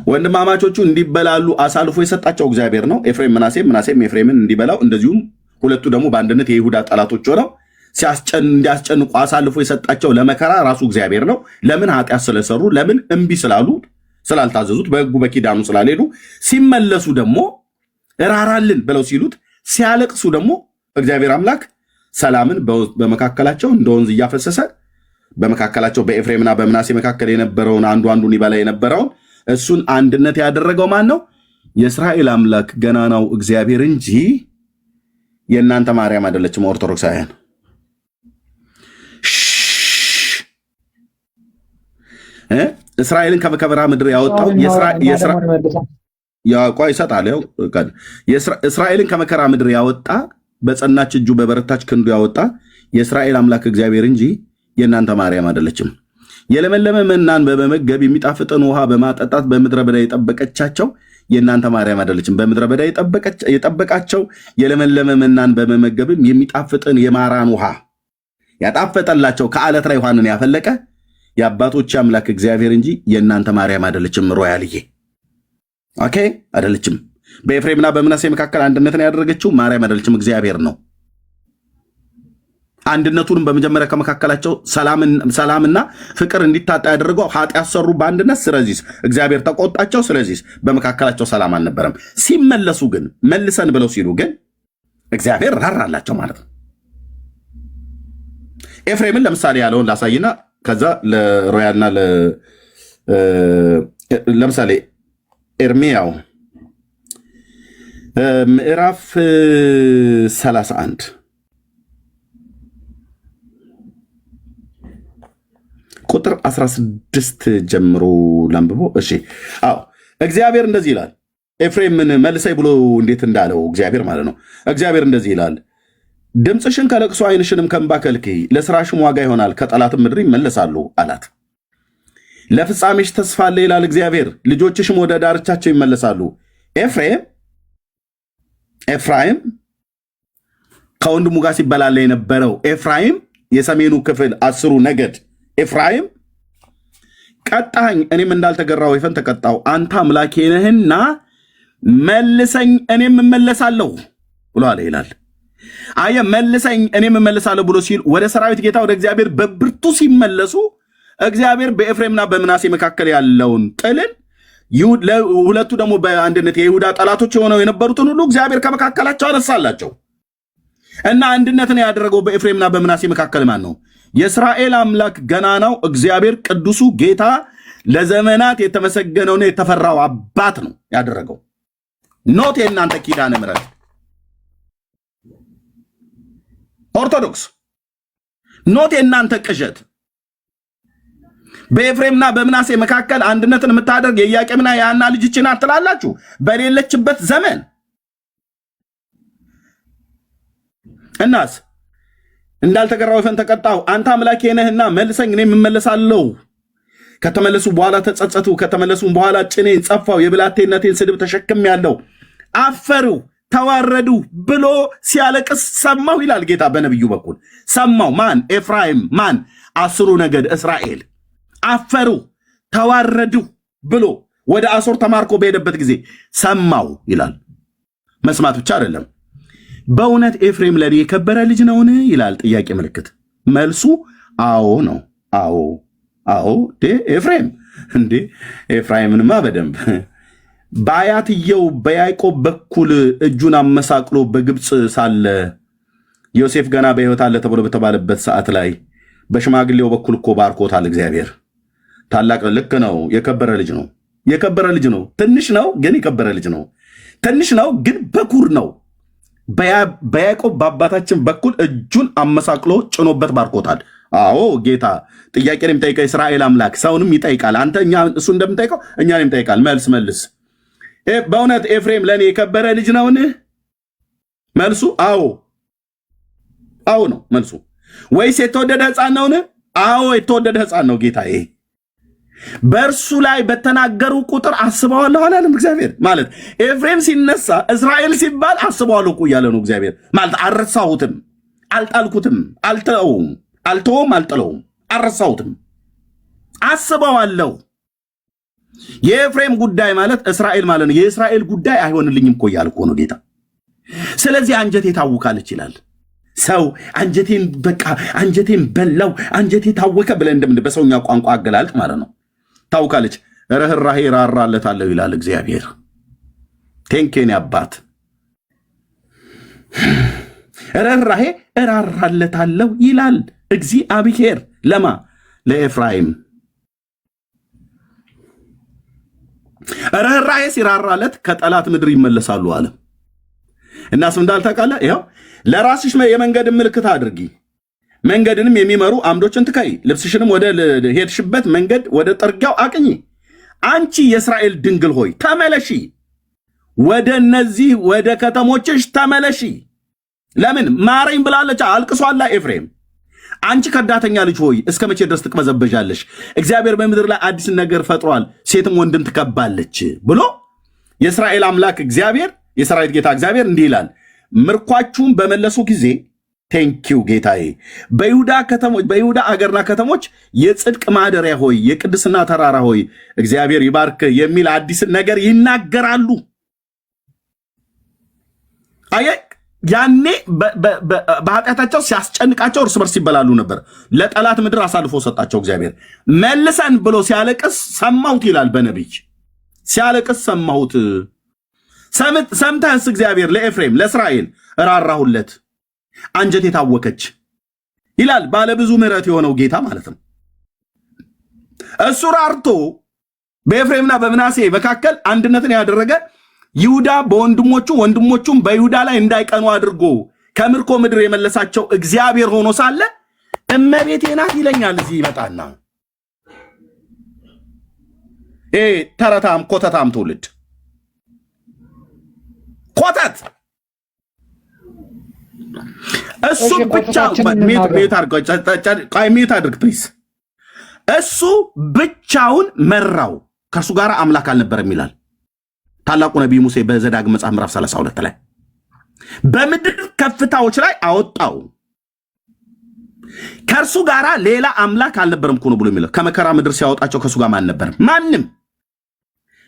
Speaker 2: ወንድማማቾቹ እንዲበላሉ አሳልፎ የሰጣቸው እግዚአብሔር ነው። ኤፍሬም ምናሴም ኤፍሬምን እንዲበላው፣ እንደዚሁም ሁለቱ ደግሞ በአንድነት የይሁዳ ጠላቶች ሆነው እንዲያስጨንቁ አሳልፎ የሰጣቸው ለመከራ ራሱ እግዚአብሔር ነው። ለምን? ኃጢአት ስለሰሩ፣ ለምን? እምቢ ስላሉ፣ ስላልታዘዙት፣ በሕጉ በኪዳኑ ስላልሄዱ። ሲመለሱ ደግሞ ራራልን ብለው ሲሉት፣ ሲያለቅሱ ደግሞ እግዚአብሔር አምላክ ሰላምን በመካከላቸው እንደ ወንዝ እያፈሰሰ በመካከላቸው በኤፍሬምና በምናሴ መካከል የነበረውን አንዱን ይበላ የነበረውን እሱን አንድነት ያደረገው ማን ነው? የእስራኤል አምላክ ገናናው እግዚአብሔር እንጂ የእናንተ ማርያም አይደለችም። ኦርቶዶክሳውያን እስራኤልን ከመከበራ ምድር ያወጣው እስራኤልን ከመከራ ምድር ያወጣ በጸናች እጁ በበረታች ክንዱ ያወጣ የእስራኤል አምላክ እግዚአብሔር እንጂ የእናንተ ማርያም አይደለችም። የለመለመ መናን በመመገብ የሚጣፍጥን ውሃ በማጠጣት በምድረ በዳ የጠበቀቻቸው የእናንተ ማርያም አይደለችም? በምድረ በዳ የጠበቃቸው የለመለመ መናን በመመገብም የሚጣፍጥን የማራን ውሃ ያጣፈጠላቸው ከዓለት ላይ ውሃንን ያፈለቀ የአባቶች አምላክ እግዚአብሔር እንጂ የእናንተ ማርያም አይደለችም። ሮያልዬ ኦኬ፣ አይደለችም። በኤፍሬምና በምናሴ መካከል አንድነትን ያደረገችው ማርያም አይደለችም፣ እግዚአብሔር ነው። አንድነቱንም በመጀመሪያ ከመካከላቸው ሰላምና ፍቅር እንዲታጣ ያደረገው ኃጢአት ሰሩ በአንድነት። ስለዚህ እግዚአብሔር ተቆጣቸው። ስለዚህ በመካከላቸው ሰላም አልነበረም። ሲመለሱ ግን መልሰን ብለው ሲሉ ግን እግዚአብሔር ራራላቸው ማለት ነው። ኤፍሬምን ለምሳሌ ያለውን ላሳይና ከዛ ለሮያልና ለምሳሌ ኤርሚያው ምዕራፍ 31 ቁጥር 16 ጀምሮ ላንብቦ። እሺ አዎ፣ እግዚአብሔር እንደዚህ ይላል። ኤፍሬምን መልሰይ ብሎ እንዴት እንዳለው እግዚአብሔር ማለት ነው። እግዚአብሔር እንደዚህ ይላል፣ ድምፅሽን ከለቅሶ ዓይንሽንም ከእንባ ከልክይ፣ ለስራሽም ዋጋ ይሆናል፣ ከጠላትም ምድር ይመለሳሉ አላት። ለፍጻሜሽ ተስፋ አለ ይላል እግዚአብሔር፣ ልጆችሽም ወደ ዳርቻቸው ይመለሳሉ። ኤፍራይም ከወንድሙ ጋር ሲበላለ የነበረው ኤፍራይም የሰሜኑ ክፍል 10ሩ ነገድ ኤፍራይም ቀጣኝ፣ እኔም እንዳልተገራ ወይፈን ተቀጣው። አንተ አምላኬ ነህና መልሰኝ እኔም እመለሳለሁ ብሎ አለ ይላል። አየ መልሰኝ እኔም እመለሳለሁ ብሎ ሲል ወደ ሰራዊት ጌታ ወደ እግዚአብሔር በብርቱ ሲመለሱ እግዚአብሔር በኤፍሬምና በምናሴ መካከል ያለውን ጥልን ሁለቱ ደግሞ በአንድነት የይሁዳ ጠላቶች የሆነው የነበሩትን ሁሉ እግዚአብሔር ከመካከላቸው አነሳላቸው እና አንድነትን ያደረገው በኤፍሬምና በምናሴ መካከል ማን ነው? የእስራኤል አምላክ ገናናው እግዚአብሔር ቅዱሱ ጌታ ለዘመናት የተመሰገነውና የተፈራው አባት ነው ያደረገው። ኖት የእናንተ ኪዳነ ምሕረት ኦርቶዶክስ፣ ኖት የእናንተ ቅዠት። በኤፍሬምና በምናሴ መካከል አንድነትን የምታደርግ የኢያቄምና የሐና ልጅ ይህች ናት ትላላችሁ በሌለችበት ዘመን። እናስ እንዳልተገራ ወይፈን ተቀጣው። አንተ አምላኬ ነህና መልሰኝ እኔም እመለሳለሁ። ከተመለሱ በኋላ ተጸጸቱ። ከተመለሱ በኋላ ጭኔን ጸፋው፣ የብላቴነቴን ስድብ ተሸክሜያለሁ። አፈሩ፣ ተዋረዱ ብሎ ሲያለቅስ ሰማሁ ይላል ጌታ በነቢዩ በኩል ሰማሁ። ማን? ኤፍራይም። ማን? 10ሩ ነገድ እስራኤል። አፈሩ፣ ተዋረዱ ብሎ ወደ አሶር ተማርኮ በሄደበት ጊዜ ሰማሁ ይላል። መስማት ብቻ አይደለም፣ በእውነት ኤፍሬም ለኔ የከበረ ልጅ ነውን ይላል። ጥያቄ ምልክት። መልሱ አዎ ነው። አዎ ኤፍሬም እንዴ ኤፍራይምንማ በደንብ በአያትየው በያዕቆብ በኩል እጁን አመሳቅሎ በግብፅ ሳለ ዮሴፍ ገና በሕይወት አለ ተብሎ በተባለበት ሰዓት ላይ በሽማግሌው በኩል እኮ ባርኮታል እግዚአብሔር። ታላቅ ልክ ነው። የከበረ ልጅ ነው። ትንሽ ነው ግን የከበረ ልጅ ነው። ትንሽ ነው ግን በኩር ነው። በያዕቆብ በአባታችን በኩል እጁን አመሳቅሎ ጭኖበት ባርኮታል። አዎ ጌታ ጥያቄን የሚጠይቀው የእስራኤል አምላክ ሰውንም ይጠይቃል። አንተ እሱ እንደምጠይቀው እኛን ይጠይቃል። መልስ። በእውነት ኤፍሬም ለእኔ የከበረ ልጅ ነውን? መልሱ አዎ ነው መልሱ። ወይስ የተወደደ ሕፃን ነውን? አዎ የተወደደ ሕፃን ነው ጌታዬ። በእርሱ ላይ በተናገሩ ቁጥር አስበዋለሁ አላለም እግዚአብሔር። ማለት ኤፍሬም ሲነሳ እስራኤል ሲባል አስበዋለሁ እኮ እያለ ነው እግዚአብሔር። ማለት አልረሳሁትም፣ አልጣልኩትም፣ አልተውም፣ አልጥለውም፣ አልረሳሁትም፣ አስበዋለሁ። የኤፍሬም ጉዳይ ማለት እስራኤል ማለት ነው። የእስራኤል ጉዳይ አይሆንልኝም እኮ እያለ እኮ ነው ጌታ። ስለዚህ አንጀቴ ታውካለች ይላል ሰው። አንጀቴን በላው፣ አንጀቴ ታወከ ብለን እንደምን በሰውኛ ቋንቋ አገላልጥ ማለት ነው። ታውካለች። ርኅራኄ ራራለታለሁ ይላል እግዚአብሔር። ቴንኬን አባት ርኅራኄ እራራለታለሁ ይላል እግዚአብሔር። ለማ? ለኤፍራይም። ርኅራኄ ሲራራለት ከጠላት ምድር ይመለሳሉ አለ እና ስም እንዳልተቃለ ይኸው ለራስሽ የመንገድ ምልክት አድርጊ፣ መንገድንም የሚመሩ አምዶችን ትከይ፣ ልብስሽንም ወደ ሄድሽበት መንገድ ወደ ጥርጊያው አቅኚ። አንቺ የእስራኤል ድንግል ሆይ ተመለሺ፣ ወደ እነዚህ ወደ ከተሞችሽ ተመለሺ። ለምን? ማረኝ ብላለች። አልቅሷላ ኤፍሬም። አንቺ ከዳተኛ ልጅ ሆይ እስከ መቼ ድረስ ትቅበዘበዣለሽ? እግዚአብሔር በምድር ላይ አዲስ ነገር ፈጥሯል፣ ሴትም ወንድም ትከባለች ብሎ የእስራኤል አምላክ እግዚአብሔር የሰራዊት ጌታ እግዚአብሔር እንዲህ ይላል፣ ምርኳችሁን በመለሱ ጊዜ ቴንኪው ጌታዬ፣ በይሁዳ አገርና ከተሞች የጽድቅ ማደሪያ ሆይ፣ የቅድስና ተራራ ሆይ እግዚአብሔር ይባርክ የሚል አዲስን ነገር ይናገራሉ። አየ ያኔ በኃጢአታቸው ሲያስጨንቃቸው እርስ በርስ ይበላሉ ነበር። ለጠላት ምድር አሳልፎ ሰጣቸው እግዚአብሔር። መልሰን ብሎ ሲያለቅስ ሰማሁት ይላል በነቢይ ሲያለቅስ ሰማሁት። ሰምተህስ እግዚአብሔር ለኤፍሬም ለእስራኤል ራራሁለት፣ አንጀት የታወከች ይላል ባለብዙ ምሕረት የሆነው ጌታ ማለት ነው። እሱ ራርቶ በኤፍሬምና በምናሴ መካከል አንድነትን ያደረገ ይሁዳ በወንድሞቹ ወንድሞቹም በይሁዳ ላይ እንዳይቀኑ አድርጎ ከምርኮ ምድር የመለሳቸው እግዚአብሔር ሆኖ ሳለ እመቤቴ ናት ይለኛል። እዚህ ይመጣና ተረታም ኮተታም ትውልድ ኮተት እሱ ብቻ ሚዩት አድርግ ፕሊዝ። እሱ ብቻውን መራው፣ ከእርሱ ጋር አምላክ አልነበረም ይላል ታላቁ ነቢይ ሙሴ በዘዳግም መጽሐፍ ምዕራፍ 32 ላይ በምድር ከፍታዎች ላይ አወጣው፣ ከእርሱ ጋር ሌላ አምላክ አልነበረም እኮ ነው ብሎ የሚለው። ከመከራ ምድር ሲያወጣቸው ከእሱ ጋር ማን ነበር? ማንም።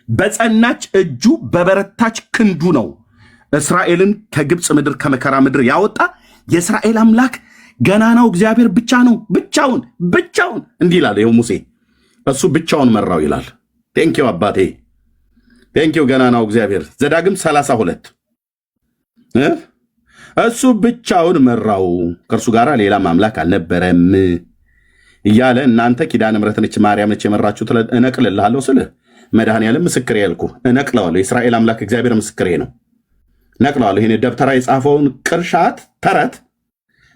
Speaker 2: በጸናች እጁ በበረታች ክንዱ ነው እስራኤልን ከግብፅ ምድር ከመከራ ምድር ያወጣ የእስራኤል አምላክ ገናናው እግዚአብሔር ብቻ ነው። ብቻውን እንዲህ ይላል። ይኸው ሙሴ እሱ ብቻውን መራው ይላል። ቴንኪው አባቴ ቴንኪው ገናናው እግዚአብሔር። ዘዳግም 32 እሱ ብቻውን መራው ከእርሱ ጋር ሌላም አምላክ አልነበረም እያለ እናንተ ኪዳነ ምሕረት ነች ማርያም ነች የመራችሁት እነቅልልሃለሁ ስልህ መድኃኔዓለም ምስክሬ ያልኩ እነቅለዋለሁ። የእስራኤል አምላክ እግዚአብሔር ምስክሬ ነው። ነቅለዋለሁ። ይህን ደብተራ የጻፈውን ቅርሻት ተረት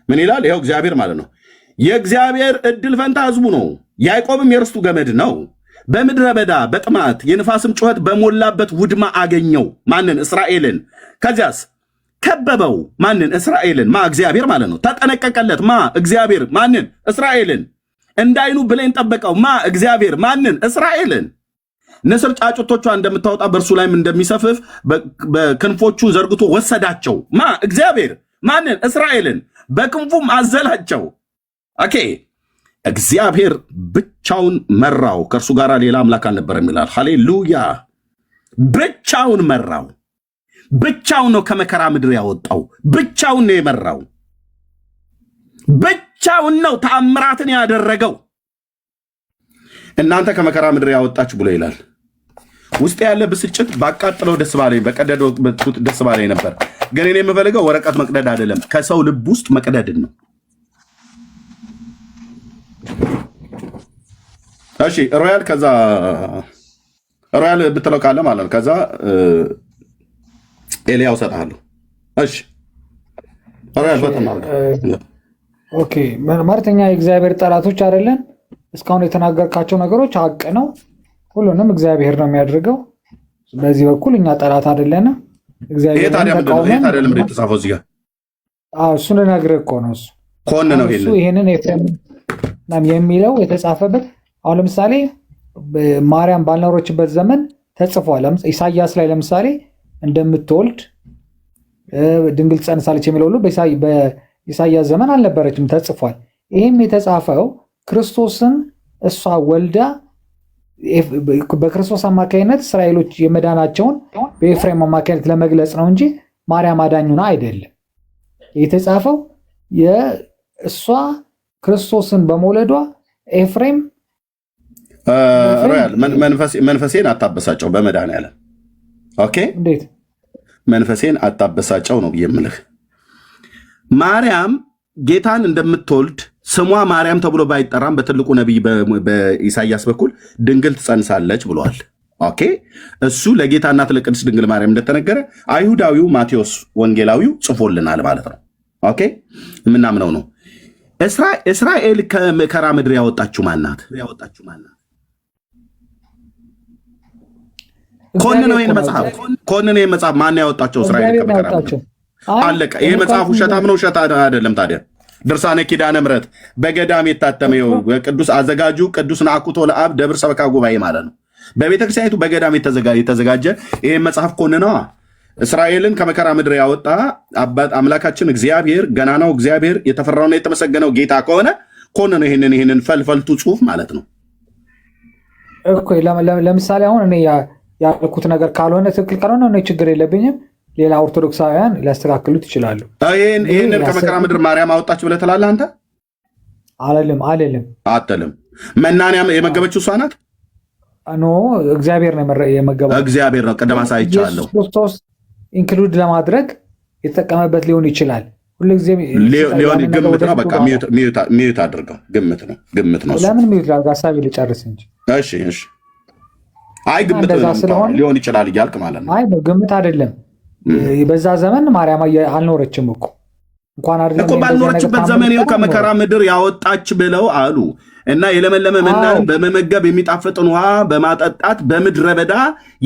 Speaker 2: ምን ይላል? ይኸው እግዚአብሔር ማለት ነው። የእግዚአብሔር እድል ፈንታ ህዝቡ ነው፣ ያዕቆብም የርስቱ ገመድ ነው። በምድረ በዳ በጥማት የንፋስም ጩኸት በሞላበት ውድማ አገኘው። ማንን? እስራኤልን። ከዚያስ ከበበው። ማንን? እስራኤልን። ማ? እግዚአብሔር ማለት ነው። ተጠነቀቀለት። ማ? እግዚአብሔር። ማንን? እስራኤልን። እንዳይኑ ብሌን ጠበቀው። ማ? እግዚአብሔር። ማንን? እስራኤልን። ንስር ጫጩቶቿ እንደምታወጣ በእርሱ ላይም እንደሚሰፍፍ በክንፎቹ ዘርግቶ ወሰዳቸው። ማ? እግዚአብሔር። ማንን? እስራኤልን። በክንፉም አዘላቸው። ኦኬ እግዚአብሔር ብቻውን መራው፣ ከእርሱ ጋር ሌላ አምላክ አልነበረም ይላል። ሃሌሉያ። ብቻውን መራው። ብቻውን ነው ከመከራ ምድር ያወጣው። ብቻውን ነው የመራው። ብቻውን ነው ተአምራትን ያደረገው። እናንተ ከመከራ ምድር ያወጣችሁ ብሎ ይላል። ውስጥ ያለ ብስጭት ባቃጥለው ደስ ባለኝ በቀደደው ደስ ባለኝ ነበር። ግን እኔ የምፈልገው ወረቀት መቅደድ አይደለም፣ ከሰው ልብ ውስጥ መቅደድን ነው። እሺ ሮያል፣ ከዛ ሮያል ብትለው ካለ ማለት ነው። ከዛ ኤልያው ሰጣለሁ። እሺ ሮያል በጣም
Speaker 5: ኦኬ። ማለተኛ የእግዚአብሔር ጠላቶች አይደለን። እስካሁን የተናገርካቸው ነገሮች ሀቅ ነው። ሁሉንም እግዚአብሔር ነው የሚያደርገው። በዚህ በኩል እኛ ጠላት አይደለንም። እግዚአብሔር
Speaker 2: ታዲያ የተጻፈው እዚህ ጋር
Speaker 5: እሱን ልነግርህ እኮ ነው። እሱ
Speaker 2: ኮን ነው
Speaker 5: ይሄንን ኤፍሬም የሚለው የተጻፈበት አሁን ለምሳሌ ማርያም ባልኖረችበት ዘመን ተጽፏል። ኢሳያስ ላይ ለምሳሌ እንደምትወልድ ድንግል ትጸንሳለች የሚለው ሁሉ በኢሳያስ ዘመን አልነበረችም፣ ተጽፏል። ይህም የተጻፈው ክርስቶስን እሷ ወልዳ በክርስቶስ አማካይነት እስራኤሎች የመዳናቸውን በኤፍሬም አማካይነት ለመግለጽ ነው እንጂ ማርያም አዳኙና አይደለም። የተጻፈው የእሷ ክርስቶስን በመውለዷ ኤፍሬም
Speaker 2: ሮያል መንፈሴን አታበሳጨው በመድኃኔዓለም። ኦኬ
Speaker 5: እንዴት
Speaker 2: መንፈሴን አታበሳጨው ነው የምልህ። ማርያም ጌታን እንደምትወልድ ስሟ ማርያም ተብሎ ባይጠራም በትልቁ ነቢይ በኢሳያስ በኩል ድንግል ትጸንሳለች ብሏል። ኦኬ እሱ ለጌታ እናት ለቅድስት ድንግል ማርያም እንደተነገረ አይሁዳዊው ማቴዎስ ወንጌላዊው ጽፎልናል ማለት ነው። ኦኬ የምናምነው ነው። እስራኤል ከመከራ ምድር ያወጣችሁ ማናት? ኮንነው ይህን መጽሐፍ ማን ያወጣቸው? እስራኤል ከመከራ ምድር አለቀ። ይሄ መጽሐፍ ውሸታም ነው ውሸት አይደለም። ታዲያ ድርሳነ ኪዳነ ምሕረት በገዳም የታተመው ቅዱስ አዘጋጁ ቅዱስ ናኩቶ ለአብ ደብር ሰበካ ጉባኤ ማለት ነው። በቤተክርስቲያኒቱ በገዳም የተዘጋጀ ይሄን መጽሐፍ ኮንነዋ እስራኤልን ከመከራ ምድር ያወጣ አምላካችን እግዚአብሔር ገናናው እግዚአብሔር የተፈራውና የተመሰገነው ጌታ ከሆነ ኮንነው ይሄንን ፈልፈልቱ ጽሑፍ ማለት ነው
Speaker 5: እኮ። ለምሳሌ አሁን እኔ ያልኩት ነገር ካልሆነ ትክክል ካልሆነ እኔ ችግር የለብኝም። ሌላ ኦርቶዶክሳውያን ሊያስተካክሉት ይችላሉ።
Speaker 2: ይሄንን ከመከራ ምድር ማርያም አወጣች ብለህ ትላለህ አንተ? አትልም። መናንያ የመገበችው እሷ ናት?
Speaker 5: ኖ እግዚአብሔር ነው የመገበው።
Speaker 2: እግዚአብሔር ነው። ቅድም አሳይቻለሁ።
Speaker 5: ክርስቶስ ኢንክሉድ ለማድረግ የተጠቀመበት ሊሆን ይችላል። ሁልጊዜም
Speaker 2: ሊሆን ግምት ነው። በቃ ሚዩት አድርገው። ግምት ነው።
Speaker 5: ለምን ሚዩት ላድርግ? ሀሳቤ ልጨርስ እንጂ።
Speaker 2: እሺ። አይ ግምት ሊሆን ይችላል እያልክ ማለት ነው።
Speaker 5: አይ ግምት አይደለም። በዛ ዘመን ማርያም አልኖረችም እኮ እንኳን አይደለም
Speaker 2: እኮ ባልኖረችበት ዘመን ይኸው ከመከራ ምድር ያወጣች ብለው አሉ እና የለመለመ መናን በመመገብ የሚጣፍጥን ውሃ በማጠጣት በምድረ በዳ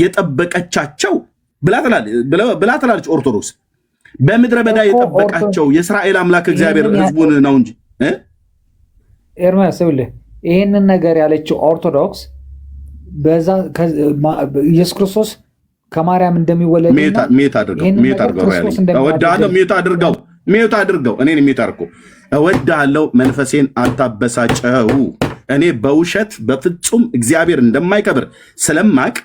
Speaker 2: የጠበቀቻቸው ብላ ትላለች ኦርቶዶክስ። በምድረ በዳ የጠበቃቸው የእስራኤል አምላክ እግዚአብሔር ሕዝቡን ነው እንጂ
Speaker 5: ኤርምያስ ይኸውልህ ይህንን ነገር ያለችው ኦርቶዶክስ በዛ ኢየሱስ ክርስቶስ ከማርያም እንደሚወለድ
Speaker 2: ሚዩት አድርገው እኔን ሚዩት አድርገው እወድሃለሁ መንፈሴን አታበሳጨው። እኔ በውሸት በፍጹም እግዚአብሔር እንደማይከብር ስለማቅ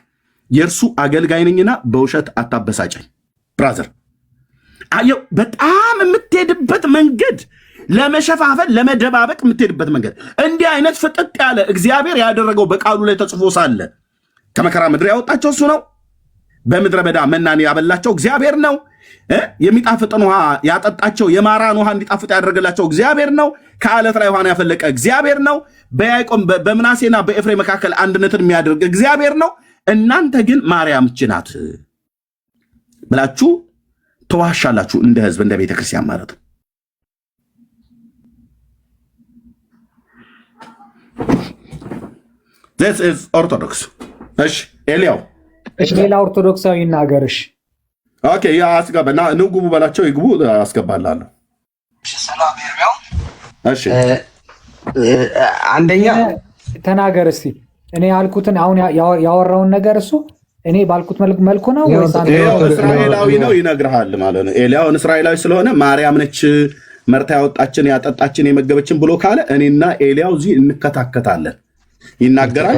Speaker 2: የእርሱ አገልጋይ ነኝና በውሸት አታበሳጨኝ። ብራዘር አየው በጣም የምትሄድበት መንገድ ለመሸፋፈን ለመደባበቅ የምትሄድበት መንገድ እንዲህ አይነት ፍጥጥ ያለ እግዚአብሔር ያደረገው በቃሉ ላይ ተጽፎ ሳለ ከመከራ ምድር ያወጣቸው እሱ ነው። በምድረ በዳ መናን ያበላቸው እግዚአብሔር ነው። የሚጣፍጥን ውሃ ያጠጣቸው የማራን ውሃ እንዲጣፍጥ ያደረገላቸው እግዚአብሔር ነው። ከአለት ላይ ውሃን ያፈለቀ እግዚአብሔር ነው። በያዕቆብ በምናሴና በኤፍሬም መካከል አንድነትን የሚያደርግ እግዚአብሔር ነው። እናንተ ግን ማርያም እች ናት ብላችሁ ተዋሻላችሁ፣ እንደ ህዝብ እንደ ቤተክርስቲያን ማለት ነው። This is ኦርቶዶክስ። እሺ ኤልያው
Speaker 5: ሌላ ኦርቶዶክሳዊ ይናገርሽ።
Speaker 2: ኦኬ ያ አስገባና ንጉቡ በላቸው ይግቡ አስገባላለሁ።
Speaker 7: ሰላም ኤርሚያው።
Speaker 2: እሺ
Speaker 7: አንደኛ
Speaker 5: ተናገር እስቲ። እኔ ያልኩትን አሁን ያወራውን ነገር እሱ እኔ ባልኩት መልኩ ነው ወይስ
Speaker 2: እስራኤላዊ ነው ይነግርሃል ማለት ነው። ኤልያውን እስራኤላዊ ስለሆነ ማርያም ነች መርታ ያወጣችን ያጠጣችን የመገበችን ብሎ ካለ እኔና ኤልያው እዚህ እንከታከታለን። ይናገራል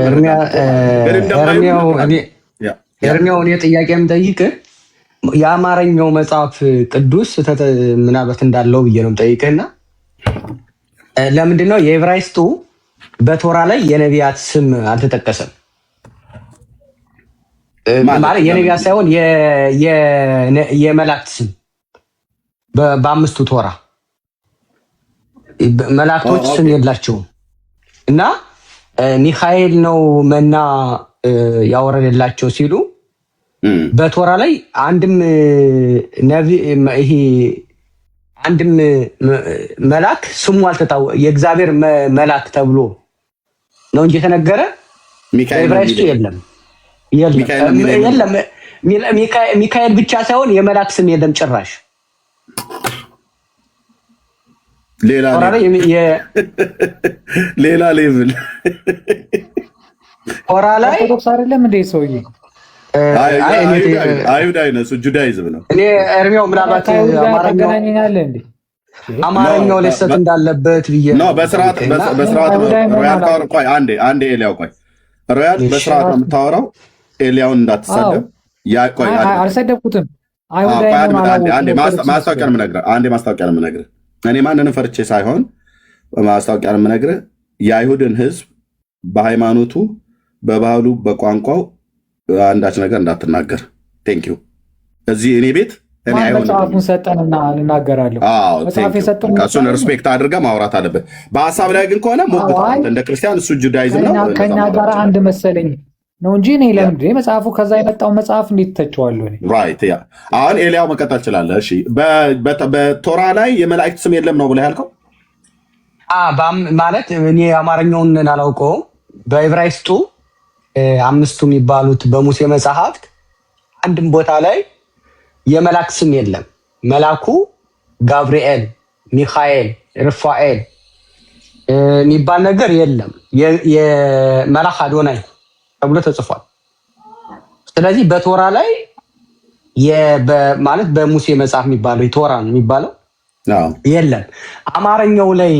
Speaker 7: ኤርሚያው እኔ ጥያቄ የምጠይቅ የአማርኛው መጽሐፍ ቅዱስ ምናልባት እንዳለው ብዬ ነው የምጠይቅህና ለምንድን ነው የዕብራይስጡ በቶራ ላይ የነቢያት ስም አልተጠቀሰም? ማለት የነቢያት ሳይሆን የመላእክት ስም በአምስቱ ቶራ መላእክቶች ስም የላቸውም እና ሚካኤል ነው መና ያወረደላቸው ሲሉ በቶራ ላይ አንድም መልአክ ስሙ አልተታወቀም። የእግዚአብሔር መልአክ ተብሎ ነው እንጂ የተነገረ ዕብራይስጡ የለም። ሚካኤል ብቻ ሳይሆን የመልአክ ስም የለም ጭራሽ።
Speaker 2: ሌላ ሌቭል
Speaker 5: ቶራ ላይ ኦርቶዶክስ አይደለም እንደ ሰውዬ
Speaker 2: አይሁድ አይነሱ ጁዳይዝም ነው።
Speaker 7: እኔ ኤርሚያው ምናልባት አማርኛው ሊሰጥ እንዳለበት ብዬ
Speaker 2: ነው። በስርዓት ቆይ አንዴ ኤልያው ቆይ ሮያል በስርዓት ነው የምታወራው። ኤልያውን እንዳትሳደብ።
Speaker 5: አልሰደብኩትም።
Speaker 2: ማስታወቂያ ነው የምነግርህ። እኔ ማንንም ፈርቼ ሳይሆን ማስታወቂያ ነው የምነግርህ። የአይሁድን ሕዝብ በሃይማኖቱ፣ በባህሉ፣ በቋንቋው አንዳች ነገር እንዳትናገር። ቴንክ ዩ። እዚህ እኔ ቤት
Speaker 5: መጽሐፉን ሰጠንና እንናገራለን።
Speaker 2: እሱን ሪስፔክት አድርገህ ማውራት አለብህ። በሀሳብ ላይ ግን ከሆነ ሞግት እንደ ክርስቲያን እሱ ጁዳይዝም ነው
Speaker 5: ከኛ ጋር አንድ መሰለኝ ነው እንጂ እኔ ለምንድን መጽሐፉ ከዛ የመጣው መጽሐፍ እንዴት ተቸዋለሁ?
Speaker 2: ራይት ያ አሁን ኤልያው መቀጠል ትችላለህ። እሺ በቶራ ላይ የመላእክት ስም የለም ነው ብለህ ያልከው
Speaker 7: ማለት እኔ አማርኛውን አላውቀውም። በዕብራይስጡ አምስቱ የሚባሉት በሙሴ መጽሐፍት አንድም ቦታ ላይ የመላክ ስም የለም። መላኩ ጋብርኤል፣ ሚካኤል፣ ርፋኤል የሚባል ነገር የለም። የመላክ አዶናይ ተብሎ ተጽፏል። ስለዚህ በቶራ ላይ ማለት በሙሴ መጽሐፍ የሚባለው ቶራ ነው የሚባለው የለም። አማርኛው ላይ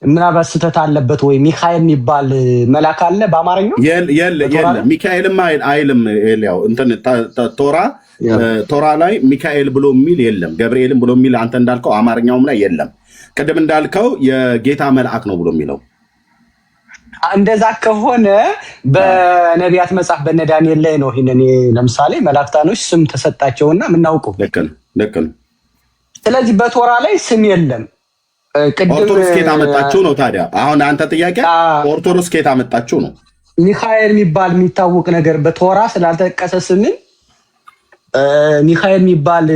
Speaker 7: ምናልባት ስህተት አለበት ወይ? ሚካኤል የሚባል መልአክ አለ በአማርኛው?
Speaker 2: የለም። ሚካኤልም አይልም። ያው እንትን ቶራ ላይ ሚካኤል ብሎ የሚል የለም። ገብርኤልም ብሎ የሚል አንተ እንዳልከው አማርኛውም ላይ የለም። ቅድም እንዳልከው የጌታ መልአክ ነው ብሎ የሚለው
Speaker 7: እንደዛ ከሆነ በነቢያት መጽሐፍ በነ ዳንኤል ላይ ነው። ይሄንን ለምሳሌ መላእክታኖች ስም ተሰጣቸውና የምናውቀው ልክ ነው። ስለዚህ በቶራ ላይ ስም የለም።
Speaker 2: ኦርቶዶክስ ከየት አመጣችሁ ነው ታዲያ? አሁን አንተ ጥያቄ ኦርቶዶክስ ከየት አመጣችሁ ነው?
Speaker 7: ሚካኤል የሚባል የሚታወቅ ነገር በቶራ ስላልተጠቀሰ ስምን ሚካኤል የሚባል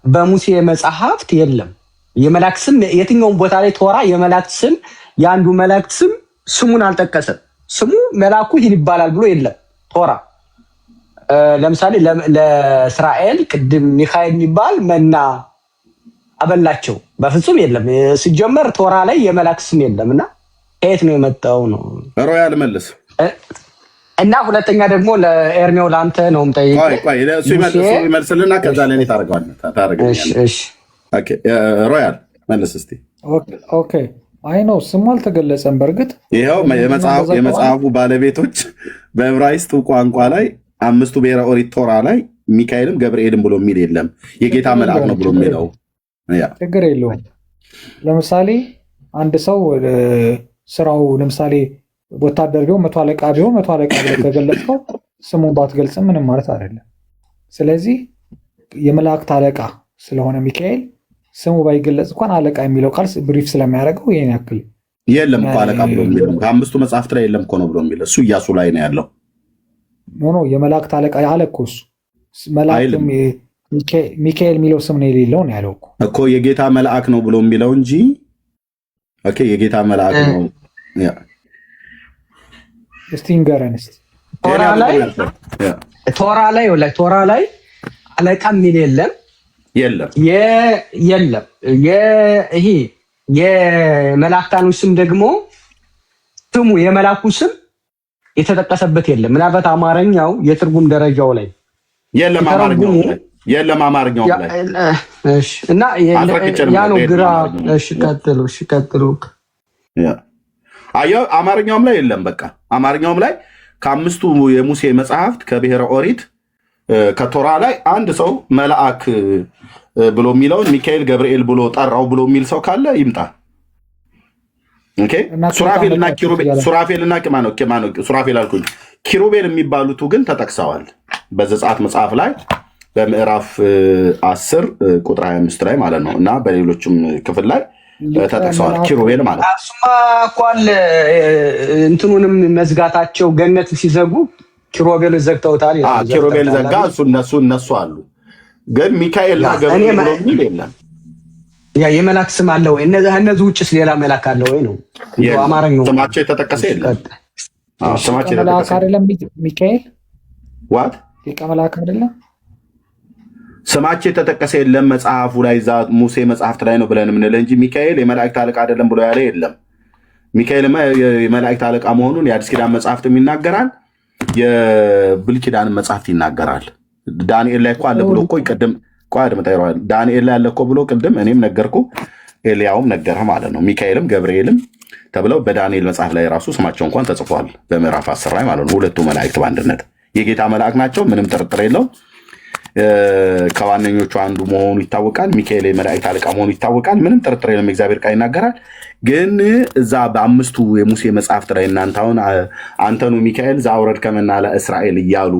Speaker 7: በሙሴ መጽሐፍት የለም። የመላእክት ስም የትኛውም ቦታ ላይ ቶራ የመላእክት ስም የአንዱ መላእክት ስም ስሙን አልጠቀሰም። ስሙ መልአኩ ይህን ይባላል ብሎ የለም ቶራ። ለምሳሌ ለእስራኤል ቅድም ሚካኤል የሚባል መና አበላቸው በፍጹም የለም። ሲጀመር ቶራ ላይ የመላእክት ስም የለም እና ከየት ነው የመጣው ነው
Speaker 2: ሮያል መልስ።
Speaker 7: እና ሁለተኛ ደግሞ ለኤርሚያው ለአንተ ነው የምጠይቀው።
Speaker 2: ቆይ እሱ ይመልስልና ከዛ ለኔ ታደርገዋለህ። እሺ ኦኬ ሮያል መልስ እስቲ።
Speaker 5: ኦኬ አይ ነው ስሙ አልተገለጸም። በእርግጥ
Speaker 2: ይኸው የመጽሐፉ ባለቤቶች በዕብራይስጥ ቋንቋ ላይ አምስቱ ብሔረ ኦሪት ቶራ ላይ ሚካኤልም ገብርኤልም ብሎ የሚል የለም። የጌታ መልአክ ነው ብሎ የሚለው
Speaker 5: ችግር የለውም። ለምሳሌ አንድ ሰው ስራው ለምሳሌ ወታደር ቢሆን መቶ አለቃ ቢሆን መቶ አለቃ ብለህ ከገለጽከው ስሙን ባትገልጽም ምንም ማለት አይደለም። ስለዚህ የመላእክት አለቃ ስለሆነ ሚካኤል ስሙ ባይገለጽ እንኳን አለቃ የሚለው ቃል ብሪፍ ስለሚያደርገው ይሄን ያክል
Speaker 2: የለም እኮ አለቃ ብሎ የሚለው ከአምስቱ መጽሐፍት ላይ የለም እኮ ነው ብሎ የሚለው እሱ ኢያሱ ላይ ነው ያለው።
Speaker 5: ኖ የመላእክት አለቃ ያለ እኮ እሱ መላእክት ሚካኤል የሚለው ስም ነው የሌለው ነው ያለው
Speaker 2: እኮ የጌታ መልአክ ነው ብሎ የሚለው እንጂ ኦኬ የጌታ መልአክ ነው
Speaker 5: እስቲ ንገረን እስቲ
Speaker 7: ቶራ ላይ አለቃ የሚል የለም ይሄ የመላእክታኖች ስም ደግሞ ስሙ የመላኩ ስም የተጠቀሰበት የለም። ምናልባት አማርኛው የትርጉም ደረጃው ላይ
Speaker 2: የለም አማርኛው ላይ
Speaker 7: እሺ። እና ያ ነው ግራ። እሺ ቀጥሉ።
Speaker 2: አየው አማርኛውም ላይ የለም። በቃ አማርኛውም ላይ ከአምስቱ የሙሴ መጽሐፍት ከብሔረ ኦሪት ከቶራ ላይ አንድ ሰው መልአክ ብሎ የሚለውን ሚካኤል ገብርኤል ብሎ ጠራው ብሎ የሚል ሰው ካለ ይምጣ። ኦኬ ሱራፌልና ሱራፌል አልኩኝ ኪሩቤል የሚባሉት ግን ተጠቅሰዋል በዘጸአት መጽሐፍ ላይ በምዕራፍ 10 ቁጥር 25 ላይ ማለት ነው እና በሌሎችም ክፍል ላይ ተጠቅሰዋል ኪሩቤል ማለት ነው።
Speaker 7: እሱማ እኮ አለ እንትኑንም መዝጋታቸው ገነት ሲዘጉ ኪሩቤል ዘግተውታል።
Speaker 2: ኪሩቤል ዘጋ እነሱ አሉ ግን ሚካኤልና ገብርኤል ብሎ የሚል የለም።
Speaker 7: የመላክ ስም አለ ወይ? እነዚህ ውጭስ ሌላ መላክ አለ ወይ ነው? አማርኛው
Speaker 2: ስማቸው የተጠቀሰ የለም።
Speaker 5: ስማቸው የተጠቀሰ አይደለም። ሚካኤል
Speaker 2: ዋት
Speaker 5: ሊቀ መላክ አይደለም።
Speaker 2: ስማቸው የተጠቀሰ የለም መጽሐፉ ላይ ሙሴ መጽሐፍት ላይ ነው ብለን የምንለው እንጂ ሚካኤል የመላእክት አለቃ አይደለም ብሎ ያለ የለም። ሚካኤልማ የመላእክት አለቃ መሆኑን የአዲስ ኪዳን መጽሐፍትም ይናገራል፣ የብሉይ ኪዳን መጽሐፍት ይናገራል። ዳንኤል ላይ እኮ አለ ብሎ እኮ ቅድም ዳንኤል ላይ አለ እኮ ብሎ ቅድም እኔም ነገርኩ ኤልያውም ነገርህ ማለት ነው። ሚካኤልም ገብርኤልም ተብለው በዳንኤል መጽሐፍ ላይ ራሱ ስማቸው እንኳን ተጽፏል በምዕራፍ 10 ላይ ማለት ነው። ሁለቱ መላእክት በአንድነት የጌታ መልአክ ናቸው፣ ምንም ጥርጥር የለው። ከዋነኞቹ አንዱ መሆኑ ይታወቃል። ሚካኤል የመላእክት አለቃ መሆኑ ይታወቃል። ምንም ጥርጥር የለም። እግዚአብሔር ቃል ይናገራል። ግን እዛ በአምስቱ የሙሴ መጽሐፍት ላይ እናንተ አሁን አንተኑ ሚካኤል ዘአውረድ ከመና ለእስራኤል እያሉ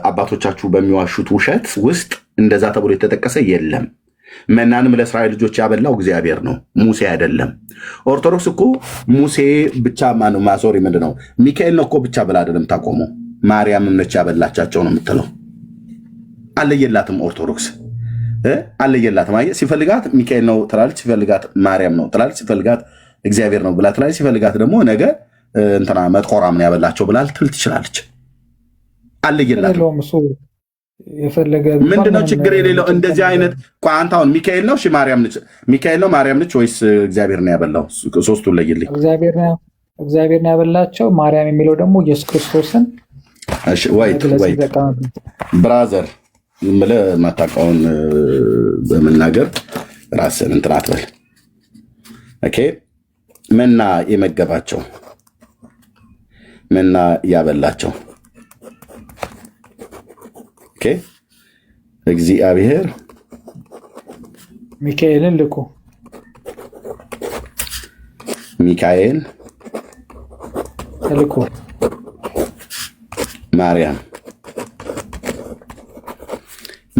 Speaker 2: አባቶቻችሁ በሚዋሹት ውሸት ውስጥ እንደዛ ተብሎ የተጠቀሰ የለም። መናንም ለእስራኤል ልጆች ያበላው እግዚአብሔር ነው፣ ሙሴ አይደለም። ኦርቶዶክስ እኮ ሙሴ ብቻ ማሶሪ ምንድነው ሚካኤል ነው እኮ ብቻ ብላ አይደለም ታቆመው፣ ማርያምም ነች ያበላቻቸው ነው የምትለው። አለየላትም ኦርቶዶክስ አለየላትም። አየህ ሲፈልጋት ሚካኤል ነው ትላለች፣ ሲፈልጋት ማርያም ነው ትላለች፣ ሲፈልጋት እግዚአብሔር ነው ብላ ትላለች፣ ሲፈልጋት ደግሞ ነገ እንትና መጥቆራም ነው ያበላቸው ብላ ልትል ትችላለች። አለየላትም።
Speaker 5: የፈለገ
Speaker 2: ምንድነው ችግር የሌለው እንደዚህ አይነት ቋንታውን ሚካኤል ነው ሚካኤል ነው ማርያም ነች ወይስ እግዚአብሔር ነው ያበላው? ሶስቱን ለይልኝ።
Speaker 5: እግዚአብሔር ነው ያበላቸው። ማርያም የሚለው ደግሞ ኢየሱስ ክርስቶስን
Speaker 2: እሺ ወይት ብራዘር ምለ ማታውቀውን በመናገር ራስን እንትን አትበል። ኦኬ መና የመገባቸው መና ያበላቸው ኦኬ እግዚአብሔር
Speaker 5: ሚካኤልን ልኮ
Speaker 2: ሚካኤል
Speaker 5: ልኮ
Speaker 2: ማርያም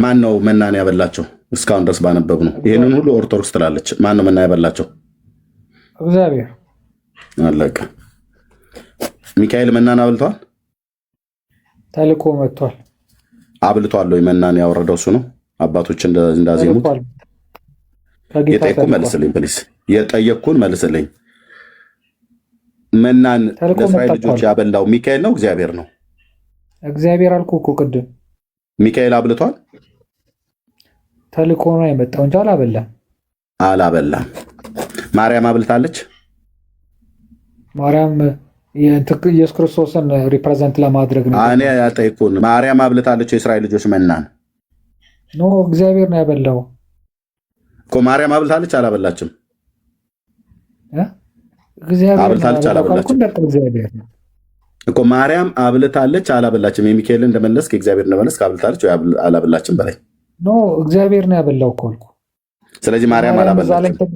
Speaker 2: ማን ነው መናን ያበላቸው? እስካሁን ድረስ ባነበብ ነው። ይሄንን ሁሉ ኦርቶዶክስ ትላለች። ማን ነው መና ያበላቸው?
Speaker 5: እግዚአብሔር።
Speaker 2: አለቀ። ሚካኤል መናን አብልቷል?
Speaker 5: ተልኮ መጥቷል።
Speaker 2: አብልቷል ወይ? መናን ያወረደው እሱ ነው? አባቶች እንዳዜሙት? የጠየቅኩን መልስልኝ ፕሊስ። የጠየቅኩን መልስልኝ። መናን ለእስራኤል ልጆች ያበላው ሚካኤል ነው እግዚአብሔር ነው?
Speaker 5: እግዚአብሔር አልኩህ እኮ ቅድም።
Speaker 2: ሚካኤል አብልቷል?
Speaker 5: ተልኮ ነው የመጣው እንጂ አላበላም።
Speaker 2: አላበላም። ማርያም አብልታለች?
Speaker 5: ማርያም ኢየሱስ ክርስቶስን ሪፕሬዘንት ለማድረግ ነው።
Speaker 2: እኔ ያጠይቁን ማርያም አብልታለች የእስራኤል ልጆች መናን?
Speaker 5: ኖ እግዚአብሔር ነው ያበላው
Speaker 2: እኮ። ማርያም አብልታለች አላበላችም?
Speaker 5: እግዚአብሔር
Speaker 2: አብልታለች አላበላችም እኮ። ማርያም አብልታለች አላበላችም? የሚካኤል እንደመለስክ የእግዚአብሔር እንደመለስክ አብልታለች ወይ አላበላችም በላይ?
Speaker 5: ኖ እግዚአብሔር ነው ያበላው እኮ አልኩ።
Speaker 2: ስለዚህ ማርያም አላበላችም።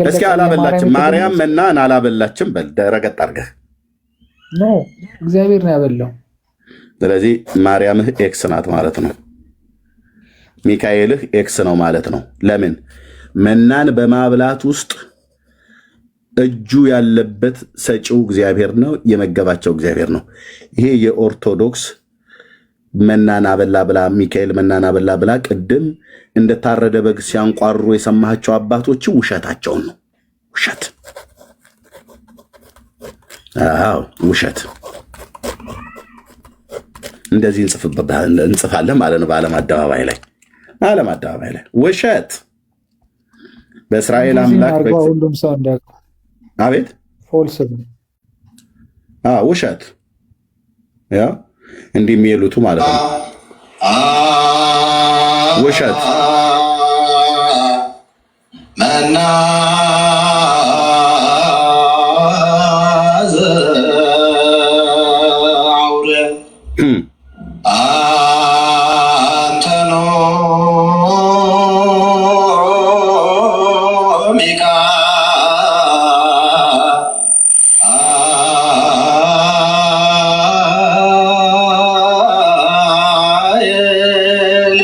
Speaker 2: እስኪ አላበላችም ማርያም መናን አላበላችም በል ረገጥ አድርገህ።
Speaker 5: ኖ እግዚአብሔር ነው ያበላው።
Speaker 2: ስለዚህ ማርያምህ ኤክስ ናት ማለት ነው። ሚካኤልህ ኤክስ ነው ማለት ነው። ለምን? መናን በማብላት ውስጥ እጁ ያለበት ሰጪው እግዚአብሔር ነው፣ የመገባቸው እግዚአብሔር ነው። ይሄ የኦርቶዶክስ መናን አበላ ብላ ሚካኤል መናን አበላ ብላ ቅድም እንደታረደ በግ ሲያንቋሩ የሰማቸው አባቶች ውሸታቸውን ነው። ውሸት። አዎ ውሸት። እንደዚህ እንጽፋለን ማለት ነው በዓለም አደባባይ ላይ ውሸት። በእስራኤል አምላክ
Speaker 5: ሁሉም ሰው እንዲያውቀው።
Speaker 2: አቤት
Speaker 5: ፎልስ
Speaker 2: ውሸት። ያ እንዲህ የሚሉቱ ማለት ነው ውሸት።
Speaker 6: መና ዘአውረ አንተኖ ሚካ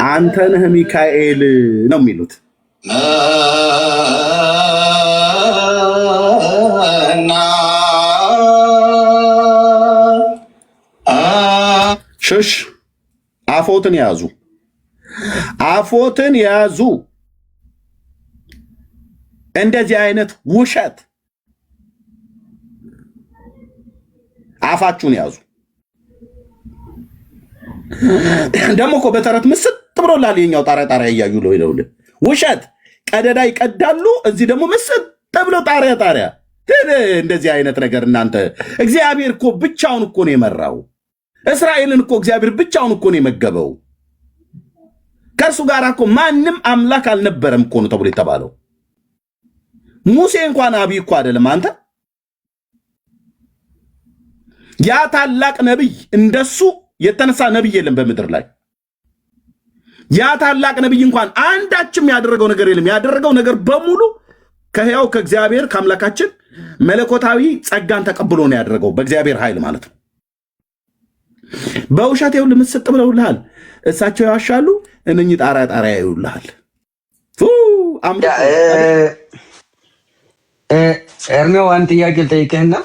Speaker 2: አንተ ነህ ሚካኤል ነው የሚሉት። ሽሽ አፎትን ያዙ፣ አፎትን ያዙ። እንደዚህ አይነት ውሸት አፋችሁን ያዙ። ደግሞ እኮ በተረት ምስጥ ብሎላል። የኛው ጣሪያ ጣሪያ እያዩ ነው ይለውል ውሸት። ቀደዳ ይቀዳሉ፣ እዚህ ደግሞ ምስጥ ብሎ ጣሪያ ጣሪያ። እንደዚህ አይነት ነገር እናንተ እግዚአብሔር እኮ ብቻውን እኮ ነው የመራው። እስራኤልን እኮ እግዚአብሔር ብቻውን እኮ ነው የመገበው። ከእርሱ ጋር እኮ ማንም አምላክ አልነበረም እኮ ነው ተብሎ የተባለው። ሙሴ እንኳን አብይ እኮ አይደለም። አንተ ያ ታላቅ ነቢይ እንደሱ የተነሳ ነቢይ የለም በምድር ላይ። ያ ታላቅ ነቢይ እንኳን አንዳችም ያደረገው ነገር የለም። ያደረገው ነገር በሙሉ ከሕያው ከእግዚአብሔር ከአምላካችን መለኮታዊ ጸጋን ተቀብሎ ነው ያደረገው፣ በእግዚአብሔር ኃይል ማለት ነው። በውሸት ይሁን ልምስጥ ብለውልሃል። እሳቸው ያዋሻሉ፣ እነኚህ ጣሪያ ጣሪያ ይውልሃል።
Speaker 7: ኤርሚያው አንድ ጥያቄ ልጠይቅህና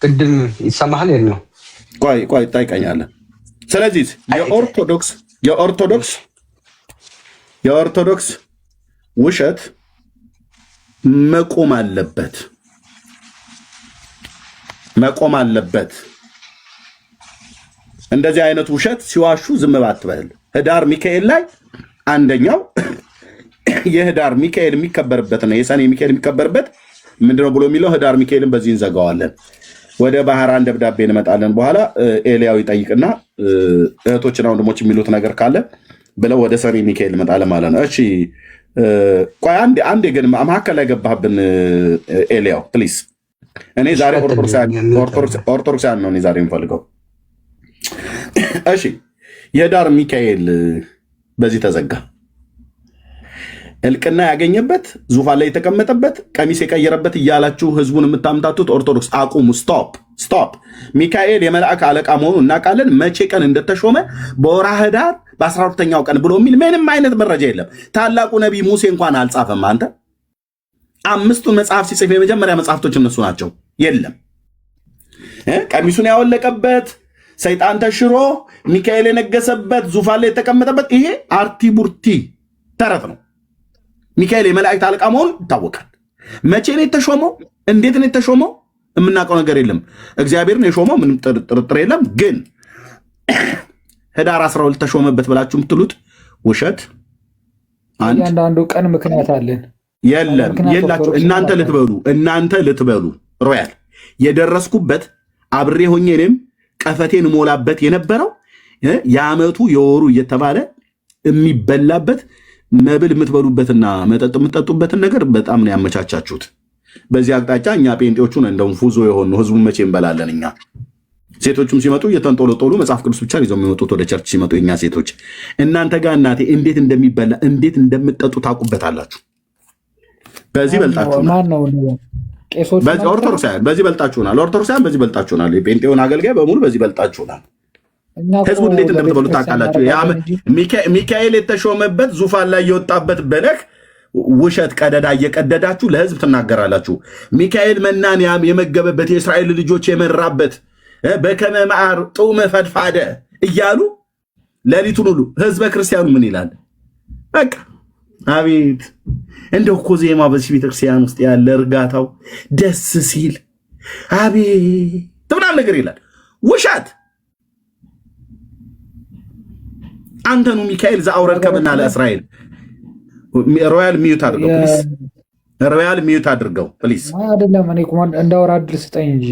Speaker 7: ቅድም ይሰማሃል? ኤርሚያው
Speaker 2: ቆይ ጠይቀኛለህ። ስለዚህ የኦርቶዶክስ ውሸት መቆም አለበት። እንደዚህ አይነት ውሸት ሲዋሹ ዝም ባትበል። ህዳር ሚካኤል ላይ አንደኛው የህዳር ሚካኤል የሚከበርበት ነው። የሰኔ ሚካኤል የሚከበርበት ምንድነው ብሎ የሚለው ህዳር ሚካኤልን በዚህ እንዘጋዋለን። ወደ ባህራን ደብዳቤ እንመጣለን። በኋላ ኤልያው ይጠይቅና እህቶችና ወንድሞች የሚሉት ነገር ካለ ብለው ወደ ሰኔ ሚካኤል እንመጣለን ማለት ነው። እሺ ቆይ አንዴ ግን መካከል ላይ ገባህብን ኤልያው ፕሊስ። እኔ ዛሬ ኦርቶዶክሳን ነው ዛሬ የምፈልገው። እሺ የህዳር ሚካኤል በዚህ ተዘጋ። እልቅና ያገኘበት ዙፋን ላይ የተቀመጠበት ቀሚስ የቀየረበት እያላችሁ ህዝቡን የምታምታቱት ኦርቶዶክስ አቁሙ። ስቶፕ። ሚካኤል የመላእክ አለቃ መሆኑ እናውቃለን። መቼ ቀን እንደተሾመ በወርሃ ህዳር በ12ኛው ቀን ብሎ የሚል ምንም አይነት መረጃ የለም። ታላቁ ነቢይ ሙሴ እንኳን አልጻፈም። አንተ 5ቱን መጽሐፍ ሲጽፍ የመጀመሪያ መጽሐፍቶች እነሱ ናቸው። የለም ቀሚሱን ያወለቀበት ሰይጣን ተሽሮ ሚካኤል የነገሰበት ዙፋን ላይ የተቀመጠበት ይሄ አርቲቡርቲ ተረት ነው። ሚካኤል የመላእክት አለቃ መሆኑ ይታወቃል። መቼ ነው የተሾመው? እንዴት ነው የተሾመው? የምናውቀው ነገር የለም። እግዚአብሔርን የሾመው ምንም ጥርጥር የለም። ግን ህዳር 12 ተሾመበት ብላችሁ የምትሉት ውሸት።
Speaker 5: አንዳንዱ ቀን ምክንያት አለን።
Speaker 2: የለም የላችሁ። እናንተ ልትበሉ ሮያል የደረስኩበት አብሬ ሆኜ እኔም ቀፈቴን ሞላበት የነበረው የዓመቱ የወሩ እየተባለ የሚበላበት መብል የምትበሉበትና መጠጥ የምትጠጡበትን ነገር በጣም ነው ያመቻቻችሁት። በዚህ አቅጣጫ እኛ ጴንጤዎቹን እንደውም ፉዞ የሆኑ ህዝቡን መቼ እንበላለን እኛ። ሴቶቹም ሲመጡ እየተንጦለጦሉ መጽሐፍ ቅዱስ ብቻ ይዘው የሚመጡት ወደ ቸርች ሲመጡ የኛ ሴቶች። እናንተ ጋር እናቴ እንዴት እንደሚበላ እንዴት እንደምትጠጡ ታውቁበታላችሁ። በዚህ በልጣችሁናል። ኦርቶዶክሳውያን በዚህ በልጣችሁናል። ኦርቶዶክሳውያን በዚህ በልጣችሁናል። የጴንጤውን አገልጋይ በሙሉ በዚህ በልጣችሁናል። ህዝቡ እንዴት እንደምትበሉ ታውቃላችሁ። ሚካኤል የተሾመበት ዙፋን ላይ የወጣበት በለክ ውሸት ቀደዳ እየቀደዳችሁ ለህዝብ ትናገራላችሁ። ሚካኤል መናን የመገበበት የእስራኤል ልጆች የመራበት በከመ መዓር ጡመ ፈድፋደ እያሉ ሌሊቱን ሁሉ ህዝበ ክርስቲያኑ ምን ይላል? በቃ አቤት እንደው እኮ ዜማ በዚህ ቤተክርስቲያን ውስጥ ያለ እርጋታው ደስ ሲል አቤት ትምናም ነገር ይላል። ውሸት አንተኑ ሚካኤል ዘአውረድ ከመና ለእስራኤል ሮያል ሚዩት አድርገው ፕሊዝ። ሮያል ሚዩት አድርገው ፕሊዝ።
Speaker 5: አይደለም እኔ ኮማንድ እንዳወራ እድል ስጠኝ እንጂ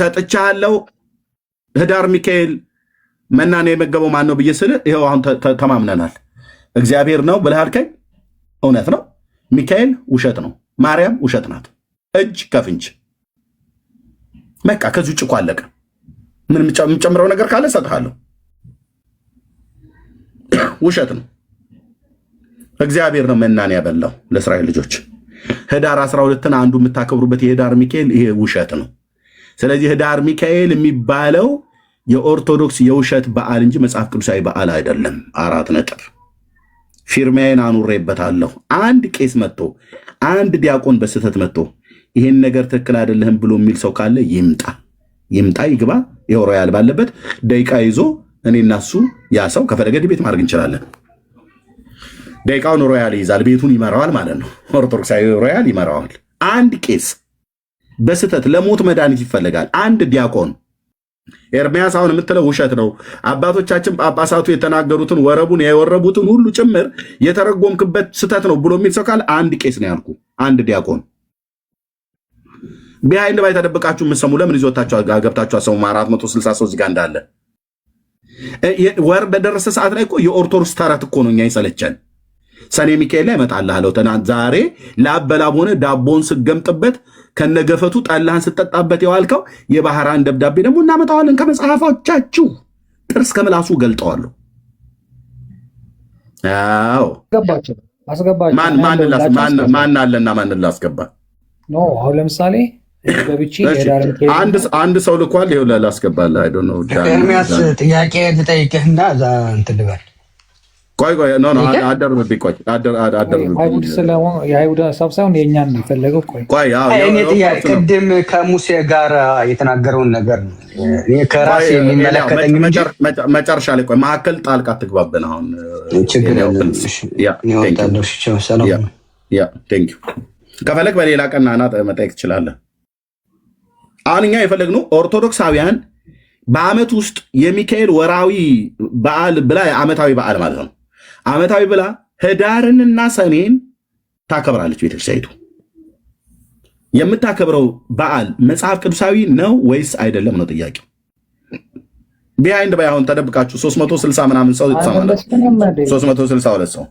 Speaker 2: ሰጥቻለሁ። ህዳር ሚካኤል መናን የመገበው ማን ነው ብዬ ስል ይኸው አሁን ተማምነናል። እግዚአብሔር ነው ብለህ አልከኝ። እውነት ነው። ሚካኤል ውሸት ነው። ማርያም ውሸት ናት። እጅ ከፍንጅ በቃ ከዚህ ውጭ እኮ አለቀ። ምን የምጨምረው ነገር ካለ እሰጥሃለሁ። ውሸት ነው። እግዚአብሔር ነው መናን ያበላው ለእስራኤል ልጆች። ህዳር 12ን አንዱ የምታከብሩበት የህዳር ሚካኤል ይሄ ውሸት ነው። ስለዚህ ህዳር ሚካኤል የሚባለው የኦርቶዶክስ የውሸት በዓል እንጂ መጽሐፍ ቅዱሳዊ በዓል አይደለም። 4 ነጥብ። ፊርማዬን አኑሬበታለሁ። አንድ ቄስ መጥቶ አንድ ዲያቆን በስህተት መጥቶ ይሄን ነገር ትክክል አይደለህም ብሎ የሚል ሰው ካለ ይምጣ ይግባ። ይኸው ሮያል ባለበት ደቂቃ ይዞ እኔና እሱ ያ ሰው ከፈለገ ቤት ማድረግ እንችላለን። ደቂቃውን ሮያል ይይዛል፣ ቤቱን ይመራዋል ማለት ነው። ኦርቶዶክሳዊ ሮያል ይመራዋል። አንድ ቄስ በስህተት ለሞት መድኃኒት ይፈለጋል። አንድ ዲያቆን ኤርሚያስ አሁን የምትለው ውሸት ነው። አባቶቻችን ጳጳሳቱ የተናገሩትን ወረቡን የወረቡትን ሁሉ ጭምር የተረጎምክበት ስህተት ነው ብሎ የሚል ሰው ካለ አንድ ቄስ ነው ያልኩ፣ አንድ ዲያቆን። ቢሃይንድ ባይ ተደብቃችሁ የምትሰሙ ለምን ይዞታችሁ ገብታችሁ አሰሙ? 463 እዚህ ጋር እንዳለ ወር በደረሰ ሰዓት ላይ እኮ የኦርቶዶክስ ተረት እኮ ነው እኛ ይሰለቸን። ሰኔ ሚካኤል ላይ እመጣልሃለሁ። ትናንት ዛሬ ለአበላብ ሆነ ዳቦን ስገምጥበት ከነገፈቱ ጠላህን ስጠጣበት የዋልከው የባህራን ደብዳቤ ደግሞ እናመጣዋለን ከመጽሐፎቻችሁ ጥርስ ከምላሱ ገልጠዋለሁ። አዎ ማን አለና ማን ላስገባ?
Speaker 5: አሁን ለምሳሌ
Speaker 2: አንድ ሰው ልኳል። ይኸው ላስገባልህ። አይ ዶንት ኖ
Speaker 7: ኤርሚያስ ጥያቄ ልጠይቅህና እዛ እንትን ልበል።
Speaker 2: ቆይ አደርብብኝ። ቆይ
Speaker 5: የአይሁድ ሀሳብ ሳይሆን የእኛን ነው የፈለገው።
Speaker 7: እኔ ጥያቄ ቅድም ከሙሴ ጋር የተናገረውን ነገር ነው ከራሴ የሚመለከተኝ
Speaker 2: መጨረሻ ላይ ቆይ መካከል ጣልቃ አትግባብን። አሁን
Speaker 7: ችግር
Speaker 2: ከፈለግ በሌላ ቀን ና መጠየቅ ትችላለህ። አሁን እኛ የፈለግነው ኦርቶዶክሳውያን በአመት ውስጥ የሚካኤል ወራዊ በዓል ብላ ዓመታዊ በዓል ማለት ነው። ዓመታዊ ብላ ህዳርንና ሰኔን ታከብራለች ቤተክርስቲያኒቱ። የምታከብረው በዓል መጽሐፍ ቅዱሳዊ ነው ወይስ አይደለም ነው ጥያቄው። ቢሃይንድ ባይ አሁን ተደብቃችሁ 360 ምናምን ሰው ይተማመናል። 362 ሰው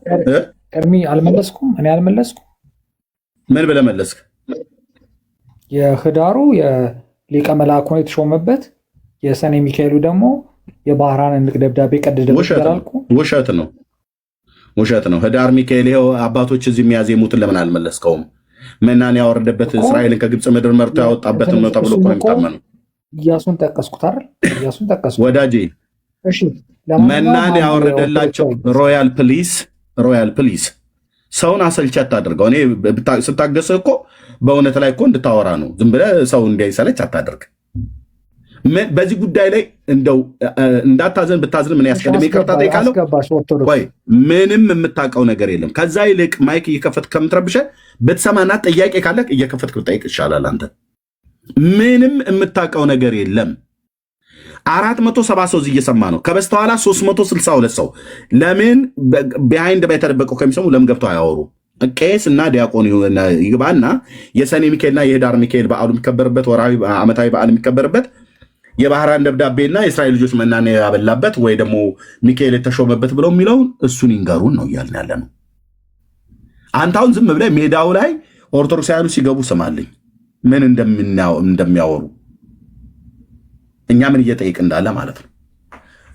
Speaker 5: ቀድሚ አልመለስኩም። እኔ አልመለስኩም።
Speaker 2: ምን ብለህ መለስክ?
Speaker 5: የህዳሩ የሊቀ መላእክት ሆኖ የተሾመበት የሰኔ ሚካኤሉ ደግሞ የባህራን ንቅ ደብዳቤ ቀደደበት ይላልኩ።
Speaker 2: ውሸት ነው፣ ውሸት ነው። ህዳር ሚካኤል ይሄው አባቶች እዚህ የሚያዜሙትን ለምን አልመለስከውም? መናን ያወረደበት እስራኤልን ከግብፅ ምድር መርቶ ያወጣበትን ነው ተብሎ እኮ ነው የሚታመነው።
Speaker 5: ኢያሱን ጠቀስኩት አይደል? ኢያሱን ጠቀስኩት
Speaker 2: ወዳጄ።
Speaker 5: እሺ
Speaker 2: መናን ያወረደላቸው ሮያል ፕሊስ ሰውን አሰልቻ አታድርገው። እኔ ስታገስህ እኮ በእውነት ላይ እኮ እንድታወራ ነው። ዝም ብለህ ሰው እንዳይሰለች አታድርግ። በዚህ ጉዳይ ላይ እንደው እንዳታዘን ብታዝን ምን ያስቀድም ይቅርታ ጠይቃለሁ። ወይ ምንም የምታውቀው ነገር የለም። ከዛ ይልቅ ማይክ እየከፈትክ ከምትረብሸ ብትሰማና ጥያቄ ካለ እየከፈትክ ብጠይቅ ይሻላል። አንተ ምንም የምታውቀው ነገር የለም። 470 ሰው እየሰማ ነው። ከበስተኋላ 362 ሰው ለምን ቢሃይንድ ባይተደበቀው ከሚሰሙ ለምን ገብተው አያወሩ? ቄስ እና ዲያቆን ይግባና የሰኔ ሚካኤልና የህዳር ሚካኤል በዓሉ የሚከበርበት ወራዊ ዓመታዊ በዓል የሚከበርበት የባህራን ደብዳቤና የእስራኤል ልጆች መናን ያበላበት ወይ ደግሞ ሚካኤል የተሾመበት ብለው የሚለውን እሱን ይንገሩን ነው እያልን ያለ ነው። አንተ አሁን ዝም ብለህ ሜዳው ላይ ኦርቶዶክሳውያኑ ሲገቡ ስማልኝ ምን እንደሚያወሩ እኛ ምን እየጠይቅ እንዳለ ማለት ነው።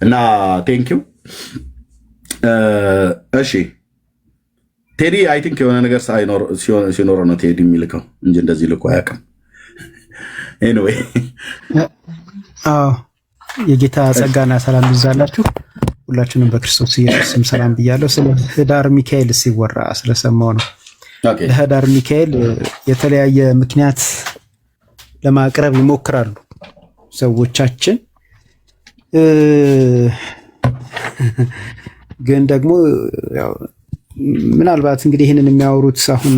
Speaker 2: እና ቴንኪው። እሺ ቴዲ አይ ቲንክ የሆነ ነገር ሲኖር ነው ቴዲ የሚልከው እንጂ እንደዚህ ልኮ አያውቅም። ኤኒዌይ
Speaker 8: የጌታ ጸጋና ሰላም ይብዛላችሁ። ሁላችንም በክርስቶስ ኢየሱስ ስም ሰላም ብያለሁ። ስለ ህዳር ሚካኤል ሲወራ ስለሰማው ነው። ለህዳር ሚካኤል የተለያየ ምክንያት ለማቅረብ ይሞክራሉ ሰዎቻችን። ግን ደግሞ ምናልባት እንግዲህ ይህንን የሚያወሩት አሁን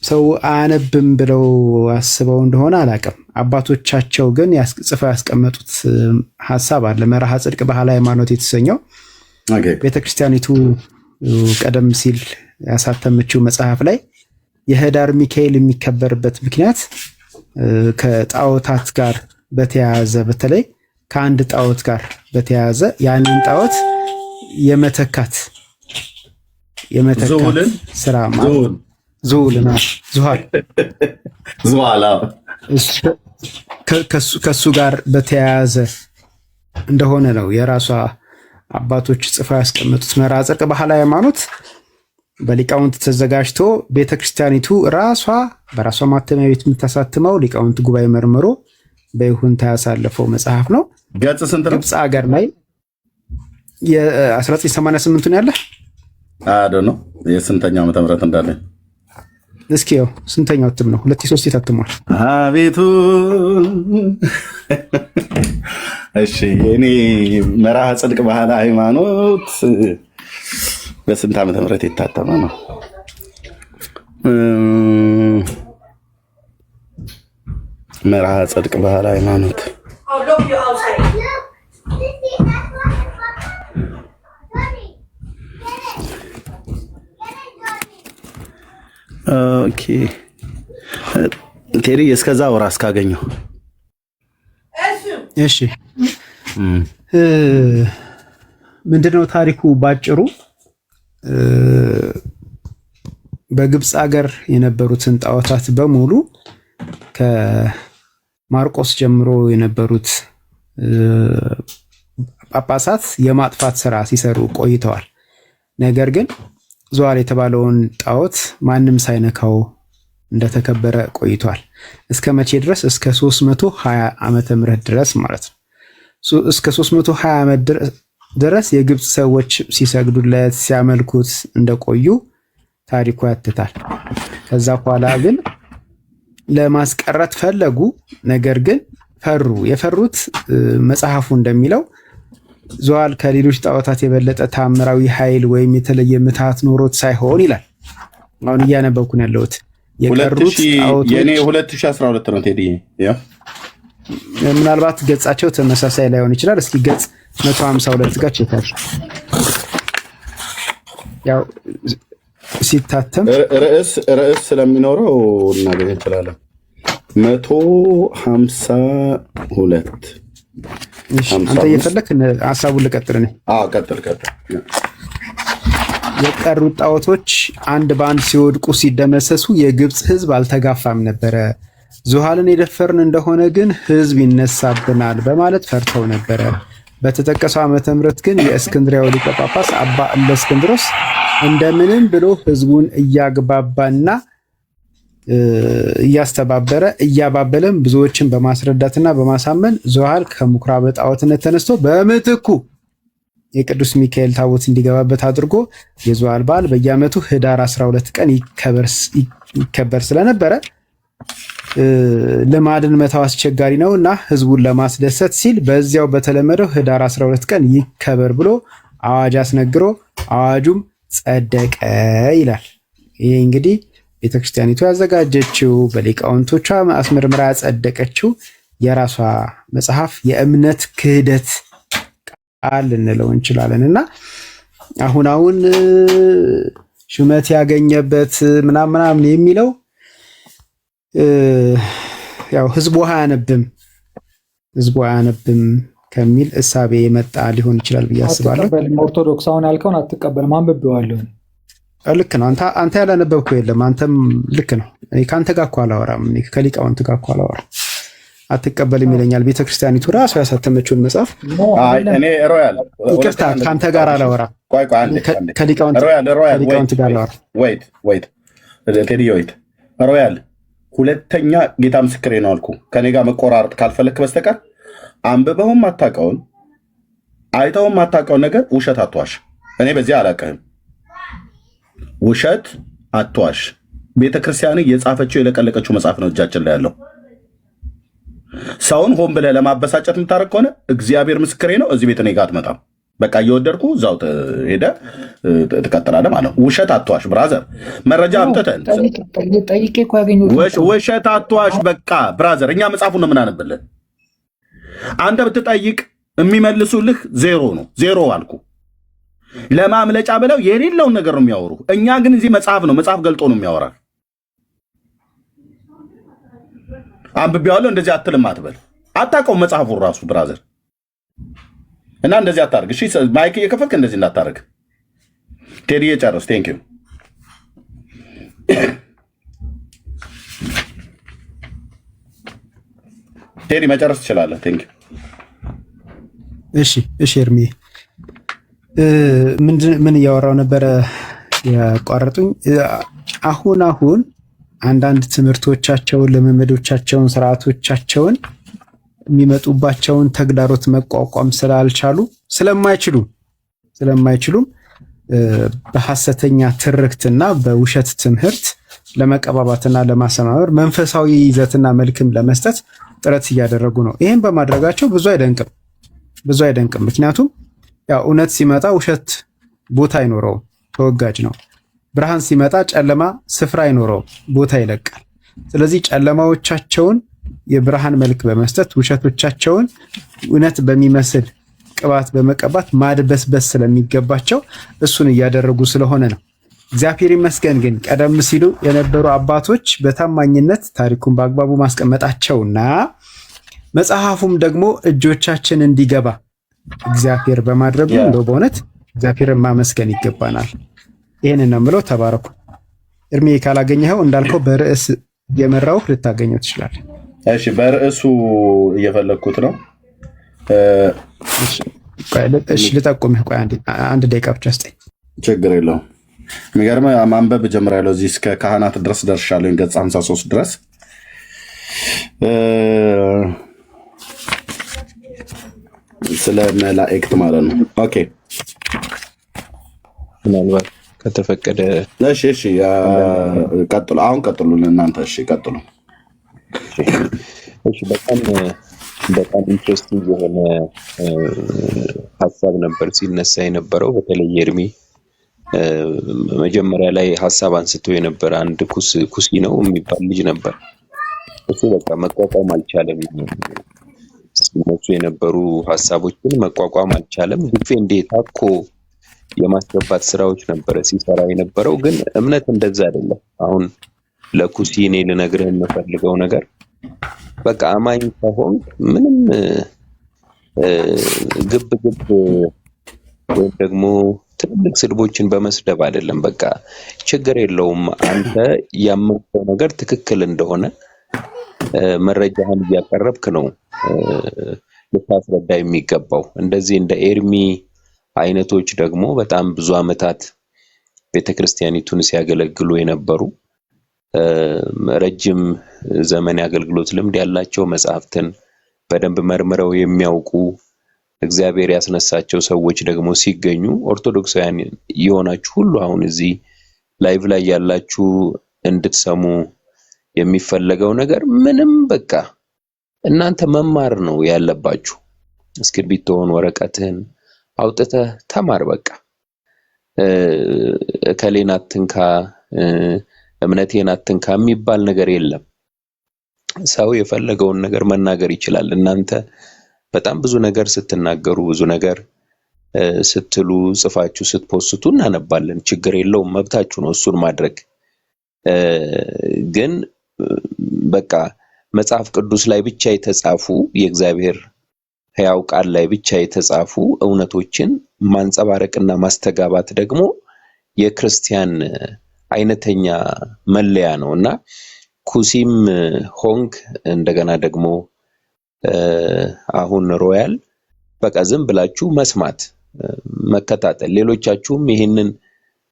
Speaker 8: ሰው አያነብም ብለው አስበው እንደሆነ አላውቅም። አባቶቻቸው ግን ጽፈው ያስቀመጡት ሐሳብ አለ። መርሃ ጽድቅ ባህለ ሃይማኖት የተሰኘው ቤተክርስቲያኒቱ ቀደም ሲል ያሳተመችው መጽሐፍ ላይ የህዳር ሚካኤል የሚከበርበት ምክንያት ከጣዖታት ጋር በተያያዘ በተለይ ከአንድ ጣዖት ጋር በተያያዘ ያንን ጣዖት የመተካት ስራ ማለት ዙልና ዙኋላ ከሱ ጋር በተያያዘ እንደሆነ ነው የራሷ አባቶች ጽፈው ያስቀመጡት። መርሐ ጽድቅ ባህለ ሃይማኖት በሊቃውንት ተዘጋጅቶ ቤተክርስቲያኒቱ ራሷ በራሷ ማተሚያ ቤት የምታሳትመው ሊቃውንት ጉባኤ መርምሮ በይሁንታ ያሳለፈው መጽሐፍ ነው።
Speaker 2: ገጽ ስንት ነው?
Speaker 8: ግብፅ ሀገር ላይ የ1988 ያለ
Speaker 2: አዶ ነው። የስንተኛው ዓመተ ምህረት እንዳለ
Speaker 8: እስኪ ያው ስንተኛው እትም ነው? 2003 ታትሟል።
Speaker 2: አቤቱ እሺ የኔ መርሐ ጽድቅ ባህለ ሃይማኖት በስንት ዓመተ ምህረት የታተመ ነው? መርሐ ጽድቅ ባህለ ሃይማኖት ኦኬ ቴሪ እስከዛ ወራ እስካገኘው
Speaker 8: እሺ ምንድነው ታሪኩ ባጭሩ? በግብፅ ሀገር የነበሩትን ጣዖታት በሙሉ ከማርቆስ ጀምሮ የነበሩት ጳጳሳት የማጥፋት ስራ ሲሰሩ ቆይተዋል። ነገር ግን ዙዋል የተባለውን ጣዖት ማንም ሳይነካው እንደተከበረ ቆይቷል። እስከ መቼ ድረስ? እስከ 320 ዓመተ ምህረት ድረስ ማለት ነው። እስከ 320 ዓመት ድረስ የግብፅ ሰዎች ሲሰግዱለት ሲያመልኩት እንደቆዩ ታሪኩ ያትታል። ከዛ በኋላ ግን ለማስቀረት ፈለጉ። ነገር ግን ፈሩ። የፈሩት መጽሐፉ እንደሚለው ዙዋል ከሌሎች ጣዖታት የበለጠ ታምራዊ ኃይል ወይም የተለየ ምትሃት ኖሮት ሳይሆን ይላል። አሁን እያነበብኩን ያለሁት የቀሩት ጣዖቶች
Speaker 2: የኔ 2012 ነው ቴዲ። ያ
Speaker 8: ምናልባት ገጻቸው ተመሳሳይ ላይሆን ይችላል። እስኪ ገጽ 152 ጋር ቼክ አድርጉ። ያው ሲታተም
Speaker 2: ርዕስ ስለሚኖረው እናገኝ እንችላለን። 152
Speaker 8: አንተ እየፈለክ ሐሳቡን ልቀጥል ነው።
Speaker 2: ቀጥል።
Speaker 8: የቀሩት ጣዖቶች አንድ በአንድ ሲወድቁ ሲደመሰሱ የግብፅ ሕዝብ አልተጋፋም ነበረ። ዙሃልን የደፈርን እንደሆነ ግን ሕዝብ ይነሳብናል በማለት ፈርተው ነበረ። በተጠቀሰው ዓመተ ምህረት ግን የእስክንድሪያው ሊቀ ጳጳስ አባ እለእስክንድሮስ እንደምንም ብሎ ሕዝቡን እያግባባና እያስተባበረ እያባበለም ብዙዎችን በማስረዳትና በማሳመን ዙሃል ከምኩራበ ጣዖትነት ተነስቶ በምትኩ የቅዱስ ሚካኤል ታቦት እንዲገባበት አድርጎ የዙሃል በዓል በየዓመቱ ህዳር 12 ቀን ይከበር ስለነበረ ልማድን መተው አስቸጋሪ ነው እና ህዝቡን ለማስደሰት ሲል በዚያው በተለመደው ህዳር 12 ቀን ይከበር ብሎ አዋጅ አስነግሮ አዋጁም ጸደቀ ይላል። ይሄ እንግዲህ ቤተክርስቲያኒቱ ያዘጋጀችው በሊቃውንቶቿ አስመርምራ ያጸደቀችው የራሷ መጽሐፍ የእምነት ክህደት ቃል ልንለው እንችላለን እና አሁን ሹመት ያገኘበት ምናምን የሚለው ያው ህዝቡ አያነብም ከሚል እሳቤ የመጣ ሊሆን ይችላል ብዬ አስባለሁ።
Speaker 5: ኦርቶዶክስ አሁን ያልከውን አትቀበልም፣ አንብቤዋለሁ።
Speaker 8: ልክ ነው። አንተ ያላነበብከው የለም። አንተም ልክ ነው። እኔ ከአንተ ጋር እኮ አላወራም፣ እኔ ከሊቃውንት ጋር እኮ አላወራም። አትቀበልም ይለኛል ቤተክርስቲያኒቱ ራሱ ያሳተመችውን መጽሐፍ።
Speaker 2: እኔ ሮያል
Speaker 8: ይቅርታ፣ ከአንተ ጋር አላወራም፣ ከሊቃውንት ጋር አላወራም።
Speaker 2: ወይት ሮያል ሁለተኛ ጌታ ምስክሬ ነው አልኩ። ከኔ ጋር መቆራረጥ ካልፈለክ በስተቀር አንብበውም አታውቀውን አይተውም አታውቀውን ነገር ውሸት አትዋሽ። እኔ በዚህ አላውቅህም። ውሸት አትዋሽ። ቤተክርስቲያን የጻፈችው የለቀለቀችው መጽሐፍ ነው እጃችን ላይ ያለው። ሰውን ሆን ብለህ ለማበሳጨት የምታደርግ ከሆነ እግዚአብሔር ምስክሬ ነው እዚህ ቤት እኔ ጋር አትመጣም። በቃ እየወደድኩ እዛው ሄደህ ትቀጥላለህ ማለት ነው። ውሸት አትዋሽ ብራዘር። መረጃ አምጥተን
Speaker 5: ጠይቄ እኮ ያገኘሁት
Speaker 2: ውሸት አትዋሽ። በቃ ብራዘር፣ እኛ መጽሐፉን ነው የምናነብልህ። አንተ ብትጠይቅ የሚመልሱልህ ዜሮ ነው። ዜሮ አልኩ። ለማምለጫ ብለው የሌለውን ነገር ነው የሚያወሩ። እኛ ግን እዚህ መጽሐፍ ነው፣ መጽሐፍ ገልጦ ነው የሚያወራ። አንብቤዋለሁ እንደዚህ አትልም አትበል። አታውቀውም መጽሐፉን ራሱ ብራዘር። እና እንደዚህ አታርግ እሺ። ማይክ እየከፈትክ እንደዚህ እንዳታረግ። ቴዲዬ ጨርስ። ቴንክ ዩ ቴዲ፣ መጨረስ ትችላለህ። ቴንክ ዩ።
Speaker 8: እሺ ኤርሚ፣ ምን እያወራው ነበረ ያቋረጡኝ? አሁን አንዳንድ ትምህርቶቻቸውን፣ ልምምዶቻቸውን፣ ስርዓቶቻቸውን የሚመጡባቸውን ተግዳሮት መቋቋም ስለማይችሉም በሐሰተኛ ትርክትና በውሸት ትምህርት ለመቀባባትና ለማሰማመር መንፈሳዊ ይዘትና መልክም ለመስጠት ጥረት እያደረጉ ነው። ይህም በማድረጋቸው ብዙ አይደንቅም። ምክንያቱም ያው እውነት ሲመጣ ውሸት ቦታ አይኖረውም፣ ተወጋጅ ነው። ብርሃን ሲመጣ ጨለማ ስፍራ አይኖረውም፣ ቦታ ይለቃል። ስለዚህ ጨለማዎቻቸውን የብርሃን መልክ በመስጠት ውሸቶቻቸውን እውነት በሚመስል ቅባት በመቀባት ማድበስበስ ስለሚገባቸው እሱን እያደረጉ ስለሆነ ነው። እግዚአብሔር ይመስገን ግን ቀደም ሲሉ የነበሩ አባቶች በታማኝነት ታሪኩን በአግባቡ ማስቀመጣቸውና መጽሐፉም ደግሞ እጆቻችን እንዲገባ እግዚአብሔር በማድረጉ እንደው በእውነት እግዚአብሔርን ማመስገን ይገባናል። ይህንን ነው የምለው። ተባረኩ። እድሜ ካላገኘኸው እንዳልከው በርዕስ የመራው ልታገኘው ትችላለህ።
Speaker 2: እሺ፣ በርዕሱ እየፈለግኩት ነው።
Speaker 8: እሺ፣ ልጠቁምህ። ቆይ አንድ ደቂቃ ብቻ ስጠኝ።
Speaker 2: ችግር የለውም። የሚገርምህ ማንበብ ጀምሬያለሁ። እዚህ እስከ ካህናት ድረስ ደርሻለሁ፣ ገጽ 53 ድረስ። ስለ መላእክት ማለት ነው። ኦኬ፣
Speaker 1: ምናልባት ከተፈቀደ
Speaker 2: እሺ፣ ቀጥሉ። አሁን ቀጥሉ እናንተ። እሺ፣ ቀጥሉ።
Speaker 1: እሺ፣ በጣም ኢንትረስቲንግ የሆነ ሀሳብ ነበር ሲነሳ የነበረው። በተለይ ኤርሚ መጀመሪያ ላይ ሀሳብ አንስቶ የነበረ አንድ ኩሲ ነው የሚባል ልጅ ነበር። እሱ በቃ መቋቋም አልቻለም። እነሱ የነበሩ ሐሳቦችን መቋቋም አልቻለም። ዲፌንድ ታኮ የማስገባት ስራዎች ነበረ ሲሰራ የነበረው። ግን እምነት እንደዛ አይደለም። አሁን ለኩሲ እኔ ልነግርህ የምፈልገው ነገር በቃ አማኝ ከሆን ምንም ግብ ወይም ደግሞ ትልቅ ስድቦችን በመስደብ አይደለም። በቃ ችግር የለውም። አንተ ያመንከው ነገር ትክክል እንደሆነ መረጃህን እያቀረብክ ነው ልታስረዳ የሚገባው። እንደዚህ እንደ ኤርሚ አይነቶች ደግሞ በጣም ብዙ አመታት ቤተክርስቲያኒቱን ሲያገለግሉ የነበሩ ረጅም ዘመን ያገልግሎት ልምድ ያላቸው መጽሐፍትን በደንብ መርምረው የሚያውቁ እግዚአብሔር ያስነሳቸው ሰዎች ደግሞ ሲገኙ ኦርቶዶክሳውያን የሆናችሁ ሁሉ አሁን እዚህ ላይቭ ላይ ያላችሁ እንድትሰሙ የሚፈለገው ነገር ምንም በቃ እናንተ መማር ነው ያለባችሁ። እስክሪብቶን ወረቀትህን አውጥተህ ተማር። በቃ እከሌን አትንካ እምነቴን አትንካ የሚባል ነገር የለም። ሰው የፈለገውን ነገር መናገር ይችላል። እናንተ በጣም ብዙ ነገር ስትናገሩ ብዙ ነገር ስትሉ ጽፋችሁ ስትፖስቱ እናነባለን። ችግር የለውም፣ መብታችሁ ነው እሱን ማድረግ። ግን በቃ መጽሐፍ ቅዱስ ላይ ብቻ የተጻፉ የእግዚአብሔር ሕያው ቃል ላይ ብቻ የተጻፉ እውነቶችን ማንጸባረቅና ማስተጋባት ደግሞ የክርስቲያን አይነተኛ መለያ ነውና ኩሲም ሆንግ እንደገና ደግሞ አሁን ሮያል በቃ ዝም ብላችሁ መስማት መከታተል። ሌሎቻችሁም ይሄንን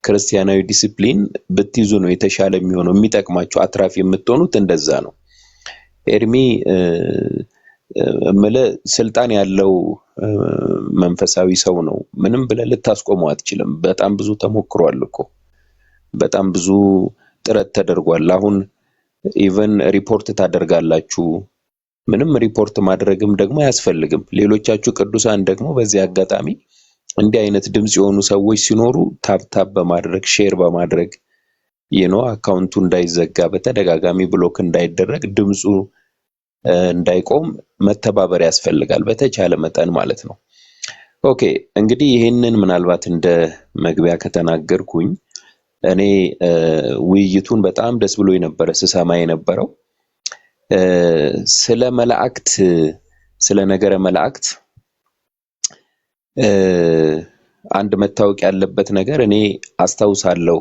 Speaker 1: ክርስቲያናዊ ዲሲፕሊን ብትይዙ ነው የተሻለ የሚሆነው፣ የሚጠቅማችሁ አትራፊ የምትሆኑት እንደዛ ነው። ኤርሚ ስልጣን ያለው መንፈሳዊ ሰው ነው። ምንም ብለህ ልታስቆመው አትችልም። በጣም ብዙ ተሞክሯል እኮ፣ በጣም ብዙ ጥረት ተደርጓል። አሁን ኢቨን ሪፖርት ታደርጋላችሁ። ምንም ሪፖርት ማድረግም ደግሞ አያስፈልግም። ሌሎቻችሁ ቅዱሳን ደግሞ በዚህ አጋጣሚ እንዲህ አይነት ድምጽ የሆኑ ሰዎች ሲኖሩ ታፕታፕ በማድረግ ሼር በማድረግ አካውንቱ እንዳይዘጋ በተደጋጋሚ ብሎክ እንዳይደረግ ድምጹ እንዳይቆም መተባበር ያስፈልጋል በተቻለ መጠን ማለት ነው። ኦኬ እንግዲህ ይሄንን ምናልባት እንደ መግቢያ ከተናገርኩኝ እኔ ውይይቱን በጣም ደስ ብሎ የነበረ ስሰማ የነበረው ስለ መላእክት ስለ ነገረ መላእክት አንድ መታወቅ ያለበት ነገር እኔ አስታውሳለሁ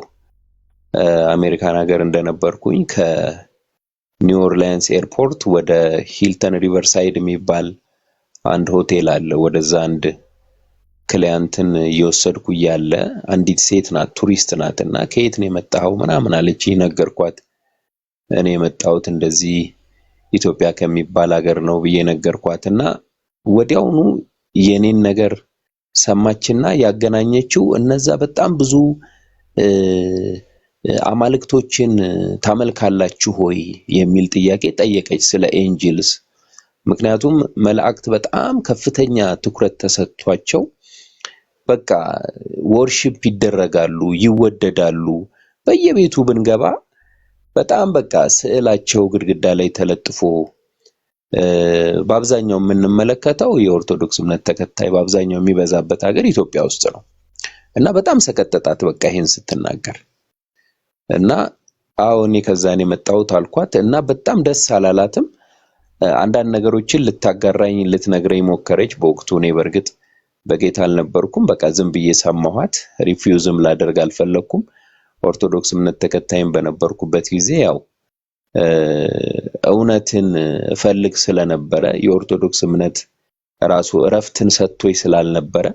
Speaker 1: አሜሪካን ሀገር እንደነበርኩኝ ከኒው ኦርሊንስ ኤርፖርት ወደ ሂልተን ሪቨርሳይድ የሚባል አንድ ሆቴል አለ። ወደዛ አንድ ክሊያንትን እየወሰድኩ እያለ አንዲት ሴት ናት፣ ቱሪስት ናትና ከየት ነው የመጣኸው ምናምን አለች። ነገርኳት። እኔ የመጣሁት እንደዚህ ኢትዮጵያ ከሚባል ሀገር ነው ብዬ ነገርኳትና ወዲያውኑ የኔን ነገር ሰማችና ያገናኘችው እነዛ በጣም ብዙ አማልክቶችን ታመልካላችሁ ሆይ የሚል ጥያቄ ጠየቀች፣ ስለ ኤንጅልስ። ምክንያቱም መላእክት በጣም ከፍተኛ ትኩረት ተሰጥቷቸው በቃ ወርሺፕ ይደረጋሉ፣ ይወደዳሉ። በየቤቱ ብንገባ በጣም በቃ ስዕላቸው ግድግዳ ላይ ተለጥፎ በአብዛኛው የምንመለከተው የኦርቶዶክስ እምነት ተከታይ በአብዛኛው የሚበዛበት ሀገር ኢትዮጵያ ውስጥ ነው። እና በጣም ሰቀጠጣት በቃ ይሄን ስትናገር እና እኔ ከዛኔ የመጣሁት አልኳት እና በጣም ደስ አላላትም። አንዳንድ ነገሮችን ልታጋራኝ ልትነግረኝ ሞከረች። በወቅቱ እኔ በርግጥ በጌታ አልነበርኩም። በቃ ዝም ብዬ ሰማኋት። ሪፊውዝም ላደርግ አልፈለኩም። ኦርቶዶክስ እምነት ተከታይም በነበርኩበት ጊዜ ያው እውነትን ፈልግ ስለነበረ የኦርቶዶክስ እምነት ራሱ እረፍትን ሰጥቶይ ስላልነበረ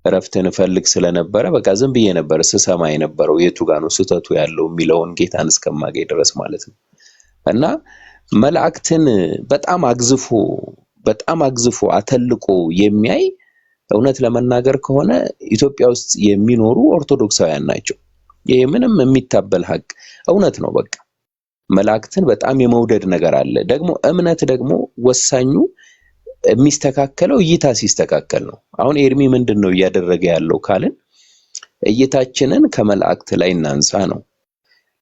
Speaker 1: እረፍትን ፈልግ ስለነበረ በቃ ዝም ብዬ ነበር ስሰማ የነበረው የቱ ጋር ነው ስህተቱ ያለው የሚለውን ጌታን እስከማገኝ ድረስ ማለት ነው። እና መላእክትን በጣም አግዝፎ አተልቆ የሚያይ እውነት ለመናገር ከሆነ ኢትዮጵያ ውስጥ የሚኖሩ ኦርቶዶክሳውያን ናቸው። ይሄ ምንም የሚታበል ሀቅ እውነት ነው። በቃ መላእክትን በጣም የመውደድ ነገር አለ። ደግሞ እምነት ደግሞ ወሳኙ የሚስተካከለው እይታ ሲስተካከል ነው። አሁን ኤርሚ ምንድነው እያደረገ ያለው ካልን እይታችንን ከመላእክት ላይ እናንሳ ነው።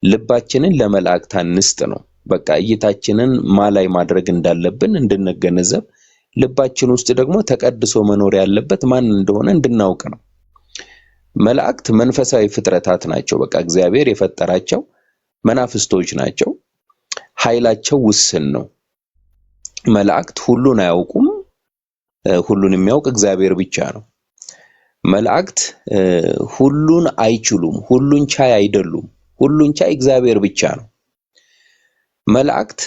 Speaker 1: ልባችንን ለመላእክት አንስጥ ነው። በቃ እይታችንን ማላይ ማድረግ እንዳለብን እንድንገነዘብ ልባችን ውስጥ ደግሞ ተቀድሶ መኖር ያለበት ማን እንደሆነ እንድናውቅ ነው። መላእክት መንፈሳዊ ፍጥረታት ናቸው። በቃ እግዚአብሔር የፈጠራቸው መናፍስቶች ናቸው። ኃይላቸው ውስን ነው። መላእክት ሁሉን አያውቁም። ሁሉን የሚያውቅ እግዚአብሔር ብቻ ነው። መላእክት ሁሉን አይችሉም። ሁሉን ቻይ አይደሉም። ሁሉን ቻይ እግዚአብሔር ብቻ ነው። መላእክት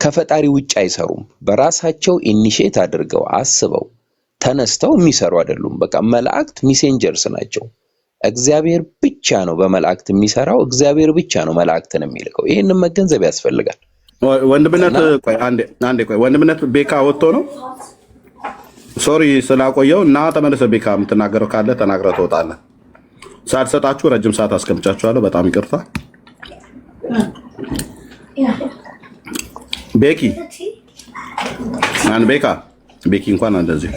Speaker 1: ከፈጣሪ ውጭ አይሰሩም። በራሳቸው ኢኒሼት አድርገው አስበው ተነስተው የሚሰሩ አይደሉም። በቃ መላእክት ሚሴንጀርስ ናቸው። እግዚአብሔር ብቻ ነው በመላእክት የሚሰራው። እግዚአብሔር ብቻ ነው መላእክትን የሚልከው። ይሄንን መገንዘብ ያስፈልጋል።
Speaker 2: ወንድምነት ቆይ አንዴ ቆይ ወንድምነት ቤካ ወጥቶ ነው። ሶሪ ስላቆየው እና ተመለሰ። ቤካ የምትናገረው ካለ ተናግረህ ትወጣለህ። ሳልሰጣችሁ ረጅም ሰዓት አስቀምጫችኋለሁ። በጣም ይቅርታ። ቤኪ ቤኪ እንኳን እንደዚህ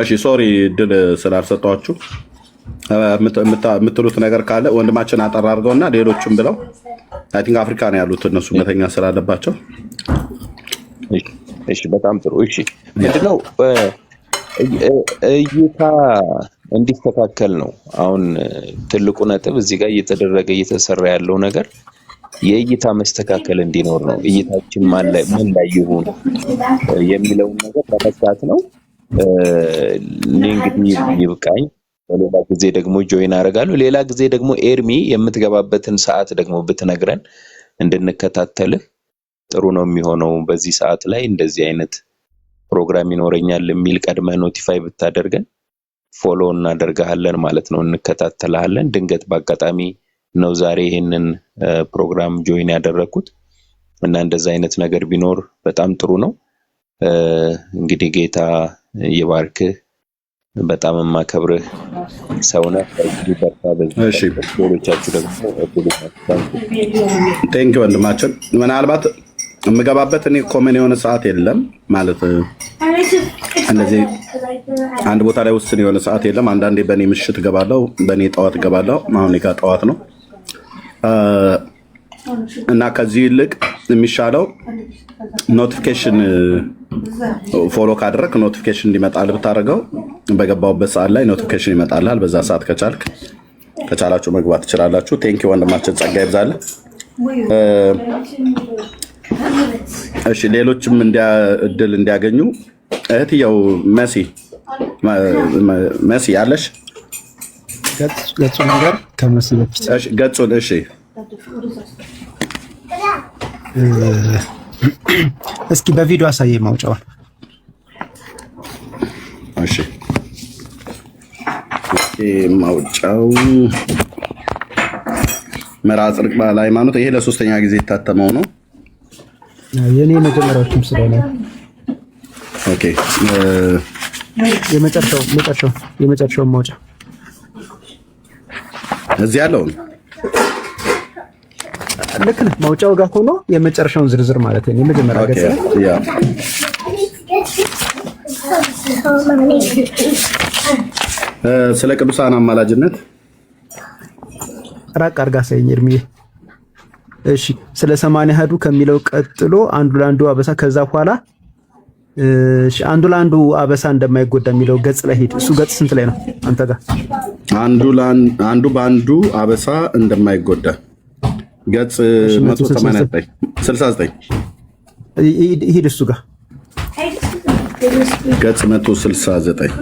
Speaker 2: እሺ፣ ሶሪ ድል ስላልሰጣችሁ የምትሉት ነገር ካለ ወንድማችን አጠር አድርገውና ሌሎችም ብለው አይ ቲንክ አፍሪካ ነው ያሉት እነሱ መተኛ ስላለባቸው።
Speaker 1: እሺ፣ በጣም ጥሩ። እሺ፣ ምንድነው እይታ እንዲስተካከል ነው አሁን ትልቁ ነጥብ። እዚህ ጋር እየተሰራ ያለው ነገር የእይታ መስተካከል እንዲኖር ነው። እይታችን ማን ላይ ይሁን የሚለው ነገር ለመስራት ነው። እንግዲህ ይብቃኝ። በሌላ ጊዜ ደግሞ ጆይን አደርጋለሁ። ሌላ ጊዜ ደግሞ ኤርሚ የምትገባበትን ሰዓት ደግሞ ብትነግረን እንድንከታተልህ ጥሩ ነው የሚሆነው። በዚህ ሰዓት ላይ እንደዚህ አይነት ፕሮግራም ይኖረኛል የሚል ቀድመህ ኖቲፋይ ብታደርገን ፎሎ እናደርጋለን ማለት ነው። እንከታተላለን። ድንገት በአጋጣሚ ነው ዛሬ ይሄንን ፕሮግራም ጆይን ያደረኩት እና እንደዛ አይነት ነገር ቢኖር በጣም ጥሩ ነው። እንግዲህ ጌታ ይባርክህ። በጣም ማከብርህ ሰውነህ እሺ። ሌሎቻችሁ ደግሞ
Speaker 2: ቴንክ ዩ ወንድማችን። ምናልባት የምገባበት እኔ ኮመን የሆነ ሰዓት የለም ማለት እንደዚህ አንድ ቦታ ላይ ውስን የሆነ ሰዓት የለም። አንዳንዴ በእኔ ምሽት እገባለሁ፣ በእኔ ጠዋት እገባለሁ። አሁን ጋ ጠዋት ነው እና ከዚህ ይልቅ የሚሻለው ኖቲፊኬሽን ፎሎ ካደረክ ኖቲፊኬሽን እንዲመጣልህ ብታደርገው በገባውበት ሰዓት ላይ ኖቲፊኬሽን ይመጣልሃል። በዛ ሰዓት ከቻላችሁ መግባት ትችላላችሁ። ቴንክ ዩ ወንድማችን፣ ጸጋ ይብዛልህ። እሺ፣ ሌሎችም እድል እንዲያገኙ እህትየው መሲ ያለሽ
Speaker 8: ገጹ ነገር ከመሲ በፊት
Speaker 2: እሺ፣ ገጹን እሺ፣
Speaker 8: እስኪ በቪዲዮ አሳየ ማውጫውን።
Speaker 2: እሺ፣ ማውጫው መርሐ ጽድቅ ባለ ሃይማኖት። ይሄ ለሶስተኛ ጊዜ የታተመው ነው።
Speaker 8: የኔ መጀመሪያዎችም ስለሆነ
Speaker 2: ኦኬ።
Speaker 8: የመጨረሻው ማውጫ
Speaker 2: እዚህ ያለው
Speaker 8: ልክ ነህ። ማውጫው ጋር ሆኖ የመጨረሻውን ዝርዝር ማለት ነው። የመጀመሪያ ገጽ
Speaker 2: ያ ስለ ቅዱሳን አማላጅነት
Speaker 8: ራቅ አድርጋ ሳይኝ እርምዬ። እሺ፣ ስለ 80 አሐዱ ከሚለው ቀጥሎ አንዱ ለአንዱ አበሳ፣ ከዛ በኋላ እሺ፣ አንዱ ለአንዱ አበሳ እንደማይጎዳ የሚለው ገጽ ላይ ሄድ። እሱ ገጽ ስንት ላይ ነው አንተ ጋር?
Speaker 2: አንዱ በአንዱ አበሳ እንደማይጎዳ ገጽ 189
Speaker 8: ሂድ እሱ ጋር
Speaker 2: ገጽ 169